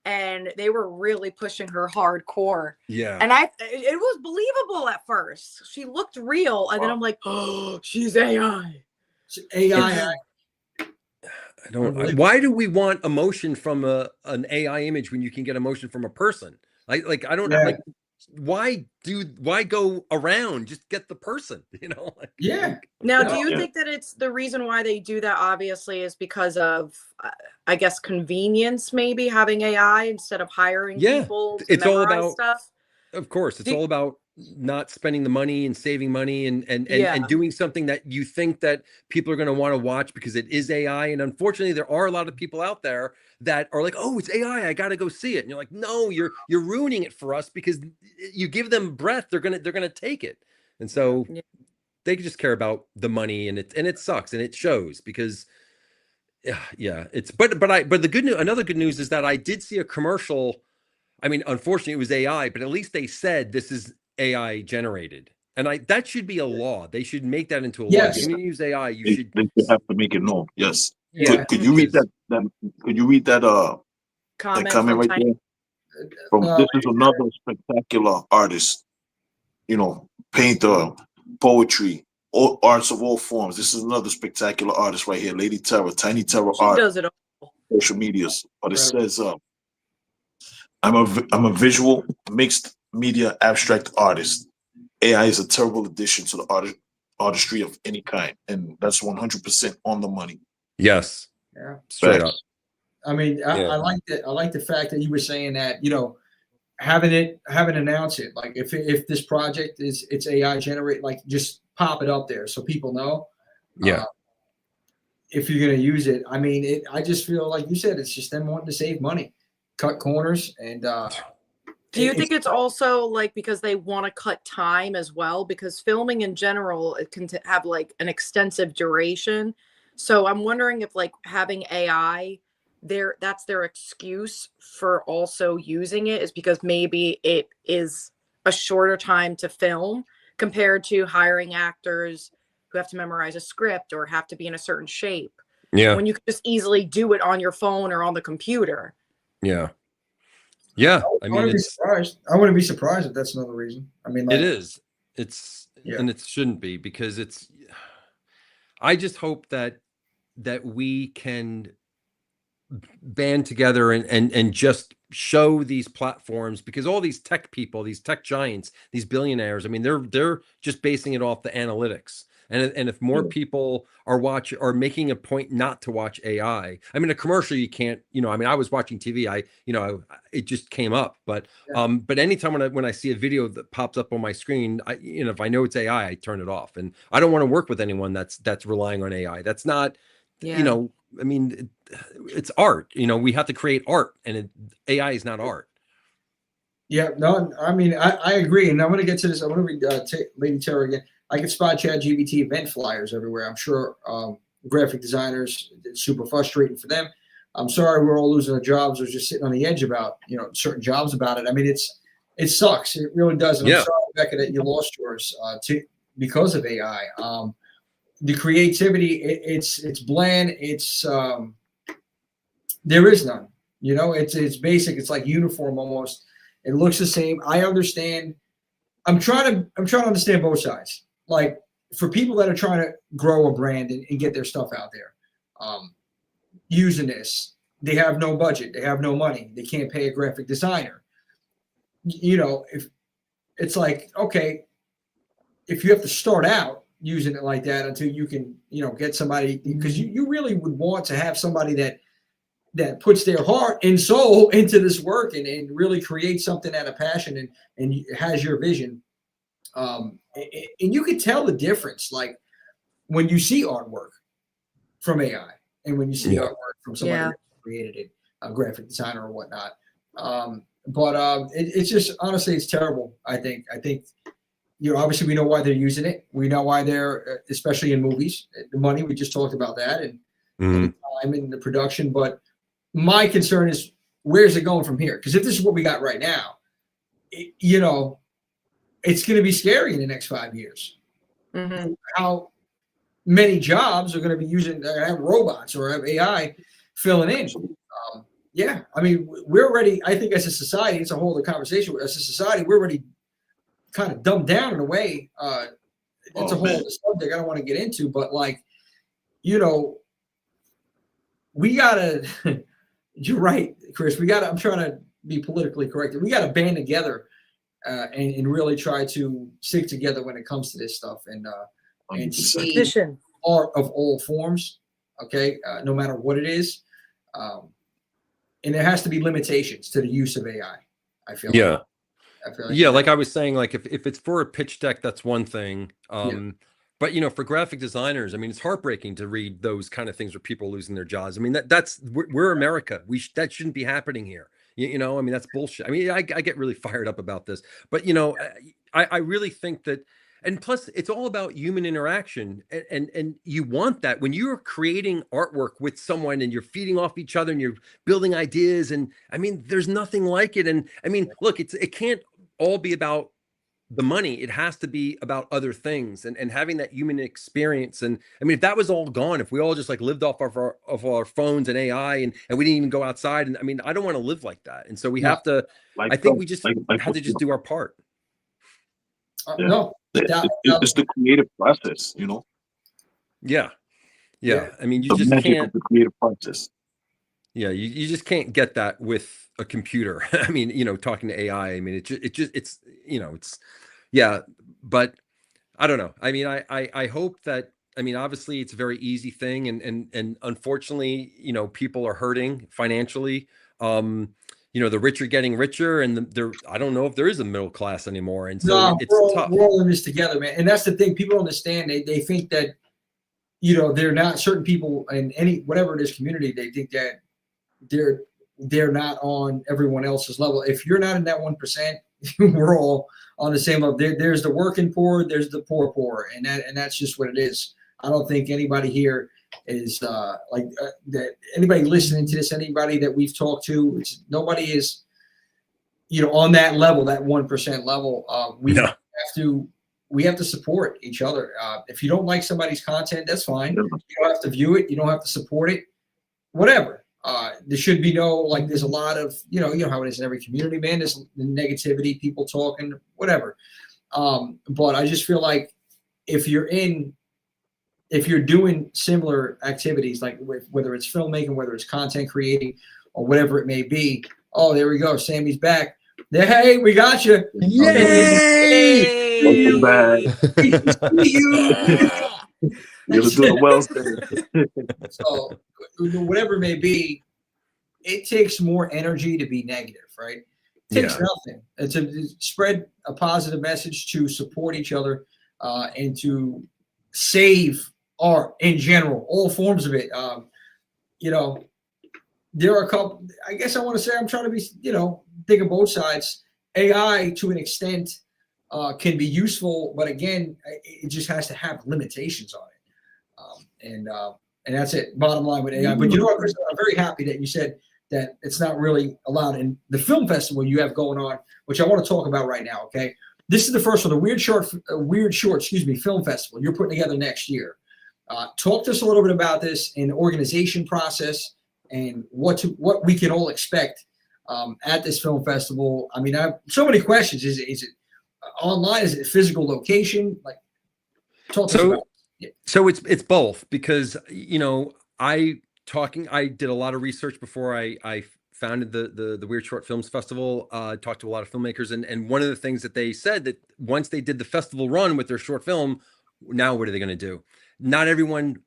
And they were really pushing her hardcore. Yeah. And it was believable at first. She looked real. And then I'm like, oh, she's AI. AI. Why do we want emotion from an AI image when you can get emotion from a person? Like I don't like, why go around? Just get the person, Now, do you think that it's the reason why they do that, obviously, is because of, I guess, convenience, maybe having AI instead of hiring people to it's all memorize about stuff? Of course, it's all about not spending the money and saving money and doing something that you think that people are going to want to watch because it is AI. And unfortunately, there are a lot of people out there that are like, "Oh, it's AI, I got to go see it." And you're like, "No, you're ruining it for us because you give them breath, they're gonna take it." And so they just care about the money, and it sucks, and it shows because it's but the good news, another good news is that I did see a commercial. I mean, unfortunately, it was AI, but at least they said this is AI generated, and that should be a law. They should make that into a law. Yes. If you're going to use AI, They should have to make it known. Yes. Yeah. Could you read that? Could you read that? Comment right there. This is another spectacular artist. Painter, poetry, all arts of all forms. This is another spectacular artist right here, Lady Terror, Tiny Terror She Art. does it all. Social medias, but it says, I'm a visual mixed media abstract artist. AI is a terrible addition to the artistry of any kind, and that's 100% on the money. Yes. Yeah. Straight up. I mean, I like that. I like the fact that you were saying that, having announce it. Like if this project it's AI generated, like just pop it up there so people know. Yeah. If you're gonna use it, I mean, I just feel like you said, it's just them wanting to save money, cut corners, and. Do you think it's also like because they want to cut time as well? Because filming in general, it can have like an extensive duration. So I'm wondering if like having AI that's their excuse for also using it, is because maybe it is a shorter time to film compared to hiring actors who have to memorize a script or have to be in a certain shape. Yeah. When you can just easily do it on your phone or on the computer. Yeah. Yeah. I wouldn't be surprised. I wouldn't be surprised if that's another reason. I mean, it is. And it shouldn't be, because I just hope that we can band together and just show these platforms, because all these tech people, these tech giants, these billionaires, I mean, they're just basing it off the analytics. And if more people are making a point not to watch AI, I mean, a commercial, you can't, I mean, I was watching TV, it just came up, but anytime when I see a video that pops up on my screen, if I know it's AI, I turn it off. And I don't want to work with anyone that's relying on AI. That's not, I mean, it's art, we have to create art, and AI is not art. Yeah, no, I mean, I agree. And I'm going to get to this. I want to read Lady Terror again. I can spot ChatGPT event flyers everywhere. I'm sure graphic designers, it's super frustrating for them. I'm sorry we're all losing our jobs or just sitting on the edge about, certain jobs about it. I mean, it sucks. It really does. And I'm sorry, Becca, that you lost yours because of AI. The creativity, it's bland. It's there is none. It's basic. It's like uniform almost. It looks the same. I understand. I'm trying to understand both sides. Like, for people that are trying to grow a brand and get their stuff out there, using this, they have no budget, they have no money, they can't pay a graphic designer. If it's like, okay, if you have to start out using it like that until you can, get somebody, because you really would want to have somebody that that puts their heart and soul into this work and really creates something out of passion and has your vision. And you can tell the difference, like when you see artwork from AI and when you see artwork from somebody who created it, a graphic designer or whatnot. It's just, honestly, it's terrible. I think, obviously we know why they're using it. We know why they're, especially in movies, the money, we just talked about that, and the time and the production. But my concern is, where's it going from here? Because if this is what we got right now, it's going to be scary in the next 5 years. How many jobs are going to be using have robots or have AI filling in? I mean, we're already, I think as a society, it's a whole other conversation. As a society, we're already kind of dumbed down in a way. It's a whole other subject I don't want to get into, but like, we gotta, you're right, Chris, I'm trying to be politically correct. We got to band together and really try to stick together when it comes to this stuff and see art of all forms, okay, no matter what it is. And there has to be limitations to the use of AI, I feel like. Like I was saying, like if it's for a pitch deck, that's one thing. But for graphic designers, I mean, it's heartbreaking to read those kind of things where people are losing their jobs. I mean, we're America. That shouldn't be happening here. I mean, that's bullshit. I mean, I get really fired up about this, but I really think that, and plus it's all about human interaction, and you want that when you're creating artwork with someone and you're feeding off each other and you're building ideas. And I mean, there's nothing like it. And I mean, look, it can't all be about the money. It has to be about other things and having that human experience. And I mean, if that was all gone, if we all just like lived off of our phones and AI and we didn't even go outside, and I mean, I don't want to live like that. And so we have to, I think we just have to just do our part. No, it's the creative process, Yeah. I mean, you just can't. The creative process. Yeah, you just can't get that with a computer. I mean, talking to AI. I mean, it's but I don't know. I mean, I hope that. I mean, obviously, it's a very easy thing, and unfortunately, people are hurting financially. The rich are getting richer, and I don't know if there is a middle class anymore. And so it's tough. We're all in this together, man. And that's the thing. People don't understand. They think that, they're not certain people in any, whatever it is, community. They think that they're not on everyone else's level. If you're not in that 1%, we're all on the same level. There's the working poor, there's the poor, and that's just what it is. I don't think anybody here is that anybody listening to this, anybody that we've talked to, nobody is, on that level, that 1% level. We have to support each other. If you don't like somebody's content, that's fine. You don't have to view it. You don't have to support it. Whatever. There should be there's a lot of, you know how it is in every community, man. There's negativity, people talking, whatever. But I just feel like if you're doing similar activities, like whether it's filmmaking, whether it's content creating, or whatever it may be. Oh, there we go. Sammy's back. Hey, we got you. Yay! Welcome back. You're doing well. So whatever it may be, it takes more energy to be negative, right? It takes nothing. And to spread a positive message, to support each other, and to save art in general, all forms of it. There are a couple, I guess I want to say, I'm trying to be, think of both sides. AI to an extent can be useful, but again, it just has to have limitations on it. And that's it. Bottom line with AI. But Chris, I'm very happy that you said that it's not really allowed in the film festival you have going on, which I want to talk about right now. Okay, this is the first one, the Weird Short, film festival you're putting together next year. Talk to us a little bit about this and the organization process and what we can all expect at this film festival. I mean, I have so many questions. Is it online? Is it a physical location? Like, talk to us about it. So it's both, because I did a lot of research before I founded the Weird Short Films Festival. Talked to a lot of filmmakers, and one of the things that they said, that once they did the festival run with their short film, now what are they going to do? Not everyone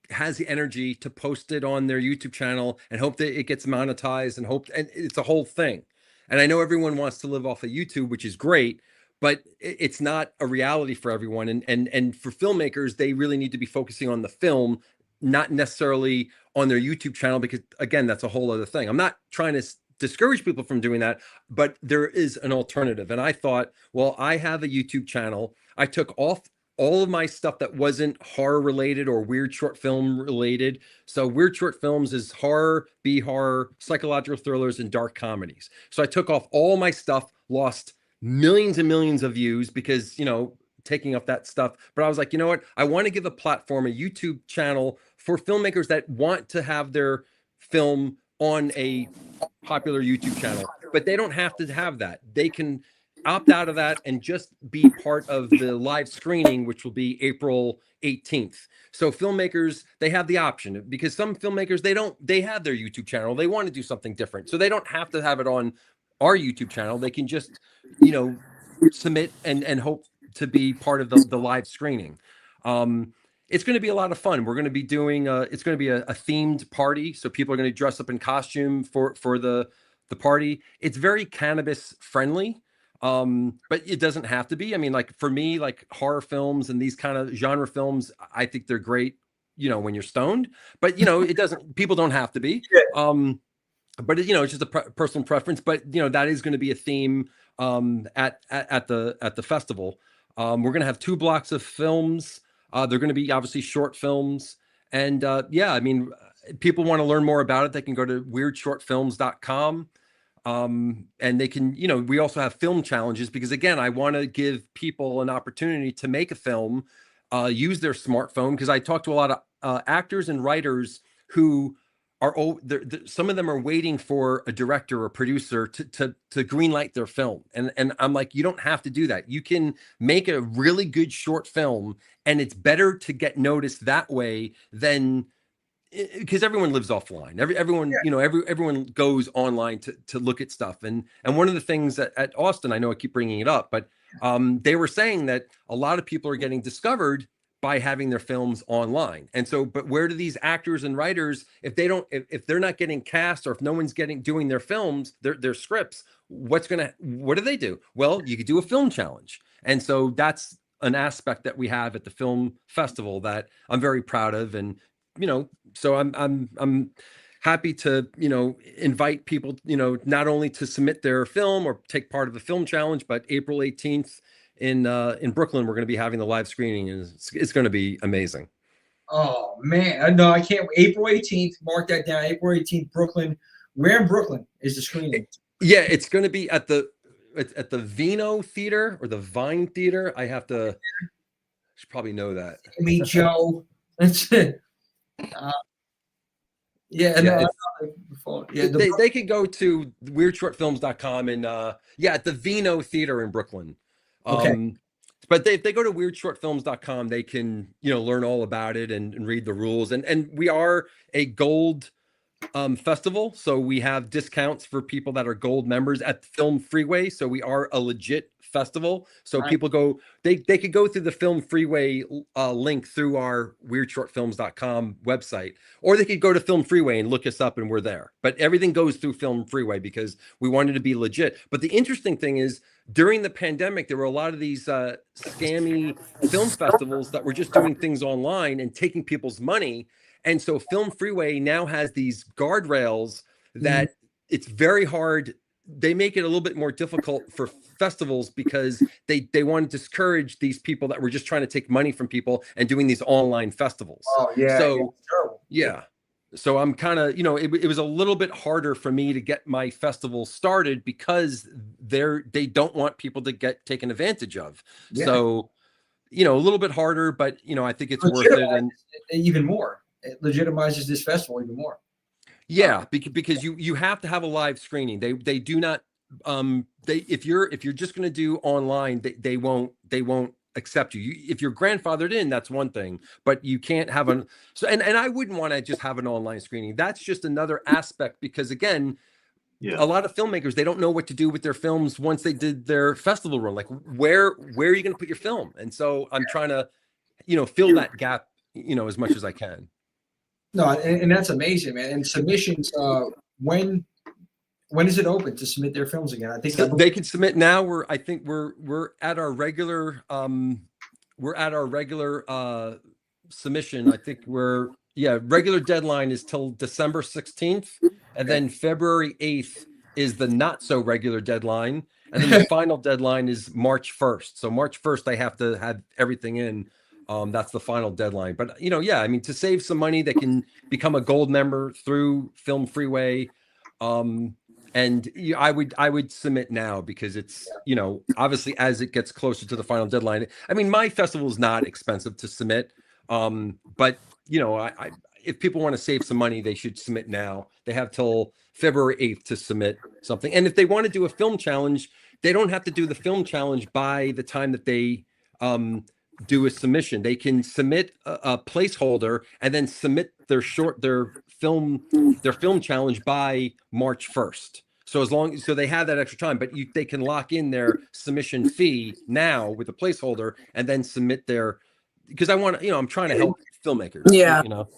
has the energy to post it on their YouTube channel and hope that it gets monetized and it's a whole thing. And I know everyone wants to live off of YouTube, which is great, but it's not a reality for everyone. And for filmmakers, they really need to be focusing on the film, not necessarily on their YouTube channel, because again, that's a whole other thing. I'm not trying to discourage people from doing that, but there is an alternative. And I thought, well, I have a YouTube channel. I took off all of my stuff that wasn't horror related or weird short film related. So weird short films is horror, B-horror, psychological thrillers, and dark comedies. So I took off all my stuff, lost millions and millions of views because, taking off that stuff. But I was like, you know what? I want to give a platform, a YouTube channel for filmmakers that want to have their film on a popular YouTube channel, but they don't have to have that. They can opt out of that and just be part of the live screening, which will be April 18th. So filmmakers, they have the option, because some filmmakers, they have their YouTube channel. They want to do something different. So they don't have to have it on our YouTube channel. They can just, submit and hope to be part of the live screening. It's going to be a lot of fun. We're going to be doing it's going to be a themed party. So people are going to dress up in costume for the party. It's very cannabis friendly. But it doesn't have to be. I mean, like for me, like horror films and these kind of genre films, I think they're great, when you're stoned, but people don't have to be. But it's just a personal preference, but that is going to be a theme, at the festival. We're going to have 2 blocks of films. They're going to be obviously short films. And, I mean, people want to learn more about it. They can go to weirdshortfilms.com. And they can, we also have film challenges, because again, I want to give people an opportunity to make a film, use their smartphone. Because I talk to a lot of actors and writers who are, some of them are waiting for a director or producer to greenlight their film. And I'm like, you don't have to do that. You can make a really good short film, and it's better to get noticed that way than, because everyone lives offline. Everyone, everyone goes online to look at stuff. And one of the things at Austin, I know I keep bringing it up, but they were saying that a lot of people are getting discovered by having their films online. And so, but where do these actors and writers, if they're not getting cast, or if no one's doing their films, their scripts, what do they do? Well, you could do a film challenge. And so that's an aspect that we have at the film festival that I'm very proud of. And so I'm happy to invite people not only to submit their film or take part of the film challenge, but April 18th in Brooklyn, we're going to be having the live screening, and it's going to be amazing. Oh man, no, I can't. April 18th, mark that down. April 18th, Brooklyn. Where in Brooklyn is the screening? Yeah, it's going to be at the Vino Theater or the Vine Theater. I should probably know that. Me, Joe. That's it. They could go to weirdshortfilms.com and at the Vino Theater in Brooklyn. Okay. But if they go to weirdshortfilms.com, they can learn all about it and read the rules. And we are a gold festival, so we have discounts for people that are gold members at the Film Freeway. So we are a legit festival. So people they could go through the Film Freeway link through our weirdshortfilms.com website, or they could go to Film Freeway and look us up, and we're there. But everything goes through Film Freeway because we wanted to be legit. But the interesting thing is, during the pandemic, there were a lot of these scammy film festivals that were just doing things online and taking people's money. And so Film Freeway now has these guardrails that it's very hard. They make it a little bit more difficult for festivals because they want to discourage these people that were just trying to take money from people and doing these online festivals. Oh yeah. So so I'm kind of, it was a little bit harder for me to get my festival started because they don't want people to get taken advantage of. Yeah. So, a little bit harder, but I think it's worth it. And even more, it legitimizes this festival even more. Yeah, because you have to have a live screening. They do not if you're just going to do online, they won't accept you. If you're grandfathered in, that's one thing, but you can't have and I wouldn't want to just have an online screening. That's just another aspect, because again, a lot of filmmakers, they don't know what to do with their films once they did their festival run. Like where are you going to put your film? And so I'm trying to fill that gap as much as I can. No, and that's amazing, man. And submissions, when is it open to submit their films again? I think they can submit now. We're at our regular submission. I think regular deadline is till December 16th, and then February 8th is the not so regular deadline, and then the final deadline is March 1st. So March 1st, I have to have everything in. That's the final deadline. But I mean, to save some money, they can become a gold member through Film Freeway. And I would submit now, because it's, obviously as it gets closer to the final deadline. I mean, my festival is not expensive to submit. But if people want to save some money, they should submit now. They have till February 8th to submit something. And if they want to do a film challenge, they don't have to do the film challenge by the time that they do a submission. They can submit a placeholder and then submit their film challenge by March 1st. So they have that extra time, but they can lock in their submission fee now with a placeholder and then submit because I want I'm trying to help filmmakers. Yeah. No,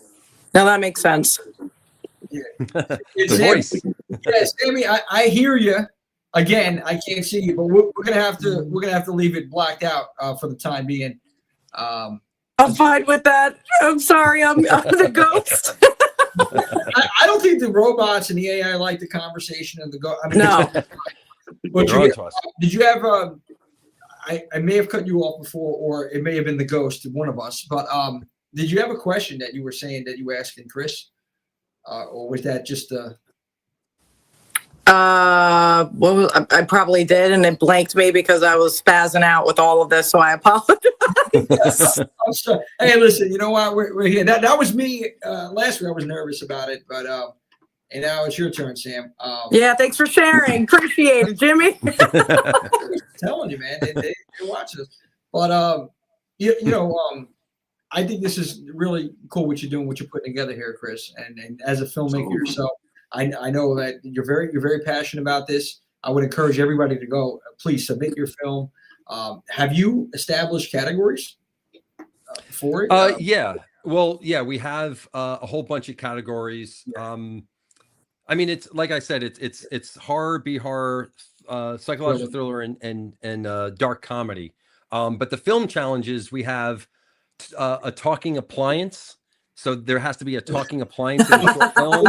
that makes sense. Yeah. The voice. Yeah, Sammy, I hear you. Again, I can't see you, but we're gonna have to leave it blacked out for the time being. I'm fine with that. I'm sorry, I'm the ghost. I don't think the robots and the AI like the conversation and the go. I mean, no. But did you have? I may have cut you off before, or it may have been the ghost, one of us. But did you have a question that you were saying that you were asking Chris, or was that just I probably did, and it blanked me because I was spazzing out with all of this, so I apologize. I'm sorry. Hey, listen, you know what? We're here. That was me last week. I was nervous about it, but and now it's your turn, Sam. Yeah, thanks for sharing. Appreciate it, Jimmy. I'm telling you, man, they watch us. But I think this is really cool what you're doing, what you're putting together here, Chris, and as a filmmaker yourself. I know that you're very passionate about this. I would encourage everybody to go. Please submit your film. Have you established categories for it? Yeah. Well, yeah, we have a whole bunch of categories. Yeah. I mean, it's like I said, it's horror, B-horror, psychological thriller, and dark comedy. But the film challenges, we have a talking appliance. So there has to be a talking appliance in a short film.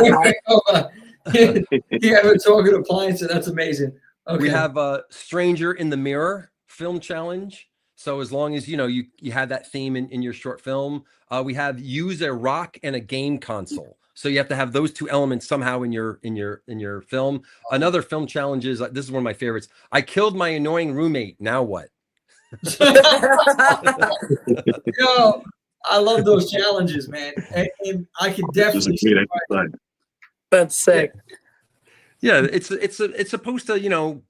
You have a talking appliance, and that's amazing. Okay. We have a Stranger in the Mirror film challenge. So as long as you have that theme in your short film, we have use a rock and a game console. So you have to have those two elements somehow in your film. Another film challenge is, this is one of my favorites. I killed my annoying roommate. Now what? Yo, I love those challenges, man, and I can definitely. That's sick. Yeah, it's supposed to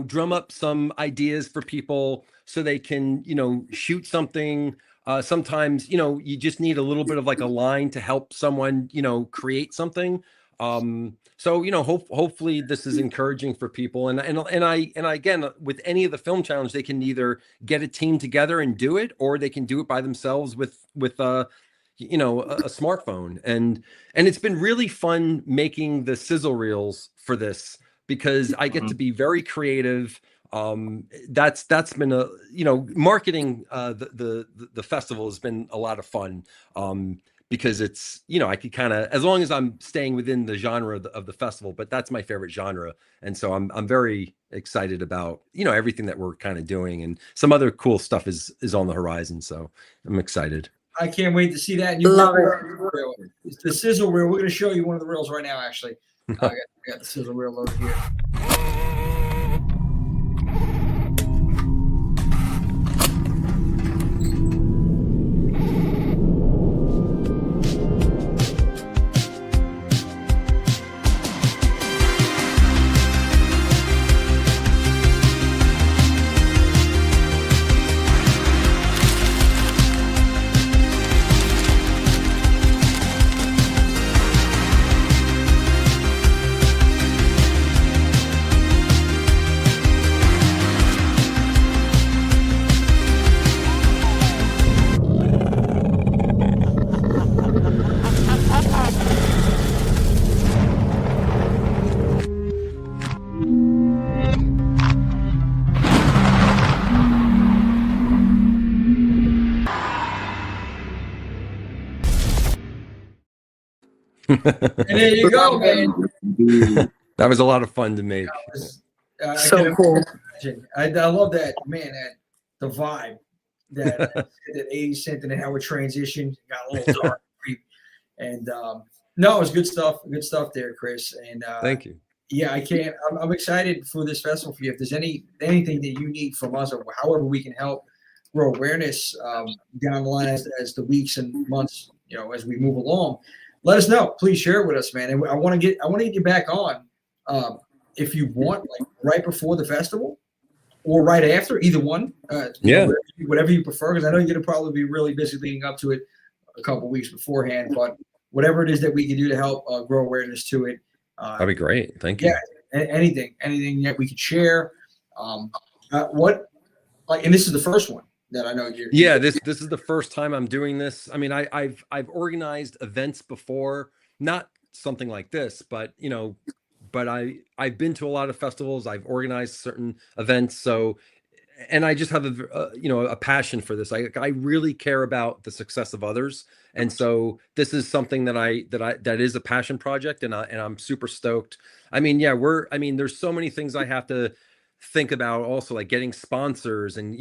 drum up some ideas for people so they can shoot something. Sometimes you just need a little bit of like a line to help someone create something. So hopefully this is encouraging for people, and I again, with any of the film challenge, they can either get a team together and do it, or they can do it by themselves with a smartphone. And it's been really fun making the sizzle reels for this, because I get to be very creative. That's been marketing the festival has been a lot of fun. Because it's, I could kind of, as long as I'm staying within the genre of the festival, but that's my favorite genre. And so I'm very excited about, everything that we're kind of doing, and some other cool stuff is on the horizon. So I'm excited. I can't wait to see that. You love it. It's the sizzle reel. We're going to show you one of the reels right now, actually. I got the sizzle reel loaded here. And there you go, man. That was a lot of fun to make. So cool. I love that, man. The vibe that 80 cent and how it transitioned, got a little dark, and no, it was good stuff. Good stuff there, Chris. And thank you. Yeah, I'm excited for this festival for you. If there's anything that you need from us, or however we can help grow awareness down the line as the weeks and months, as we move along, let us know. Please share it with us, man. And I want to get you back on if you want, like right before the festival or right after, either one. Whatever you prefer, because I know you're gonna probably be really busy leading up to it a couple weeks beforehand. But whatever it is that we can do to help grow awareness to it. That'd be great. Thank you. Yeah, anything that we could share. And this is the first one that I know you're. Yeah, this is the first time I'm doing this. I mean, I've organized events before, not something like this, but but I've been to a lot of festivals. I've organized certain events, and I just have a passion for this. I really care about the success of others, and so this is something that is a passion project, and I'm super stoked. I mean, there's so many things I have to think about, also like getting sponsors, and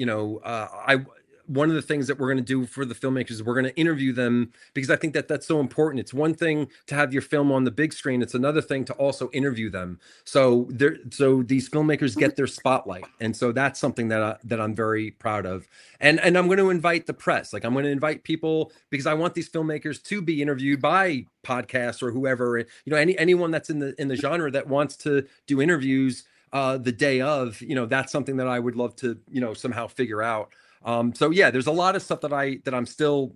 one of the things that we're going to do for the filmmakers is we're going to interview them, because I think that's so important. It's one thing to have your film on the big screen. It's another thing to also interview them. So these filmmakers get their spotlight. And so that's something that I'm very proud of. And I'm going to invite the press. Like, I'm going to invite people, because I want these filmmakers to be interviewed by podcasts or whoever, anyone that's in the genre that wants to do interviews the day of, that's something that I would love to, somehow figure out. So yeah, there's a lot of stuff that I'm still,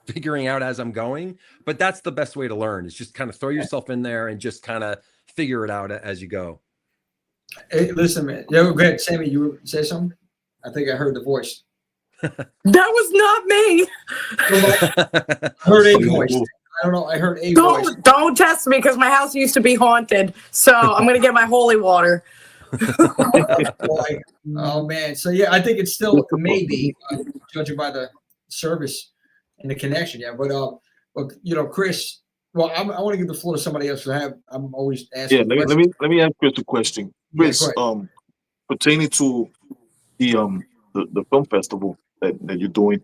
figuring out as I'm going, but that's the best way to learn, is just kind of throw yourself in there and just kind of figure it out as you go. Hey, listen, man. Go ahead, Sammy, you say something? I think I heard the voice. That was not me. I heard a voice. I don't know. I heard a voice. Don't test me, because my house used to be haunted. So I'm going to get my holy water. Oh man, so yeah, I think it's still maybe judging by the service and the connection. Yeah, but Chris. Well, I want to give the floor to somebody else. I'm always asking. Yeah, let me ask Chris a question. Chris, pertaining to the film festival that you're doing,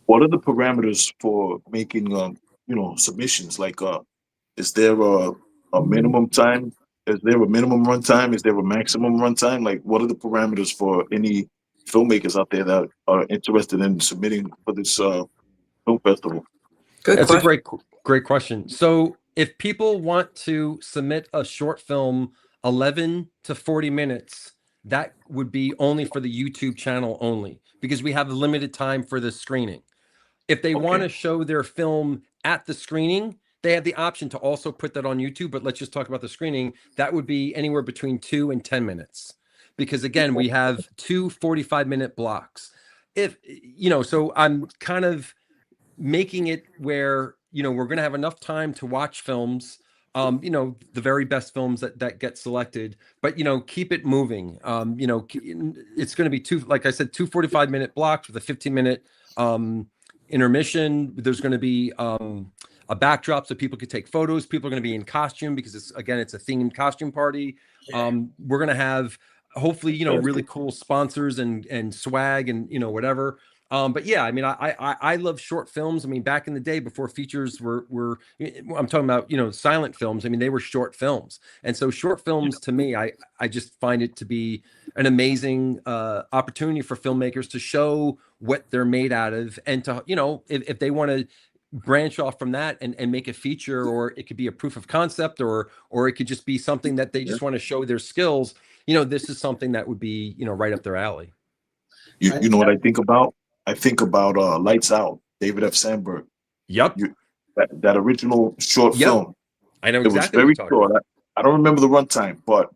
what are the parameters for making submissions? Like, is there a minimum time? Is there a minimum run time? Is there a maximum run time? Like, what are the parameters for any filmmakers out there that are interested in submitting for this film festival? That's a great question. So if people want to submit a short film, 11 to 40 minutes, that would be only for the YouTube channel only, because we have a limited time for the screening. If they want to show their film at the screening, they have the option to also put that on YouTube, but let's just talk about the screening. That would be anywhere between 2 and 10 minutes. Because again, we have 2 45-minute blocks. So I'm kind of making it where, we're going to have enough time to watch films, the very best films that get selected, but, keep it moving. It's going to be like I said, 2 45-minute blocks with a 15-minute intermission. There's going to be a backdrop so people could take photos. People are going to be in costume, because it's a themed costume party. We're going to have hopefully, really cool sponsors and swag and, whatever. But yeah, I mean, I love short films. I mean, back in the day before features were I'm talking about, silent films. I mean, they were short films. And so short films to me, I just find it to be an amazing opportunity for filmmakers to show what they're made out of, and to, if they want to branch off from that and make a feature, or it could be a proof of concept, or it could just be something that they just want to show their skills. This is something that would be, right up their alley. You know what I think about? I think about Lights Out, David F. Sandberg. Yep. That original short film. I know exactly. It was very short. I don't remember the runtime, but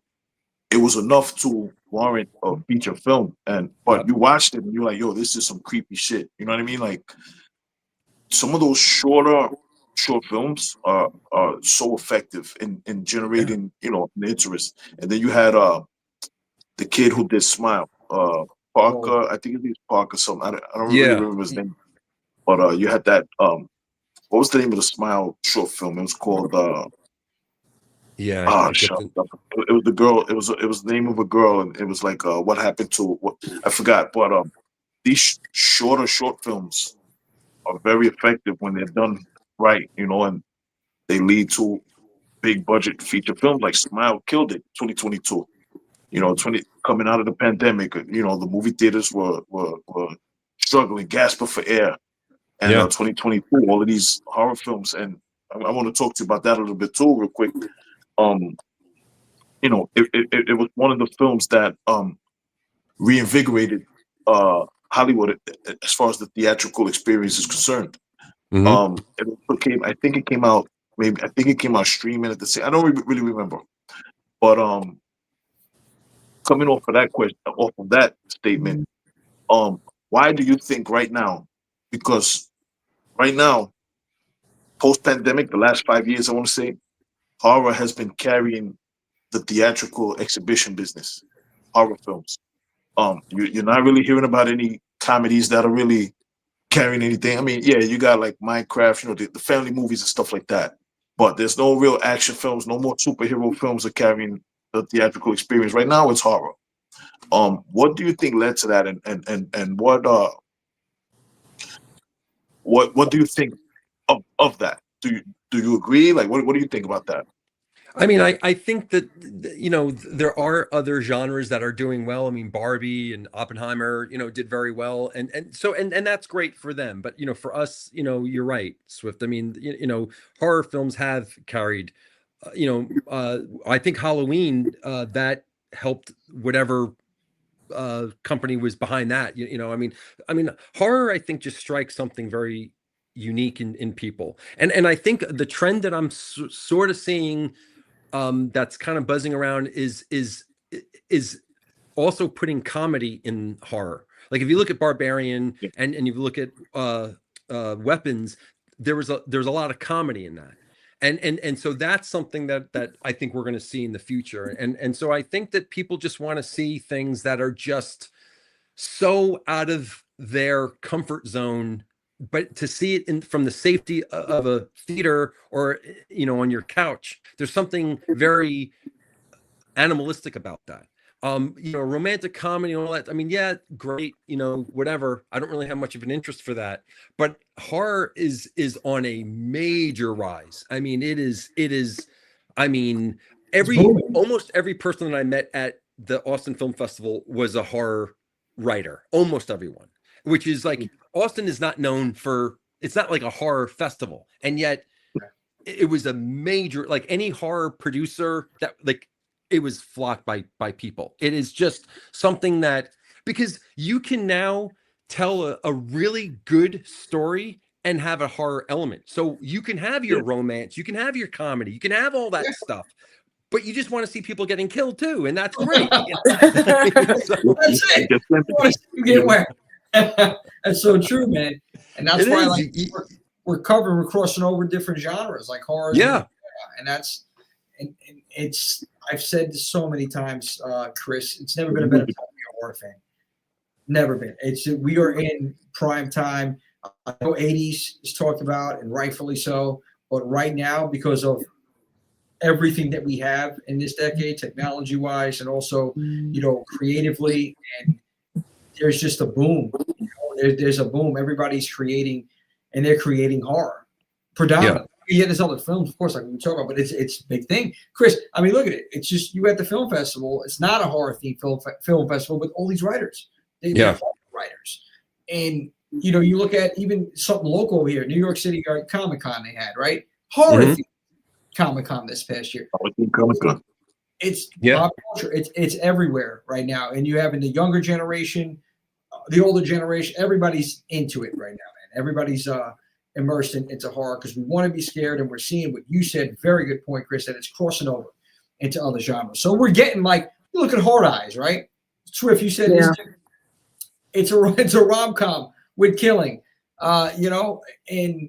it was enough to warrant a feature film. But you watched it and you're like, yo, this is some creepy shit. You know what I mean? Like, some of those short films are so effective in generating, the interest. And then you had the kid who did Smile, Parker. I think it is Parker something. I don't really remember his name. But you had that what was the name of the Smile short film? It was called Yeah, shut up. It was the girl. It was the name of a girl, and it was like what happened to what I forgot. But these short films are very effective when they're done right, you know, and they lead to big budget feature films. Like Smile killed it 2022. You know, coming out of the pandemic, you know, the movie theaters were struggling, gasping for air. And 2022, all of these horror films, and I want to talk to you about that a little bit too, real quick. You know, it was one of the films that reinvigorated Hollywood as far as the theatrical experience is concerned. I think it came out streaming at the same. I don't really remember, but coming off of that question, off of that statement, why do you think right now? Because right now, post pandemic, the last 5 years, I want to say, horror has been carrying the theatrical exhibition business. Horror films. You're not really hearing about any comedies that are really carrying anything. I mean, yeah, you got like Minecraft, you know, the family movies and stuff like that. But there's no real action films, no more superhero films are carrying the theatrical experience. Right now, it's horror. What do you think led to that, and what do you think of that? Do you agree? Like, what do you think about that? I mean, I think that, you know, there are other genres that are doing well. I mean, Barbie and Oppenheimer, you know, did very well, and that's great for them. But, you know, for us, you know, you're right, Swift. I mean, you know, horror films have carried, I think Halloween that helped whatever company was behind that. You know, I mean, horror, I think, just strikes something very unique in people, and I think the trend that I'm sort of seeing, that's kind of buzzing around is also putting comedy in horror. Like if you look at Barbarian and you look at Weapons, there's a lot of comedy in that. And so that's something that I think we're going to see in the future. And so I think that people just want to see things that are just so out of their comfort zone, but to see it from the safety of a theater or, you know, on your couch, there's something very animalistic about that. You know, romantic comedy and all that. I mean, yeah, great, you know, whatever. I don't really have much of an interest for that, but horror is on a major rise. I mean, it is. I mean, almost every person that I met at the Austin Film Festival was a horror writer. Almost everyone, which is like, Austin is not known for, it's not like a horror festival, and yet it was a major, like any horror producer that, like, it was flocked by people. It is just something that, because you can now tell a really good story and have a horror element. So you can have your romance, you can have your comedy, you can have all that stuff, but you just want to see people getting killed too, and that's great. That's it. You want to see you get wet. That's so true, man. And that's why, like, we're covering, we're crossing over different genres like horror. Yeah. And that's, and it's, I've said this so many times, Chris, it's never been a better time to be a horror fan. Never been. We are in prime time. I know 80s is talked about, and rightfully so, but right now, because of everything that we have in this decade, technology-wise, and also, you know, creatively, and there's just a boom. You know, there's a boom. Everybody's creating, and they're creating horror predominantly. Yeah, there's other films, of course, like we talk about, but it's a big thing. Chris, I mean, look at it. It's just, you at the film festival. It's not a horror-themed film festival, but all these writers. They're writers. And, you know, you look at even something local here, New York City Comic-Con they had, right? Horror-themed Comic-Con this past year. Comic-Con. It's pop culture. It's everywhere right now. And you have in the younger generation, the older generation, everybody's into it right now, man. Everybody's immersed into horror because we want to be scared, and we're seeing what you said. Very good point, Chris, that it's crossing over into other genres. So we're getting, like, you look at Hard Eyes, right? Swift, you said it's a rom-com with killing, you know, and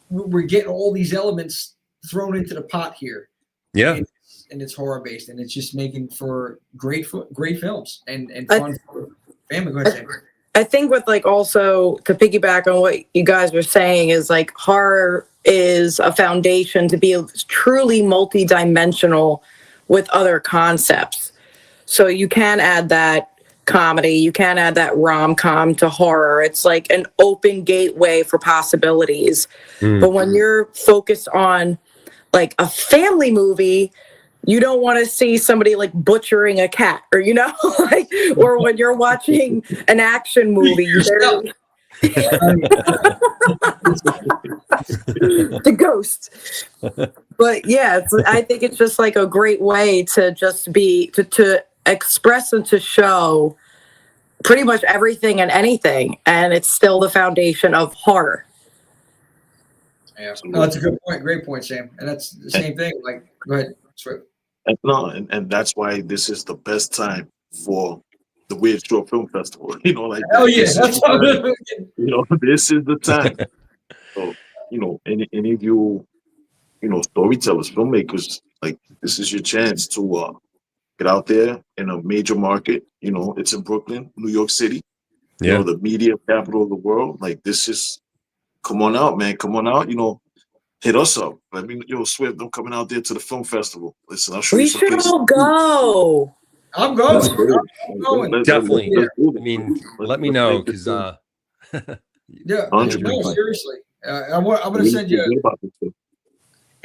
we're getting all these elements thrown into the pot here. Yeah. And it's horror based, and it's just making for great films and fun for family. Go ahead, I think with like also to piggyback on what you guys were saying is like horror is a foundation to be truly multidimensional with other concepts. So you can add that comedy, you can add that rom-com to horror. It's like an open gateway for possibilities. But when you're focused on like a family movie, you don't want to see somebody like butchering a cat, or like, or when you're watching an action movie, the ghost. But yeah, I think it's just like a great way to just be to express and to show pretty much everything and anything, and it's still the foundation of horror. Yeah, no, that's a good point. Great point, Sam. And that's the same thing. Like, go ahead, Swift. And that's why this is the best time for the Weird Short Film Festival. Oh yeah, that's this is the time. So, any of you, storytellers, filmmakers, like this is your chance to get out there in a major market. It's in Brooklyn, New York City. Yeah. The media capital of the world. Like this is, come on out, man. Come on out. Hit us up. Let me, Swift, I'm coming out there to the film festival. Listen, I'll show you some places. We should all go. I'm going. I'm going. Definitely. I mean, let me know because yeah, 100%. no, seriously. I'm going to send you.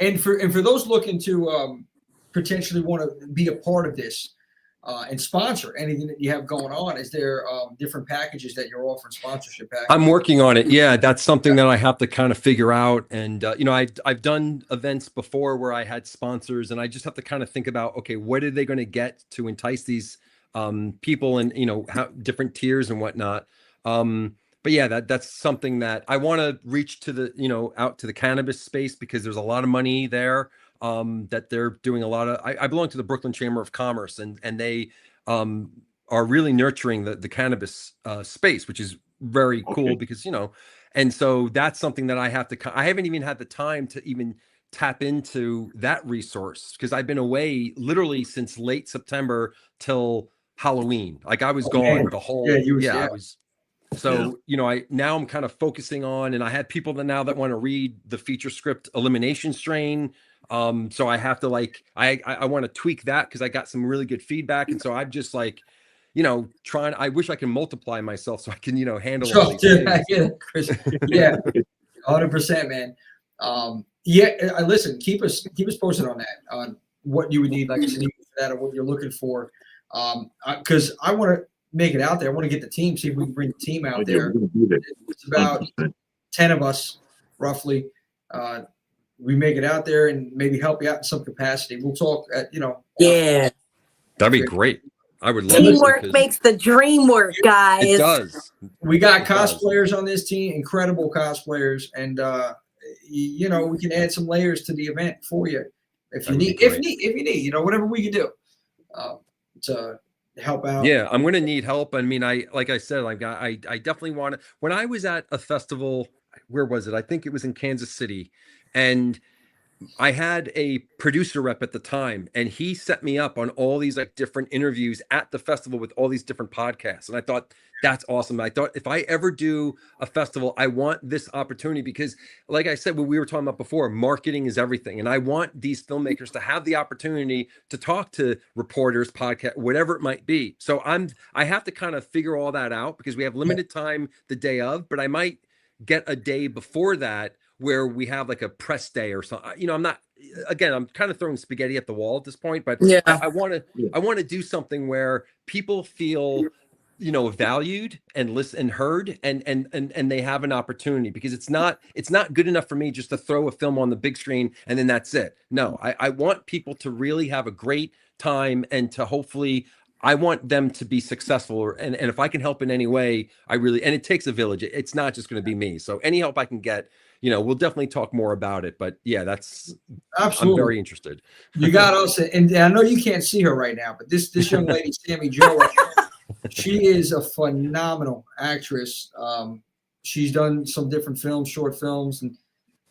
And for those looking to potentially want to be a part of this and sponsor anything that you have going on, is there different packages that you're offering, sponsorship packages? I'm working on it. Yeah, that's something that I have to kind of figure out. And I've done events before where I had sponsors, and I just have to kind of think about, okay, what are they going to get to entice these people, and how different tiers and whatnot. But yeah, that's something that I want to reach to the out to the cannabis space, because there's a lot of money there. That they're doing a lot of. I belong to the Brooklyn Chamber of Commerce, and they are really nurturing the cannabis space, which is very cool because and so that's something that I haven't even had the time to even tap into that resource, because I've been away literally since late September till Halloween. Like I was gone the whole I was. So, now I'm kind of focusing on, and I had people that want to read the feature script Elimination Strain. So I have to I want to tweak that because I got some really good feedback. And so I'm just trying, I wish I can multiply myself so I can, handle all these things. Chris. Yeah, 100%, man. Listen, keep us posted on that, on what you would need, like for that, or what you're looking for. Because I want to make it out there. I want to get the team, see if we can bring the team out there. It's about 10 of us, roughly. We make it out there and maybe help you out in some capacity. We'll talk at, Yeah. That'd be great. I would love Teamwork makes the dream work, guys. It does. We got cosplayers on this team, incredible cosplayers, and we can add some layers to the event for you if you need, whatever we can do to help out. Yeah, I'm going to need help. I mean, like I said, I definitely want to. When I was at a festival, where was it? I think it was in Kansas City, and I had a producer rep at the time, and he set me up on all these different interviews at the festival with all these different podcasts. And I thought, that's awesome. I thought if I ever do a festival, I want this opportunity because, like I said, what we were talking about before, marketing is everything. And I want these filmmakers to have the opportunity to talk to reporters, podcast, whatever it might be. So I have to kind of figure all that out because we have limited time the day of, but I might get a day before that where we have a press day or something. I'm kind of throwing spaghetti at the wall at this point, but yeah. I want to do something where people feel, valued and listened and heard and they have an opportunity, because it's not good enough for me just to throw a film on the big screen and then that's it. No, I want people to really have a great time and to hopefully I want them to be successful, and if I can help in any way, and it takes a village. It's not just going to be me. So any help I can get, we'll definitely talk more about it. But yeah, that's absolutely. I'm very interested. You got us, and I know you can't see her right now, but this young lady, Sammy Jo, she is a phenomenal actress. She's done some different films, short films,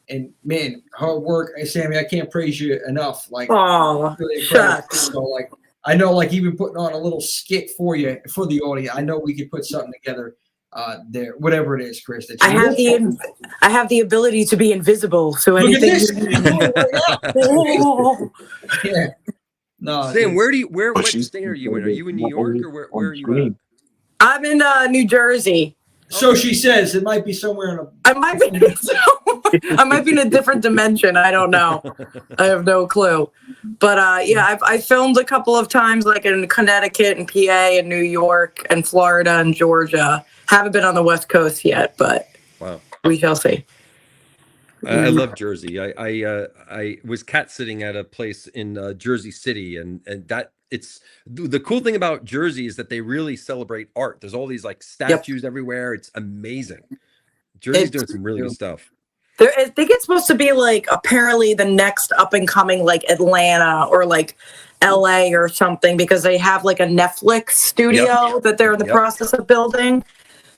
and man, her work, Sammy, I can't praise you enough. Oh, really shucks. So, I know, even putting on a little skit for you, for the audience, I know we could put something together there, whatever it is, Chris. That I have the ability to be invisible, so Look at anything. this. Yeah. No, Sam, what she's- state are you in? Are you in New York, or where are you at? I'm in New Jersey. so she says it might be somewhere in a. I might be in a different dimension. I don't know. I have no clue. But yeah, I filmed a couple of times, like in Connecticut and PA and New York and Florida and Georgia. Haven't been on the West Coast yet, but Wow. we shall see. I love Jersey. I was cat sitting at a place in Jersey City, and that it's the cool thing about Jersey is that they really celebrate art. There's all these like statues everywhere. It's amazing. Jersey's doing some really good stuff. I think it's supposed to be like apparently the next up and coming like Atlanta or like LA or something, because they have like a Netflix studio that they're in the process of building.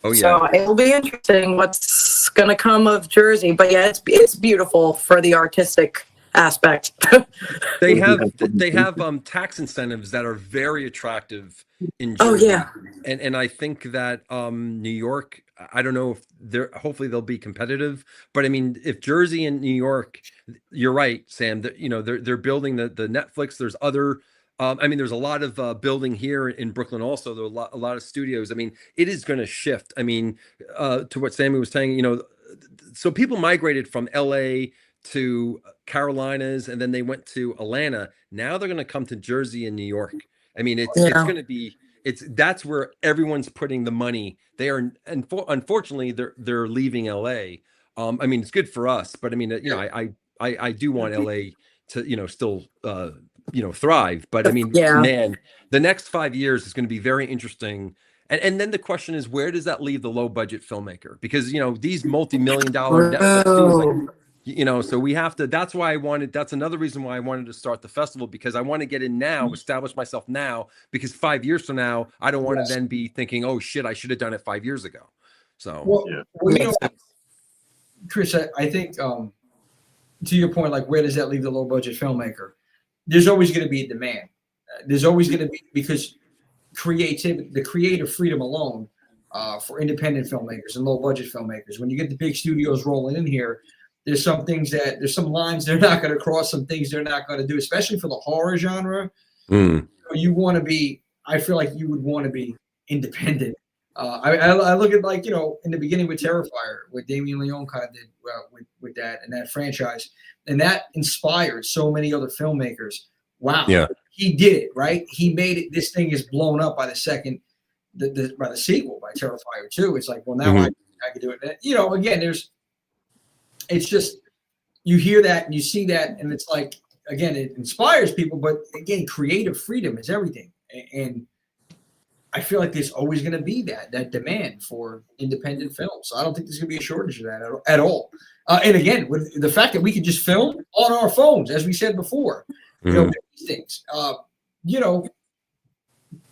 Oh yeah. So it'll be interesting what's gonna come of Jersey. But yeah, it's beautiful for the artistic aspect. They have tax incentives that are very attractive in Jersey. Oh yeah. And I think that New York, I don't know if hopefully they'll be competitive, but I mean, if Jersey and New York, you're right, Sam, that they're building the Netflix. There's other I mean, there's a lot of building here in Brooklyn also. There are a lot of studios. I mean, it is going to shift. I mean, to what Sammy was saying, so people migrated from LA to Carolinas, and then they went to Atlanta. Now they're going to come to Jersey and New York. I mean, it's going to be, that's where everyone's putting the money. They are, and unfortunately, they're leaving LA. I mean, it's good for us, but I mean, I do want LA to, still, thrive. But I mean, man, the next 5 years is going to be very interesting. And then the question is, where does that leave the low budget filmmaker? Because, these multi-million-dollar Netflix studios, so we have to, that's another reason why I wanted to start the festival, because I want to get in now, establish myself now, because 5 years from now, I don't want to then be thinking, oh shit, I should have done it 5 years ago. So, Chris, I think, to your point, like, where does that leave the low budget filmmaker? There's always going to be a demand. There's always going to be, because the creative freedom alone for independent filmmakers and low budget filmmakers, when you get the big studios rolling in here, there's some lines they're not going to cross, some things they're not going to do, especially for the horror genre. You want to be, I feel like you would want to be independent. I look at, like, in the beginning with Terrifier, what Damien Leone kind of did with that and that franchise, and that inspired so many other filmmakers. Wow. Yeah. He did it, right? He made it. This thing is blown up by the sequel, by Terrifier 2. It's like, well, now I can do it. Again, it's just, you hear that and you see that, and it's like, again, it inspires people, but again, creative freedom is everything. And I feel like there's always going to be that demand for independent films. So I don't think there's going to be a shortage of that at all. And again, with the fact that we can just film on our phones, as we said before, these things,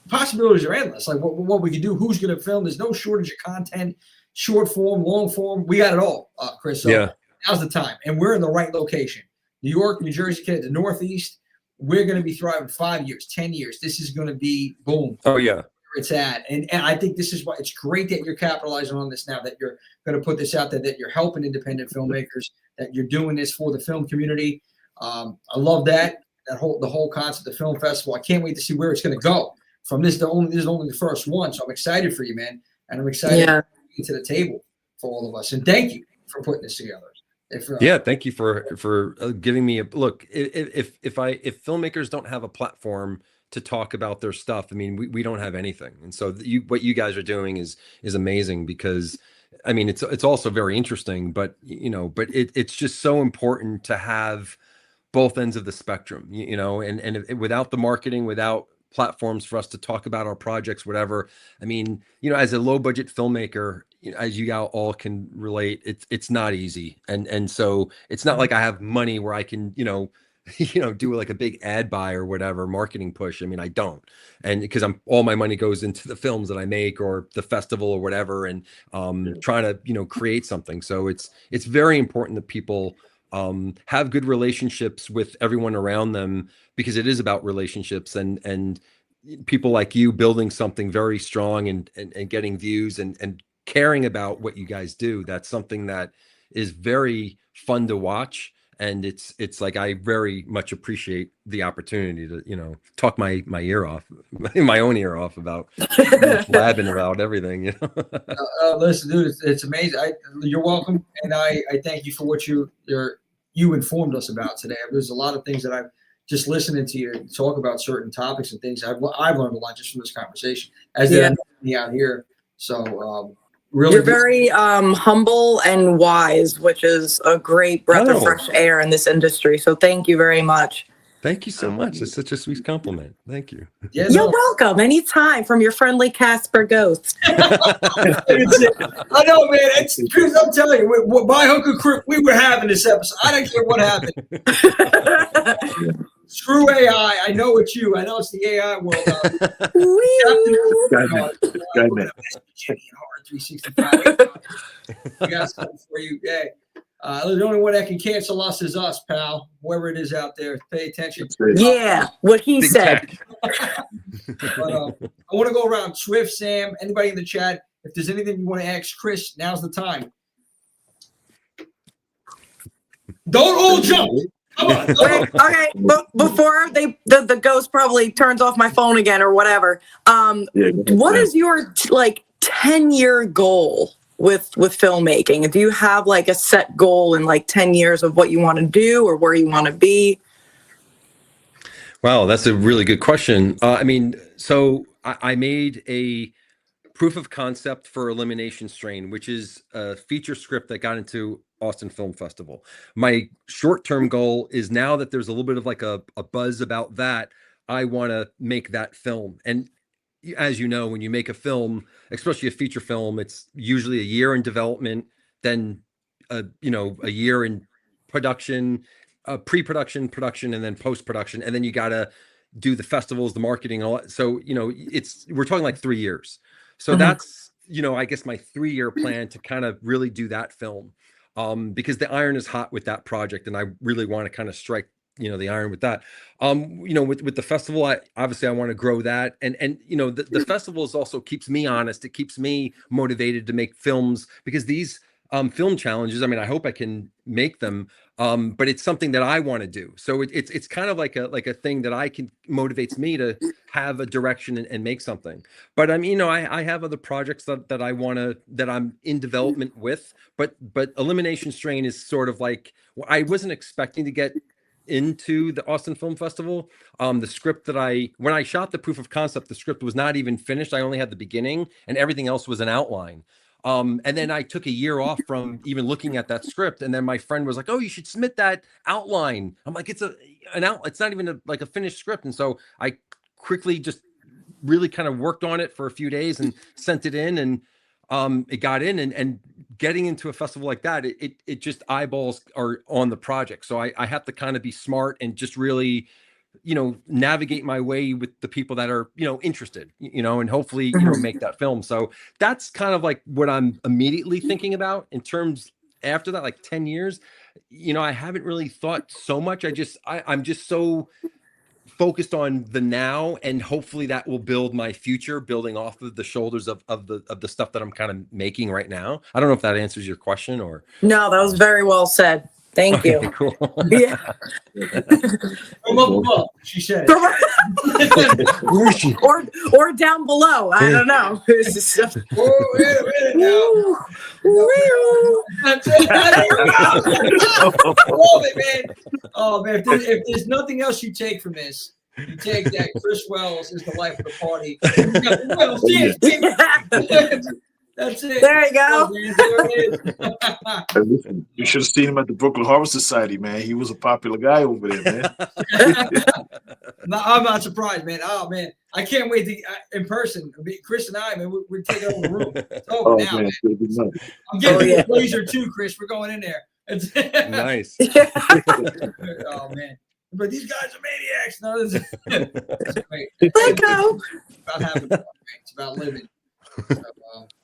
possibilities are endless. Like what we can do, who's going to film? There's no shortage of content, short form, long form. We got it all, Chris. So now's the time, and we're in the right location. New York, New Jersey, the Northeast. We're going to be thriving 5 years, 10 years. This is going to be boom. Oh yeah. It's at, and I think this is why it's great that you're capitalizing on this now, that you're going to put this out there, that you're helping independent filmmakers, that you're doing this for the film community. I love that the whole concept of the film festival. I can't wait to see where it's going to go from this. This is only the first one, so I'm excited for you, man, and I'm excited to get to the table for all of us. And thank you for putting this together. Thank you for giving me a look. If filmmakers don't have a platform to talk about their stuff, I mean, we don't have anything. And so what you guys are doing is amazing, because I mean, it's also very interesting, but it's just so important to have both ends of the spectrum, and without the marketing, without platforms for us to talk about our projects, whatever. I mean, as a low budget filmmaker, as you all can relate, it's not easy. And so it's not like I have money where I can, do like a big ad buy or whatever, marketing push. I mean, I don't. And because all my money goes into the films that I make or the festival or whatever, and trying to, create something. So it's very important that people have good relationships with everyone around them, because it is about relationships and people like you building something very strong and getting views and caring about what you guys do. That's something that is very fun to watch. And it's like, I very much appreciate the opportunity to, you know, talk my ear off, my own ear off about blabbing about everything, you know. Listen, dude, it's amazing. You're welcome. And I thank you for what you informed us about today. There's a lot of things that I've just listening to you talk about certain topics and things. I've learned a lot just from this conversation, as did me out here. So, really, you're very humble and wise, which is a great breath of fresh air in this industry. So thank you very much. Thank you so much. It's such a sweet compliment. Thank you. Yeah, you're welcome. Anytime, from your friendly Casper Ghost. I know, man. Because I'm telling you, by hook or crook, we were having this episode. I don't care what happened. Screw AI. I know it's you. I know it's the AI world. Jimmy and Hard 365. We got something for you. Hey, the only one that can cancel us is us, pal. Whoever it is out there, pay attention. Yeah, what he said. But, I want to go around. Swift, Sam, anybody in the chat. If there's anything you want to ask Chris, now's the time. Don't all jump. Come on. Wait, okay, but before the ghost probably turns off my phone again or whatever. What is your 10-year goal with filmmaking? Do you have like a set goal in like 10 years of what you want to do or where you want to be? Wow, that's a really good question. I mean, so I made a proof of concept for Elimination Strain, which is a feature script that got into Austin Film Festival. My short-term goal is, now that there's a little bit of like a buzz about that, I want to make that film. And as you know, when you make a film, especially a feature film, it's usually a year in development, then a year in production, pre-production, production, and then post-production, and then you gotta do the festivals, the marketing, all that. So we're talking like 3 years. So that's I guess my 3-year plan to kind of really do that film, because the iron is hot with that project, and I really want to kind of strike the iron with that. With the festival, I want to grow that, and the festival also keeps me honest. It keeps me motivated to make films, because these film challenges, I mean, I hope I can make them, but it's something that I want to do. So it's kind of like a thing that motivates me to have a direction and make something. But I have other projects that I'm in development with, but Elimination Strain is sort of like, I wasn't expecting to get into the Austin Film Festival. The script when I shot the proof of concept, the script was not even finished. I only had the beginning, and everything else was an outline. And then I took a year off from even looking at that script. And then my friend was like, "Oh, you should submit that outline." I'm like, it's not even a finished script. And so I quickly just really kind of worked on it for a few days and sent it in, and it got in, and getting into a festival like that, it just, eyeballs are on the project. So I have to kind of be smart and just really, navigate my way with the people that are, interested, and hopefully, make that film. So that's kind of like what I'm immediately thinking about in terms after that, like 10 years, I haven't really thought so much. I'm just so focused on the now, and hopefully that will build my future, building off of the shoulders of the stuff that I'm kind of making right now. I don't know if that answers your question or. No, that was very well said. Thank you. Cool. Yeah. She said. Where is she? Or down below. I don't know. Wait a minute now. That's it. Love it, man. Oh man, if there's nothing else you take from this, you take that Chris Wells is the life of the party. That's it. There you go. Listen, you should have seen him at the Brooklyn Horror Society, man. He was a popular guy over there, man. I'm not surprised, man. Oh man, I can't wait to in person. Chris and I, man, we're taking over the room. It's over now, man. I'm getting a blazer too, Chris. We're going in there. Nice. Oh man, but these guys are maniacs. No, this is great. Let go. It's about having fun. It's about living. So,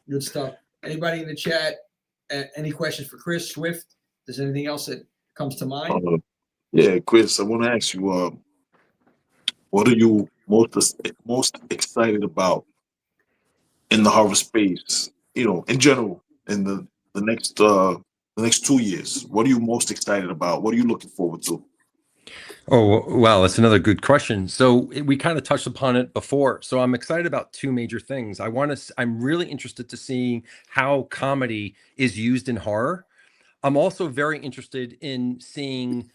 good stuff. Anybody in the chat? Any questions for Chris Swift? There's anything else that comes to mind? Yeah, Chris, I want to ask you, what are you most excited about in the horror space in general, in the next 2 years? What are you most excited about? What are you looking forward to? Oh, well, that's another good question. So we kind of touched upon it before. So I'm excited about two major things. I'm really interested to see how comedy is used in horror. I'm also very interested in seeing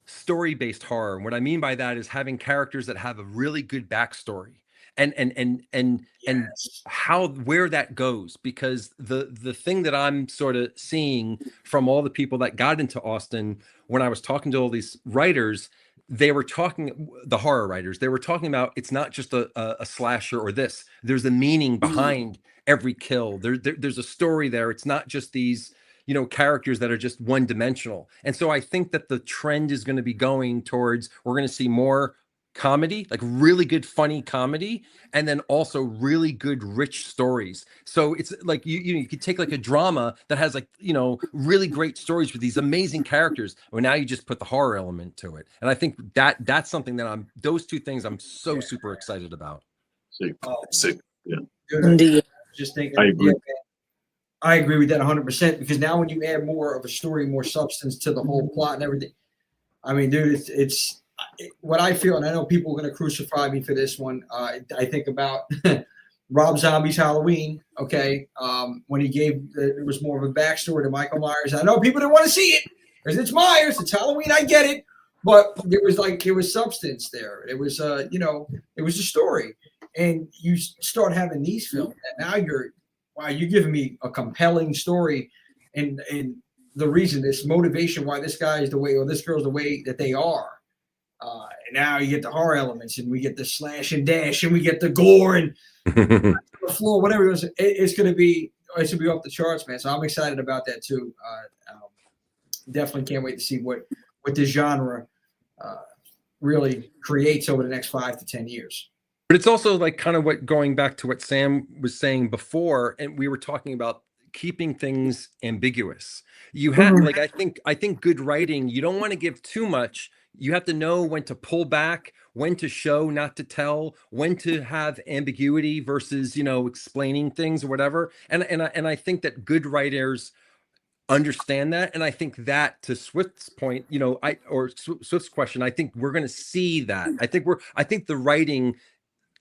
story-based horror. And what I mean by that is having characters that have a really good backstory and how where that goes, because the thing that I'm sort of seeing from all the people that got into Austin, when I was talking to all these writers, the horror writers, they were talking about, it's not just a slasher or this. There's a meaning behind every kill. There's a story there. It's not just these characters that are just one dimensional. And so I think that the trend is going to be going towards, we're going to see more comedy, like really good funny comedy, and then also really good rich stories. So it's like you could take like a drama that has like really great stories with these amazing characters, well, now you just put the horror element to it. And I think that's something that those two things I'm so super excited about. Sick. Yeah. Indeed. Just thinking, I agree. I agree with that 100%, because now when you add more of a story, more substance to the whole plot and everything, I mean, dude, it's what I feel, and I know people are going to crucify me for this one. I think about Rob Zombie's Halloween. Okay, when he gave it was more of a backstory to Michael Myers. I know people didn't want to see it because it's Myers, it's Halloween. I get it, but there was substance there. It was it was a story, and you start having these films, and now you're giving me a compelling story, and the reason, this motivation why this guy is the way or this girl's the way that they are. And now you get the horror elements, and we get the slash and dash, and we get the gore and the floor, whatever it is. It's going to be off the charts, man. So I'm excited about that too. Definitely can't wait to see what this genre really creates over the next 5 to 10 years. But it's also like kind of going back to what Sam was saying before, and we were talking about keeping things ambiguous. You have like, I think good writing, you don't want to give too much. You have to know when to pull back, when to show, not to tell, when to have ambiguity versus, explaining things or whatever. And I think that good writers understand that. And I think that, to Swift's point, Swift's question, I think we're going to see that. I think the writing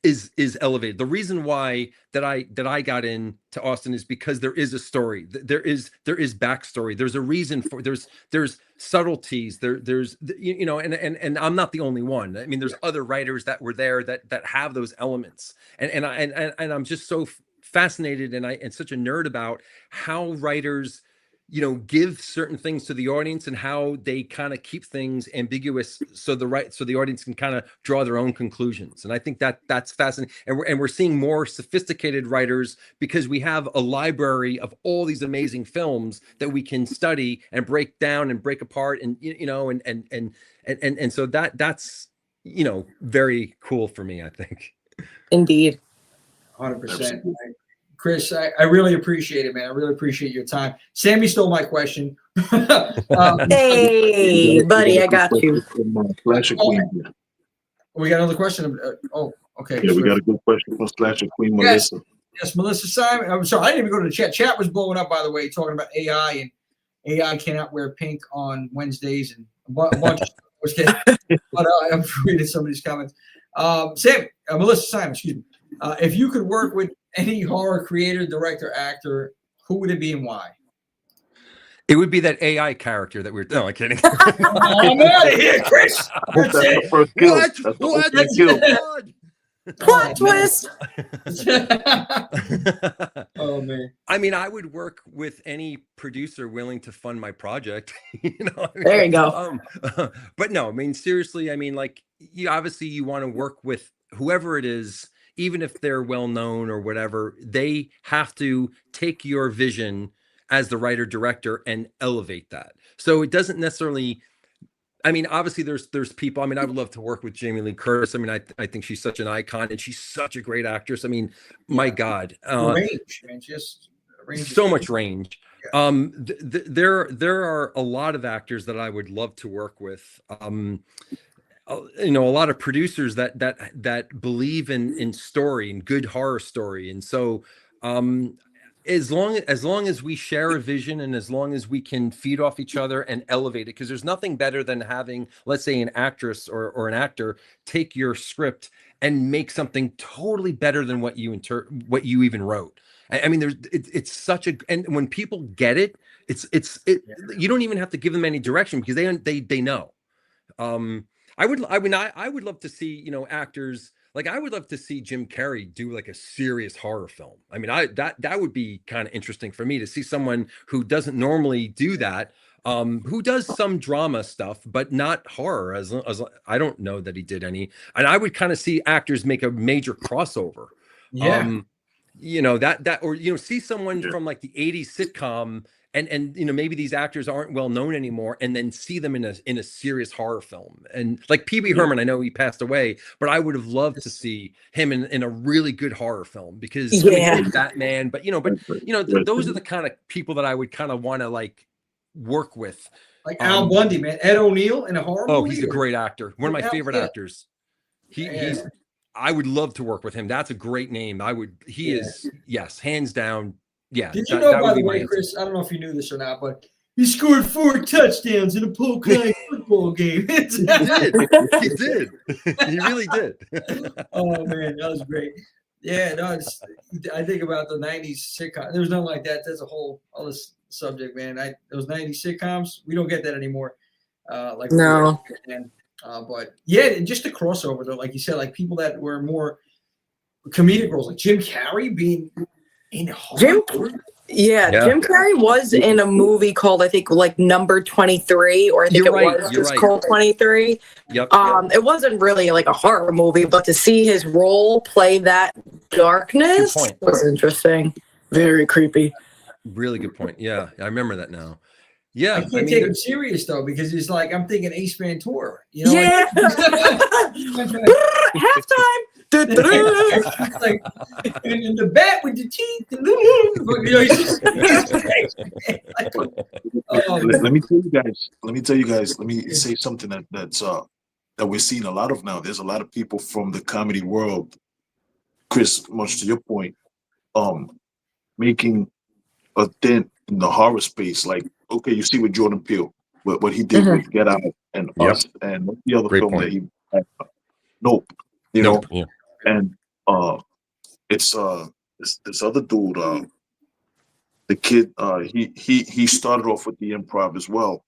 is elevated. The reason why that I got into Austin is because there is a story. There is backstory. There's a reason for, there's subtleties. There's and I'm not the only one. I mean, there's other writers that were there that have those elements. And I'm just so fascinated and such a nerd about how writers give certain things to the audience and how they kind of keep things ambiguous so the audience can kind of draw their own conclusions. And I think that's fascinating. And we're seeing more sophisticated writers because we have a library of all these amazing films that we can study and break down and break apart and and so that's very cool for me, I think. Indeed. 100%. Chris, I really appreciate it, man. I really appreciate your time. Sammy stole my question. Hey, buddy, I got you. We got another question. Okay. Yeah, we got a good question from Slasher Queen Melissa. Yes, Melissa Simon. I'm sorry, I didn't even go to the chat. Chat was blowing up, by the way, talking about AI, and AI cannot wear pink on Wednesdays and a bunch of stuff. But I'm reading some of these comments. Melissa Simon, excuse me. If you could work with any horror creator, director, actor, who would it be and why? It would be that AI character that no, I'm kidding. I'm out of here, Chris. That's the first kill. That's the first kill. Plot twist. Oh man. I mean, I would work with any producer willing to fund my project. There you go. But no, I mean, seriously, I mean, like, obviously you want to work with whoever it is, even if they're well known or whatever. They have to take your vision as the writer director and elevate that. So it doesn't necessarily, I mean, obviously there's people, I mean, I would love to work with Jamie Lee Curtis. I mean, I think she's such an icon and she's such a great actress. I mean, my God, range, man, just so much range. Yeah. There are a lot of actors that I would love to work with. A lot of producers that believe in story and good horror story. And so, as long as we share a vision and as long as we can feed off each other and elevate it, because there's nothing better than having, let's say, an actress or an actor take your script and make something totally better than what you even wrote. I mean, it's such a, and when people get it, you don't even have to give them any direction because they know. I would love to see, actors, like I would love to see Jim Carrey do like a serious horror film. I mean, that would be kind of interesting for me to see someone who doesn't normally do that, who does some drama stuff, but not horror. As I don't know that he did any, and I would kind of see actors make a major crossover. Yeah. See someone from like the 80s sitcom and maybe these actors aren't well known anymore, and then see them in a serious horror film. And like Pee Wee Herman, I know he passed away, but I would have loved to see him in a really good horror film because Batman. But those are the kind of people that I would kind of want to like work with. Like Al Bundy, man, Ed O'Neill in a horror movie. Oh, he's a great actor. One of my favorite actors. He's. I would love to work with him. That's a great name. He is, yes, hands down. Yeah. Did you know, by the way, Chris, I don't know if you knew this or not, but he scored 4 touchdowns in a Polk football game. He did. He really did. Oh, man, that was great. Yeah, no, I think about the 90s sitcom. There was nothing like that. That's a whole other subject, man. Those 90s sitcoms, we don't get that anymore. No. But yeah, just the crossover though, like you said, like people that were more comedic roles, like Jim Carrey being in horror. Jim Carrey was in a movie called, I think, like Number 23, or I think was just called 23. Yep. It wasn't really like a horror movie, but to see his role play that darkness was interesting. Very creepy. Really good point. Yeah, I remember that now. Yeah, I can't take him serious though because he's like, I'm thinking Ace Ventura. Yeah. Halftime. Like, and the bat with the teeth. Let me tell you guys. Let me say something that we're seeing a lot of now. There's a lot of people from the comedy world, Chris, much to your point, making a dent in the horror space. Like, okay, you see with Jordan Peele, what he did with Get Out and Us, and the other film that he had, Nope, know, and it's this other dude, the kid, he started off with the improv as well.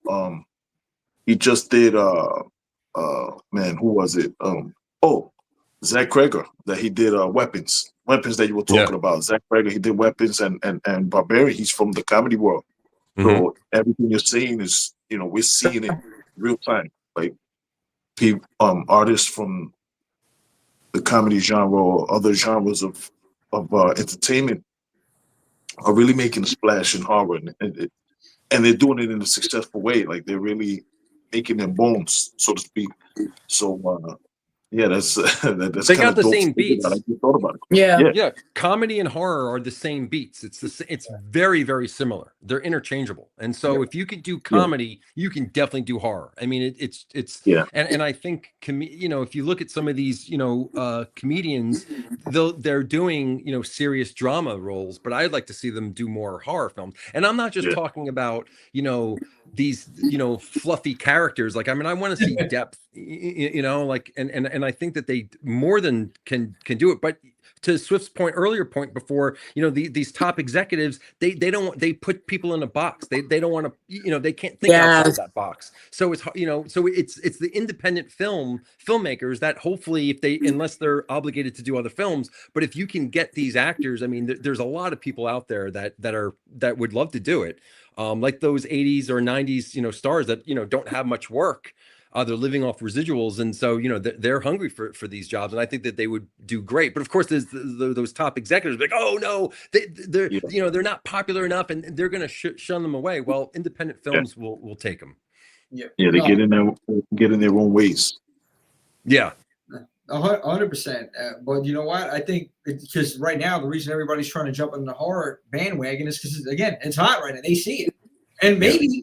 He just did man, who was it? Zach Cregger, that he did Weapons that you were talking about. Zach Cregger, he did Weapons and Barbarian. He's from the comedy world. So everything you're saying is, we're seeing it real time. Like artists from the comedy genre or other genres of entertainment are really making a splash in horror, and they're doing it in a successful way. Like they're really making their bones, so to speak. So yeah, that's they got the same beats. I thought about it. Yeah. Comedy and horror are the same beats. It's very, very similar. They're interchangeable. And so if you can do comedy, you can definitely do horror. I mean, it's and I think if you look at some of these comedians, they're doing serious drama roles, but I'd like to see them do more horror films. And I'm not just talking about these fluffy characters. Like, I mean, I want to see depth, like and I think that they more than can do it. But to Swift's earlier point before, these top executives, they put people in a box. They don't want to, they can't think outside that box. So it's it's the independent filmmakers that hopefully, unless they're obligated to do other films, but if you can get these actors, I mean, there's a lot of people out there that would love to do it. Like those 80s or 90s, stars that, don't have much work. They're living off residuals. And so, they're hungry for these jobs. And I think that they would do great. But of course, there's those top executives like, oh, no, they're not popular enough and they're going to shun them away. Well, independent films will take them. Yeah, they get in their own ways. Yeah. 100%. But you know what? I think because right now, the reason everybody's trying to jump on the horror bandwagon is because, again, it's hot right now. They see it. And maybe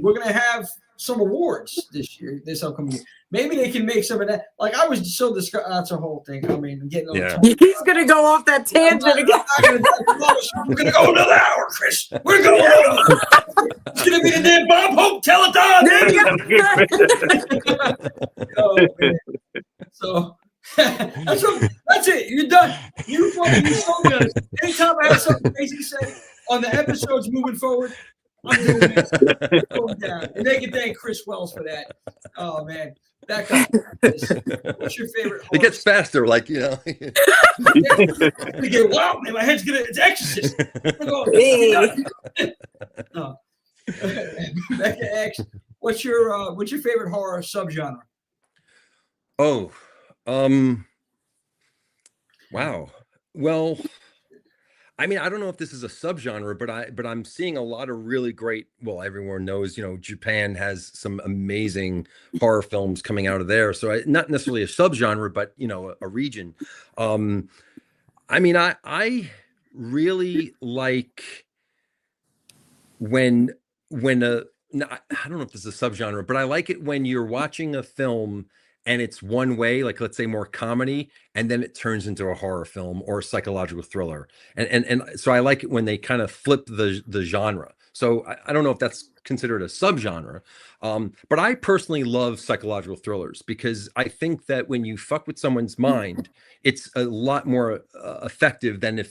we're going to have some awards this upcoming year. Maybe they can make some of that. Like I was so disgusted. That's a whole thing. I mean, getting on He's gonna go off that tangent again. We're gonna go another hour, Chris. We're going over. It's gonna be the damn Bob Hope telethon. Oh, man. So that's it. You're done. You told me. Anytime I have something crazy to say on the episodes moving forward, I'm doing it. Going down. And they can thank Chris Wells for that. Oh man, that guy. What's your favorite horror? It gets faster, like Wow, man, my head's gonna. It's Exorcist. No. Becca X, what's your favorite horror subgenre? Oh, wow. Well, I mean, I don't know if this is a subgenre, but I'm seeing a lot of really great. Well, everyone knows, Japan has some amazing horror films coming out of there. So not necessarily a subgenre, but a region. I mean, I really like when I don't know if this is a subgenre, but I like it when you're watching a film and it's one way, like let's say more comedy, and then it turns into a horror film or a psychological thriller. And so I like it when they kind of flip the genre. So I don't know if that's considered a subgenre, but I personally love psychological thrillers because I think that when you fuck with someone's mind, it's a lot more effective than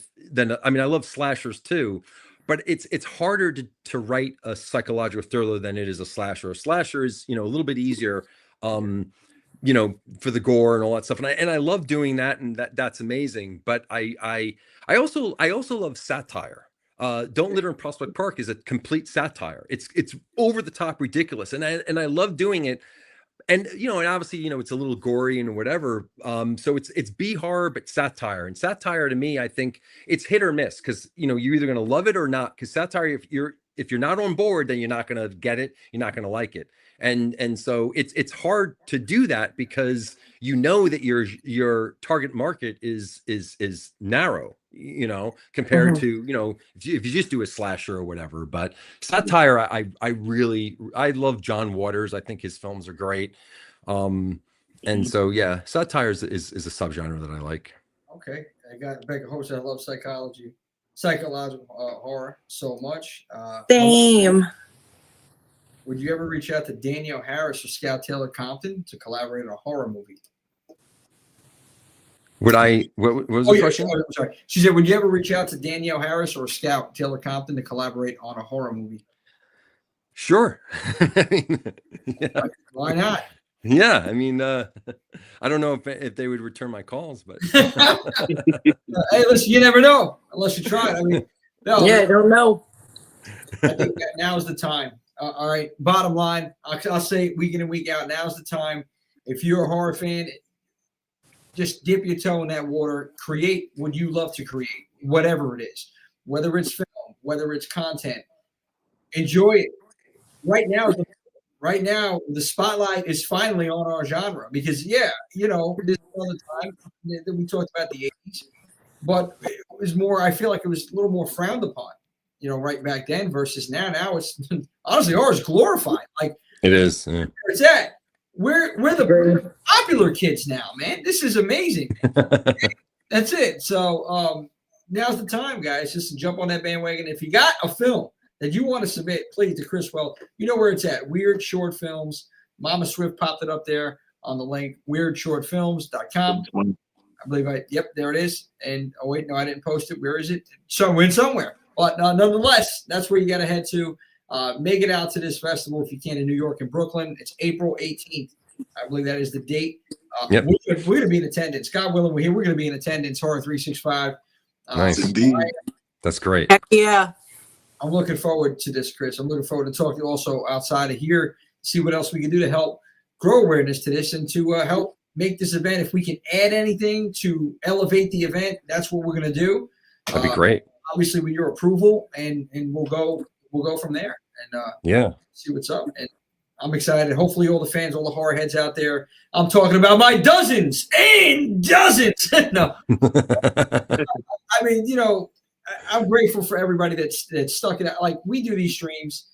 I mean, I love slashers too, but it's harder to write a psychological thriller than it is a slasher. A slasher is, a little bit easier, for the gore and all that stuff. And I love doing that, and that's amazing. But I also love satire. Don't Litter in Prospect Park is a complete satire. It's over the top ridiculous. And I love doing it. And, and obviously, it's a little gory and whatever. So it's B horror, but satire. And satire to me, I think it's hit or miss because, you're either going to love it or not. Because satire, if you're not on board, then you're not going to get it. You're not going to like it. And so it's hard to do that because that your target market is narrow, compared to, if you just do a slasher or whatever. But satire, I love John Waters. I think his films are great. And so, yeah, satire is a subgenre that I like. Okay. I got Becca Host. I love psychological horror so much. Same. Would you ever reach out to Danielle Harris or Scout Taylor Compton to collaborate on a horror movie? Would I? What was the question? Sorry. She said, would you ever reach out to Danielle Harris or Scout Taylor Compton to collaborate on a horror movie? Sure. Yeah. Why not? Yeah, I mean, I don't know if they would return my calls, but hey, listen, you never know unless you try it. I mean, no, I don't know. I think that now is the time. All right. Bottom line, I'll say week in and week out. Now's the time. If you're a horror fan, just dip your toe in that water. Create what you love to create, whatever it is, whether it's film, whether it's content. Enjoy it. Right now, the spotlight is finally on our genre because, this is all the time that we talked about the 80s, but it was more. I feel like it was a little more frowned upon. Right back then versus now. Now it's honestly horror's glorified. Like it is. Yeah. It's that. We're the popular kids now, man. This is amazing. That's it. So now's the time, guys, just to jump on that bandwagon. If you got a film that you want to submit, please to Chris Well. You know where it's at. Weird Short Films. Mama Swift popped it up there on the link. WeirdShortFilms.com. I believe there it is. And oh wait, no, I didn't post it. Where is it? Somewhere. But nonetheless, that's where you got to head to. Make it out to this festival if you can in New York and Brooklyn. It's April 18th. I believe that is the date. Yep. We're going to be in attendance. God willing, we're going to be in attendance. Horror 365. Nice. Indeed. That's great. Heck yeah. I'm looking forward to this, Chris. I'm looking forward to talking also outside of here, see what else we can do to help grow awareness to this and to help make this event. If we can add anything to elevate the event, that's what we're going to do. That'd be great. Obviously, with your approval, and we'll go from there and see what's up. And I'm excited. Hopefully, all the fans, all the horror heads out there. I'm talking about my dozens and dozens. No, I mean, I'm grateful for everybody that's stuck it out. Like we do these streams,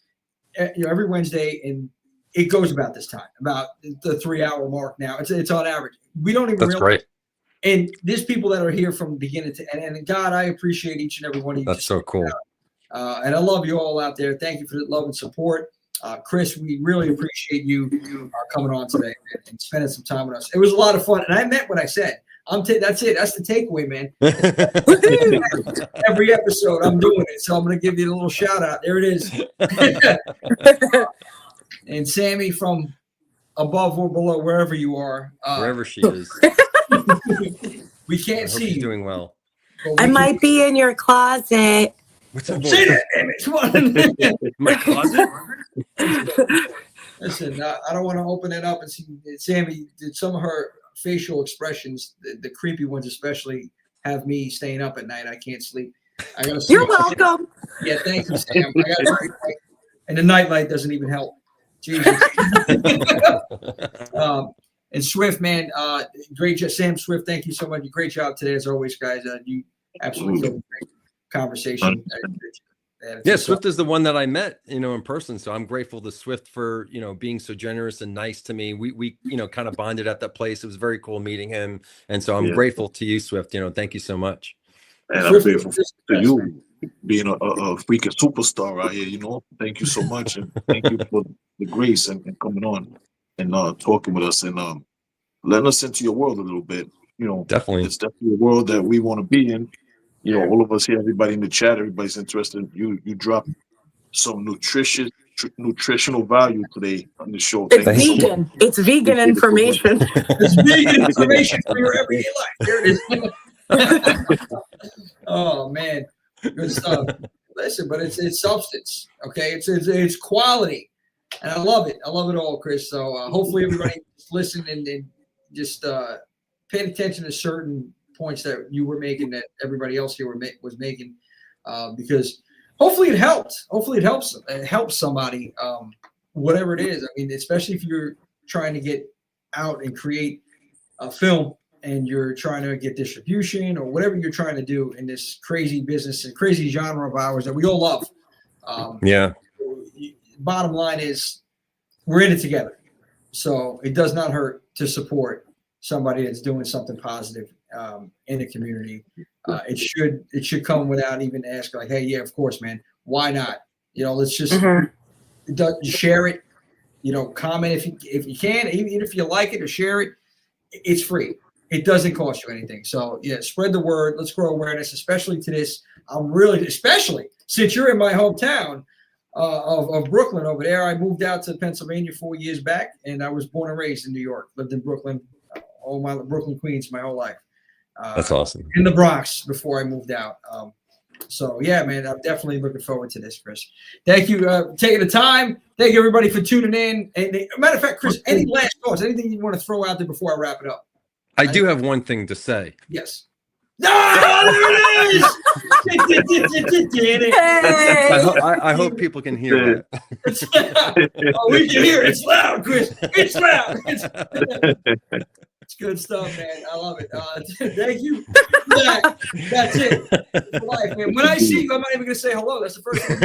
every Wednesday, and it goes about this time, about the 3-hour mark now. It's on average. We don't even That's realize. great. And there's people that are here from beginning to end. And God, I appreciate each and every one of you. That's so cool. And I love you all out there. Thank you for the love and support. Chris, we really appreciate you coming on today and spending some time with us. It was a lot of fun. And I meant what I said. That's it. That's the takeaway, man. Every episode, I'm doing it. So I'm going to give you a little shout out. There it is. And Sammy, from above or below, wherever you are. Wherever she is. We can't see you. Doing well. I might be in your closet. What's up? Say that, damn it. Come on. My closet? Listen, I don't want to open it up and see. Sammy, did some of her facial expressions, the creepy ones especially, have me staying up at night. I can't sleep. I gotta sleep. You're welcome. Yeah, thank you, Sam. I gotta sleep. And the nightlight doesn't even help. Jesus. And Swift, man, great job. Sam Swift, thank you so much. Great job today, as always, guys. You absolutely killed a great conversation. Yeah, Swift is the one that I met, in person. So I'm grateful to Swift for, being so generous and nice to me. We kind of bonded at that place. It was very cool meeting him. And so I'm grateful to you, Swift. Thank you so much. And I'm grateful to you being a freaking superstar out here, Thank you so much. And thank you for the grace and coming on and talking with us and letting us into your world a little bit. Definitely. It's definitely a world that we want to be in. All of us here, everybody in the chat, everybody's interested. You dropped some nutritional value today on the show. It's vegan. It's vegan information. It's vegan information for your everyday life. There it is. Oh man, good stuff. Listen, but it's substance. Okay, it's quality, and I love it. I love it all, Chris. So hopefully everybody listened and just paid attention to certain points that you were making, that everybody else here was making, because hopefully it helped. Hopefully it helps somebody, whatever it is. I mean, especially if you're trying to get out and create a film and you're trying to get distribution or whatever you're trying to do in this crazy business and crazy genre of ours that we all love. Bottom line is we're in it together. So it does not hurt to support somebody that's doing something positive in the community. It should come without even asking, like, hey, yeah, of course, man. Why not? Let's just share it. Comment if you can, even if you like it, or share it. It's free. It doesn't cost you anything. So yeah, spread the word. Let's grow awareness, especially to this. Especially since you're in my hometown of Brooklyn over there. I moved out to Pennsylvania 4 years back, and I was born and raised in New York. Lived in Brooklyn, Brooklyn, Queens, my whole life. That's awesome. In the Bronx before I moved out. So yeah, man, I'm definitely looking forward to this, Chris. Thank you taking the time. Thank you everybody for tuning in. And matter of fact, Chris, any last thoughts? Anything you want to throw out there before I wrap it up? I do have one thing to say. Yes. Oh, there it is! I hope people can hear that. Oh, we can hear it. It's loud, Chris. It's loud. It's good stuff, man. I love it. Thank you. That's it. For life, man. When I see you, I'm not even gonna say hello. That's the first thing.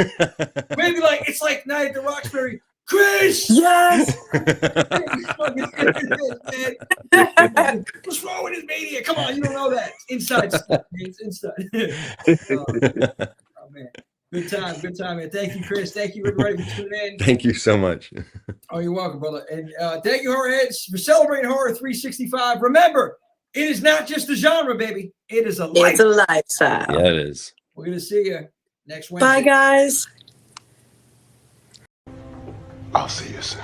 Maybe it's like Night at the Roxbury. Chris! Yes! What's wrong with his media? Come on, you don't know that. Inside stuff. It's inside. Oh, man. Good time, man. Thank you, Chris. Thank you, everybody, for tuning in. Thank you so much. Oh, you're welcome, brother. And thank you, horror heads, for celebrating Horror 365. Remember, it is not just a genre, baby. It is a lifestyle. It's a lifestyle. Yeah, it is. We're going to see you next Wednesday. Bye, guys. I'll see you soon.